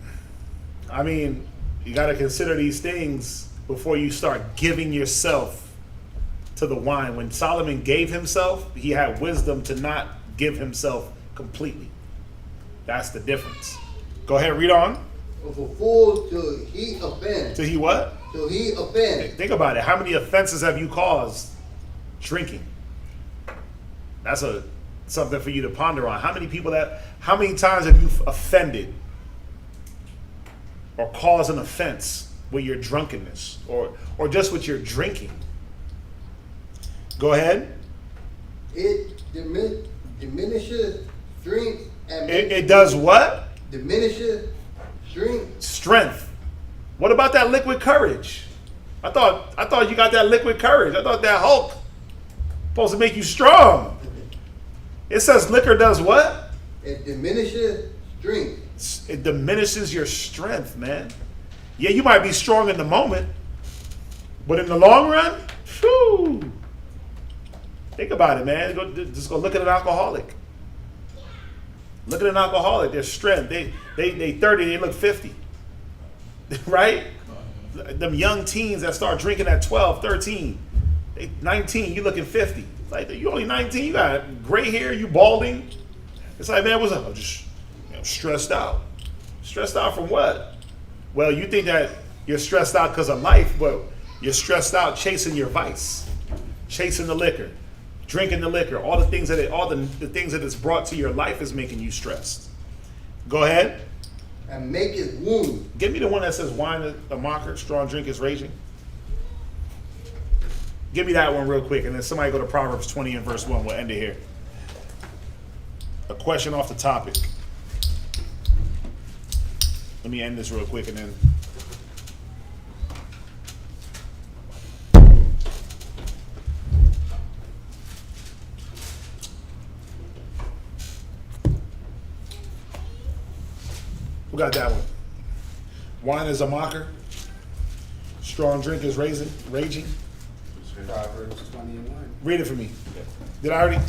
I mean, you got to consider these things before you start giving yourself to the wine. When Solomon gave himself, he had wisdom to not give himself completely. That's the difference. Go ahead, read on. Of a fool till he offends. Till he what? Till he offends. Think about it. How many offenses have you caused drinking? That's something for you to ponder on. How many times have you offended or caused an offense with your drunkenness or just with your drinking? Go ahead. It diminishes strength and it does what? Diminishes strength. What about that liquid courage? I thought you got that liquid courage. I thought that Hulk supposed to make you strong. It says liquor does what? It diminishes strength. It diminishes your strength, man. Yeah, you might be strong in the moment, but in the long run, whew. Think about it, man. Just go look at an alcoholic. Look at an alcoholic. Their strength. They 30, they look 50. Right? Them young teens that start drinking at 12, 13, 19, you looking 50. It's like, you only 19, you got gray hair, you balding. It's like, man, what's up? I'm just stressed out. Stressed out from what? Well, you think that you're stressed out because of life, but you're stressed out chasing your vice, chasing the liquor, drinking the liquor. All the things that it's brought to your life is making you stressed. Go ahead. And make it wound. Give me the one that says wine a mocker, strong drink is raging. Give me that one real quick, and then somebody go to Proverbs 20 and verse 1. We'll end it here. A question off the topic. Let me end this real quick, and then. Who got that one? Wine is a mocker. Strong drink is raging. Proverbs 21. Read it for me. Did I already?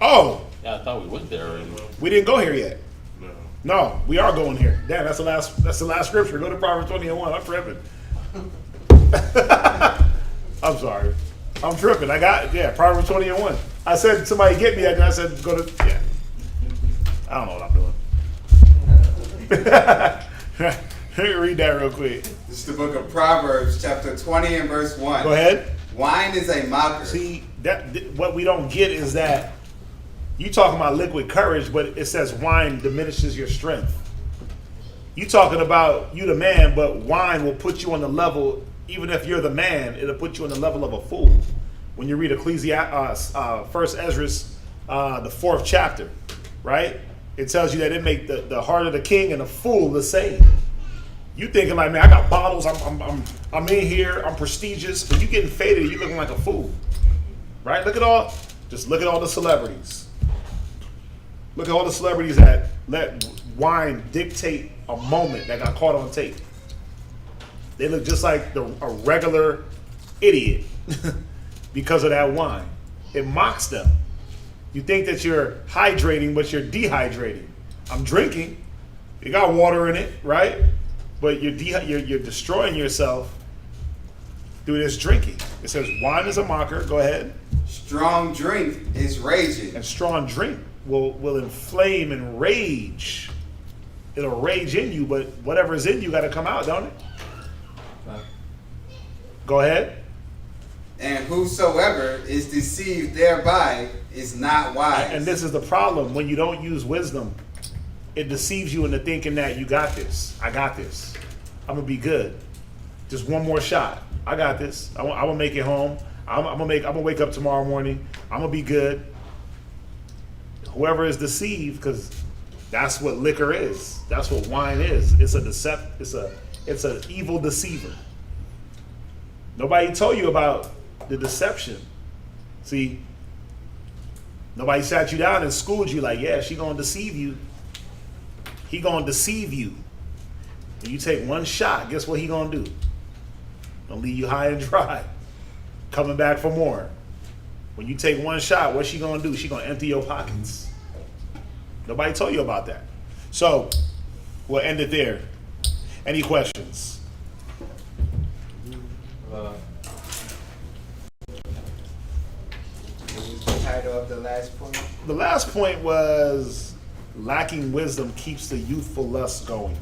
Oh! Yeah, I thought we went there already. We didn't go here yet. No. No, we are going here. Damn, that's the last scripture. Go to Proverbs 20 and 1. I'm tripping. I'm sorry. I'm tripping. Proverbs 20 and 1. I said somebody get me that, and I said go to I don't know what I'm doing. Let me read that real quick. This is the book of Proverbs, chapter 20 and verse 1. Go ahead. Wine is a mocker. See, what we don't get is that you talking about liquid courage, but it says wine diminishes your strength. You talking about you the man, but wine will put you on the level, even if you're the man, it'll put you on the level of a fool. When you read Ecclesiastes, First Ezra, the 4th chapter, right? It tells you that it make the heart of the king and the fool the same. You thinking like, man, I got bottles, I'm in here, I'm prestigious, but you getting faded, you looking like a fool. Right? Look at all the celebrities. Look at all the celebrities that let wine dictate a moment that got caught on tape. They look just like a regular idiot because of that wine. It mocks them. You think that you're hydrating, but you're dehydrating. I'm drinking. You got water in it, right? But you're destroying yourself through this drinking. It says wine is a mocker. Go ahead. Strong drink is raging. And strong drink will inflame and rage. It'll rage in you, but whatever's in you got to come out, don't it? Go ahead. And whosoever is deceived thereby is not wise. And this is the problem. When you don't use wisdom, it deceives you into thinking that you got this. I got this. I'm going to be good. Just one more shot. I got this. I'm going to make it home. I'm going to wake up tomorrow morning. I'm going to be good. Whoever is deceived, because that's what liquor is. That's what wine is. It's it's an evil deceiver. Nobody told you about the deception. See, nobody sat you down and schooled you like, yeah, she gonna deceive you. He gonna deceive you. When you take one shot, guess what he gonna do? Gonna leave you high and dry. Coming back for more. When you take one shot, what's she gonna do? She gonna empty your pockets. Nobody told you about that. So, we'll end it there. Any questions? What was the title of the last point? The last point was lacking wisdom keeps the youthful lust going.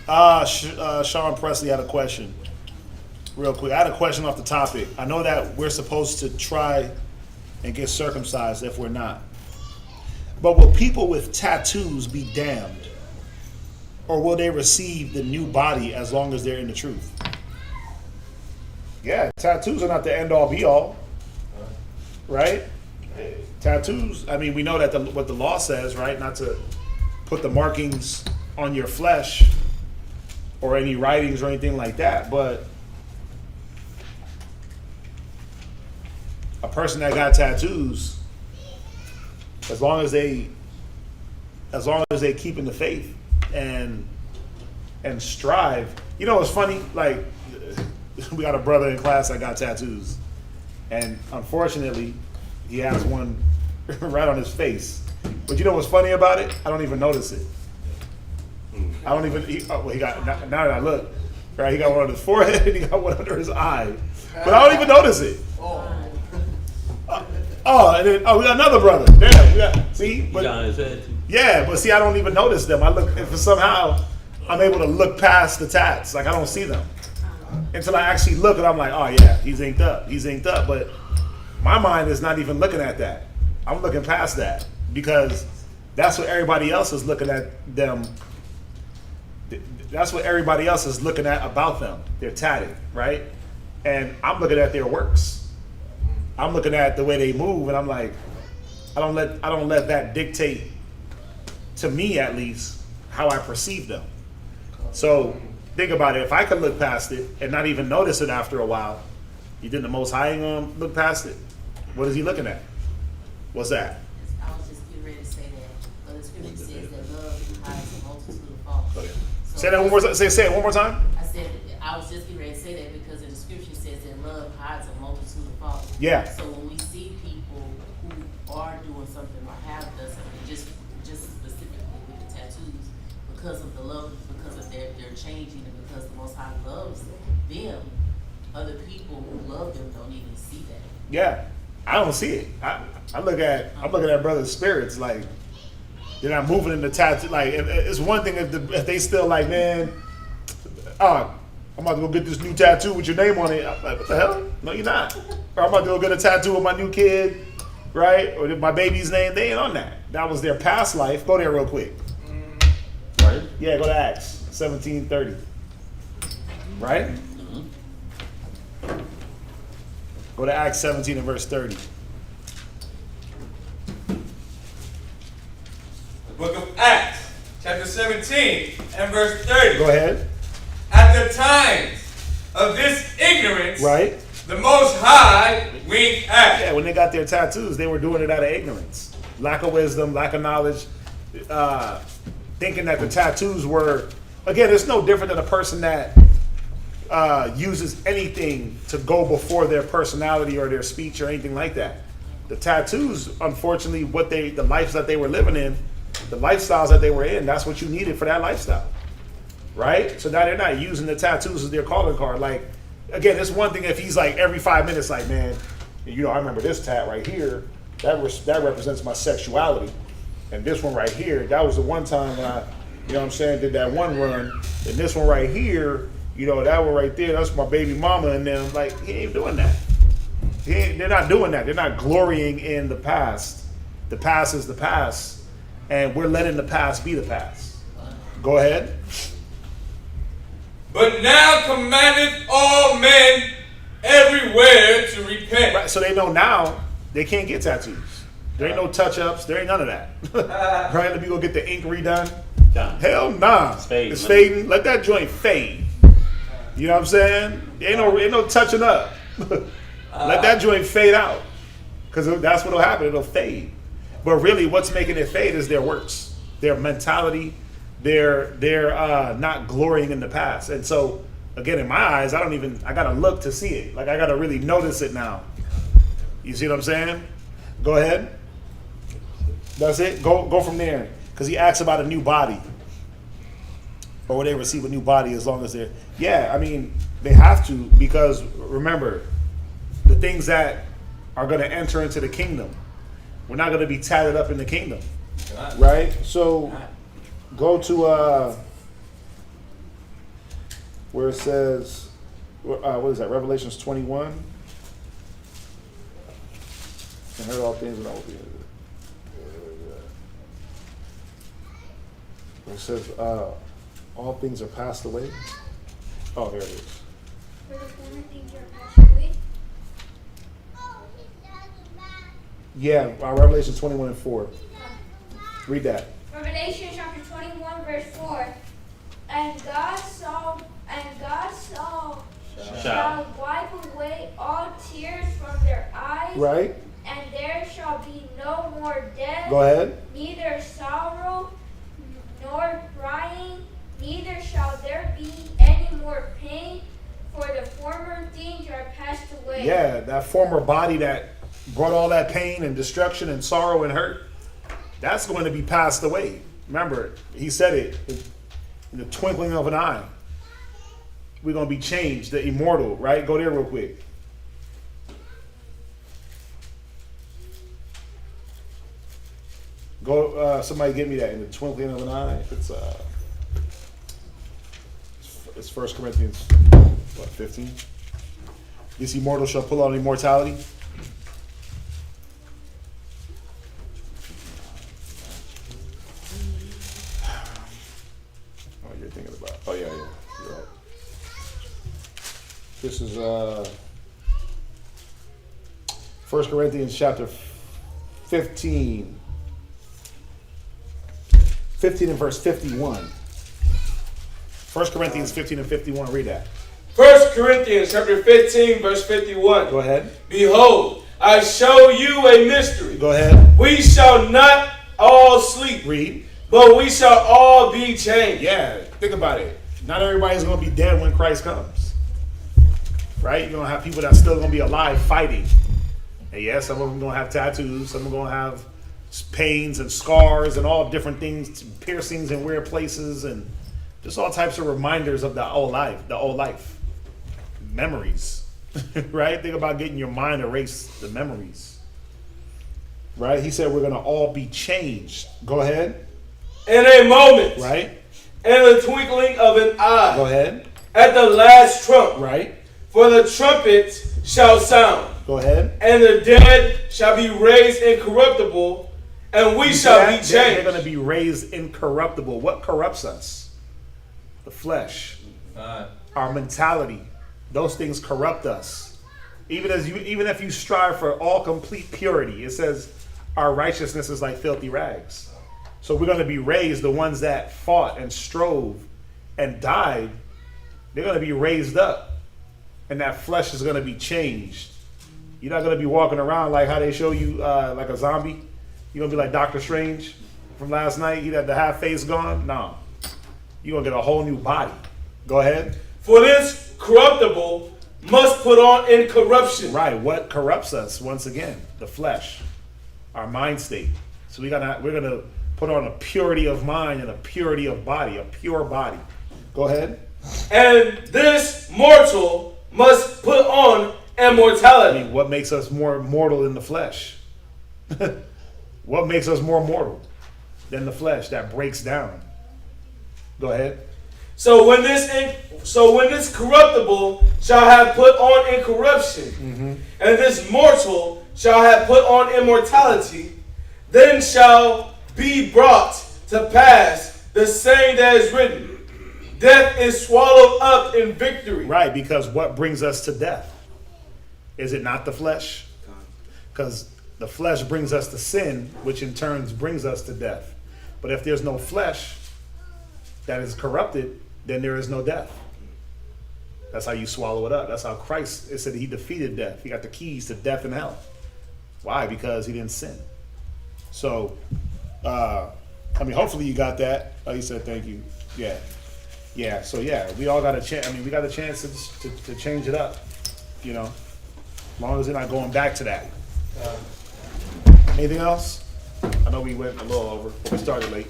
Sean Presley had a question. Real quick. I had a question off the topic. I know that we're supposed to try and get circumcised if we're not. But will people with tattoos be damned? Or will they receive the new body as long as they're in the truth? Yeah, tattoos are not the end all be all. Right? Tattoos, I mean, we know that what the law says, right? Not to put the markings on your flesh or any writings or anything like that. But a person that got tattoos, as long as they keep in the faith and strive. You know what's funny? Like, we got a brother in class that got tattoos, and unfortunately, he has one right on his face. But you know what's funny about it? I don't even notice it. I don't even. He got now that I look, right? He got one on his forehead and he got one under his eye, but I don't even notice it. And then we got another brother. Damn, see, but yeah, but see, I don't even notice them. I look if somehow I'm able to look past the tats, like I don't see them until I actually look, and I'm like, oh yeah, he's inked up. But my mind is not even looking at that. I'm looking past that because that's what everybody else is looking at them That's what everybody else is looking at about them. They're tatted, right? And I'm looking at their works. I'm looking at the way they move, and I'm like, I don't let that dictate, to me at least, how I perceive them. So think about it. If I could look past it and not even notice it after a while, you think the Most High ain't gonna look past it? What is he looking at? What's that? I was just getting ready to say that. But the scripture says that love hides a multitude of faults. Okay. So Say that one more time. Say it one more time. I said, I was just getting ready to say that because in the scripture says that love hides a multitude of faults. Yeah. So when we see people who are doing something or have done something, just specifically with the tattoos, because of the love, because of their changing, and because the Most High loves them, other people who love them don't even see that. Yeah, I don't see it. I'm looking at brothers' spirits, like they're not moving in the tattoo. Like it's one thing if they still like, man, I'm about to go get this new tattoo with your name on it. I'm like, what the hell? No, you're not. Or I'm about to go get a tattoo with my new kid, right? Or my baby's name. They ain't on that. That was their past life. Go there real quick. Right? Yeah, go to Acts 17:30. Right? Go to Acts 17 and verse 30. The book of Acts, chapter 17 and verse 30. Go ahead. At the times of this ignorance, right, the Most High winked at. Yeah, when they got their tattoos, they were doing it out of ignorance. Lack of wisdom, lack of knowledge, thinking that the tattoos were, again, it's no different than a person that uses anything to go before their personality or their speech or anything like that. The tattoos, unfortunately, the lives that they were living in, the lifestyles that they were in, that's what you needed for that lifestyle, right? So now they're not using the tattoos as their calling card. Like, again, it's one thing if he's like every 5 minutes, like, man, I remember this tat right here, that represents my sexuality, and this one right here, that was the one time when I, did that one run, and this one right here, that one right there, that's my baby mama and them. Like, he ain't doing that. They're not doing that. They're not glorying in the past. The past is the past, and we're letting the past be the past. Go ahead. But now commandeth all men everywhere to repent. Right, so they know now they can't get tattoos. There ain't no touch-ups. There ain't none of that. Right? Let me go get the ink redone. Done. Hell nah. It's fading. Let that joint fade. You know what I'm saying? Ain't no touching up. Let that joint fade out, because that's what'll happen. It'll fade. But really, what's making it fade is their works, their mentality. They're not glorying in the past. And so, again, in my eyes, I gotta look to see it. Like, I gotta really notice it now. You see what I'm saying? Go ahead. That's it. Go from there, because he asks about a new body. Or will they receive a new body as long as they're... Yeah, I mean, they have to, because remember, the things that are going to enter into the kingdom, we're not going to be tatted up in the kingdom. Right? So, go to where it says, what is that, Revelations 21? And heard all things without being... Where it says... all things are passed away. Oh, here it is. For the former things are passed away. Yeah, Revelation 21 and 4. Read that. Revelation chapter 21, verse 4. And God shall wipe away all tears from their eyes. Right. And there shall be no more death. Go ahead. Neither sorrow nor crying. Neither shall there be any more pain, for the former things are passed away. Yeah, that former body that brought all that pain and destruction and sorrow and hurt, that's going to be passed away. Remember, he said it in the twinkling of an eye. We're going to be changed, the immortal, right? Go there real quick. Go, somebody get me that, in the twinkling of an eye. It's 1 Corinthians 15. This immortal shall pull out immortality. Oh, you're thinking about? Oh, yeah. You're right. This is 1 Corinthians chapter 15. 15 and verse 51. 1 Corinthians 15 and 51. Read that. 1 Corinthians chapter 15, verse 51. Go ahead. Behold, I show you a mystery. Go ahead. We shall not all sleep. Read. But we shall all be changed. Yeah, think about it. Not everybody's going to be dead when Christ comes. Right? You're going to have people that's still going to be alive fighting. And yeah, some of them going to have tattoos. Some are going to have pains and scars and all different things, piercings in weird places, and just all types of reminders of the old life. Memories. Right? Think about getting your mind erased, the memories. Right? He said we're going to all be changed. Go ahead. In a moment. Right? In the twinkling of an eye. Go ahead. At the last trump. Right? For the trumpet shall sound. Go ahead. And the dead shall be raised incorruptible, and we shall be changed. They're going to be raised incorruptible. What corrupts us? The flesh. Our mentality. Those things corrupt us. Even if you strive for all complete purity, it says our righteousness is like filthy rags. So we're going to be raised, the ones that fought and strove and died, they're going to be raised up. And that flesh is going to be changed. You're not going to be walking around like how they show you like a zombie. You're going to be like Dr. Strange from last night. He had the half face gone. No. You're going to get a whole new body. Go ahead. For this corruptible must put on incorruption. Right. What corrupts us, once again? The flesh. Our mind state. So we're going to put on a purity of mind and a purity of body, a pure body. Go ahead. And this mortal must put on immortality. I mean, what makes us more mortal than the flesh? What makes us more mortal than the flesh that breaks down? Go ahead. So when this corruptible shall have put on incorruption, and this mortal shall have put on immortality, then shall be brought to pass the saying that is written, death is swallowed up in victory. Right, because what brings us to death? Is it not the flesh? Because the flesh brings us to sin, which in turn brings us to death. But if there's no flesh that is corrupted, then there is no death. That's how you swallow it up. That's how Christ, it said he defeated death. He got the keys to death and hell. Why? Because he didn't sin. So, hopefully you got that. Oh, you said thank you. Yeah. So we all got a chance. We got a chance to change it up. As long as they're not going back to that. Anything else? I know we went a little over, but we started late.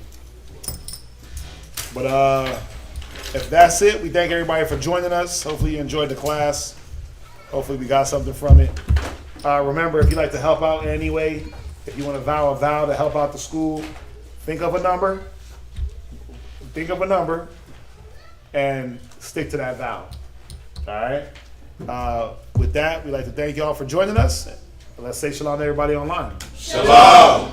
But if that's it, we thank everybody for joining us. Hopefully you enjoyed the class. Hopefully we got something from it. Remember, if you'd like to help out in any way, if you want to vow a vow to help out the school, think of a number. And stick to that vow. All right? With that, we'd like to thank y'all for joining us. Let's say shalom to everybody online. Shalom.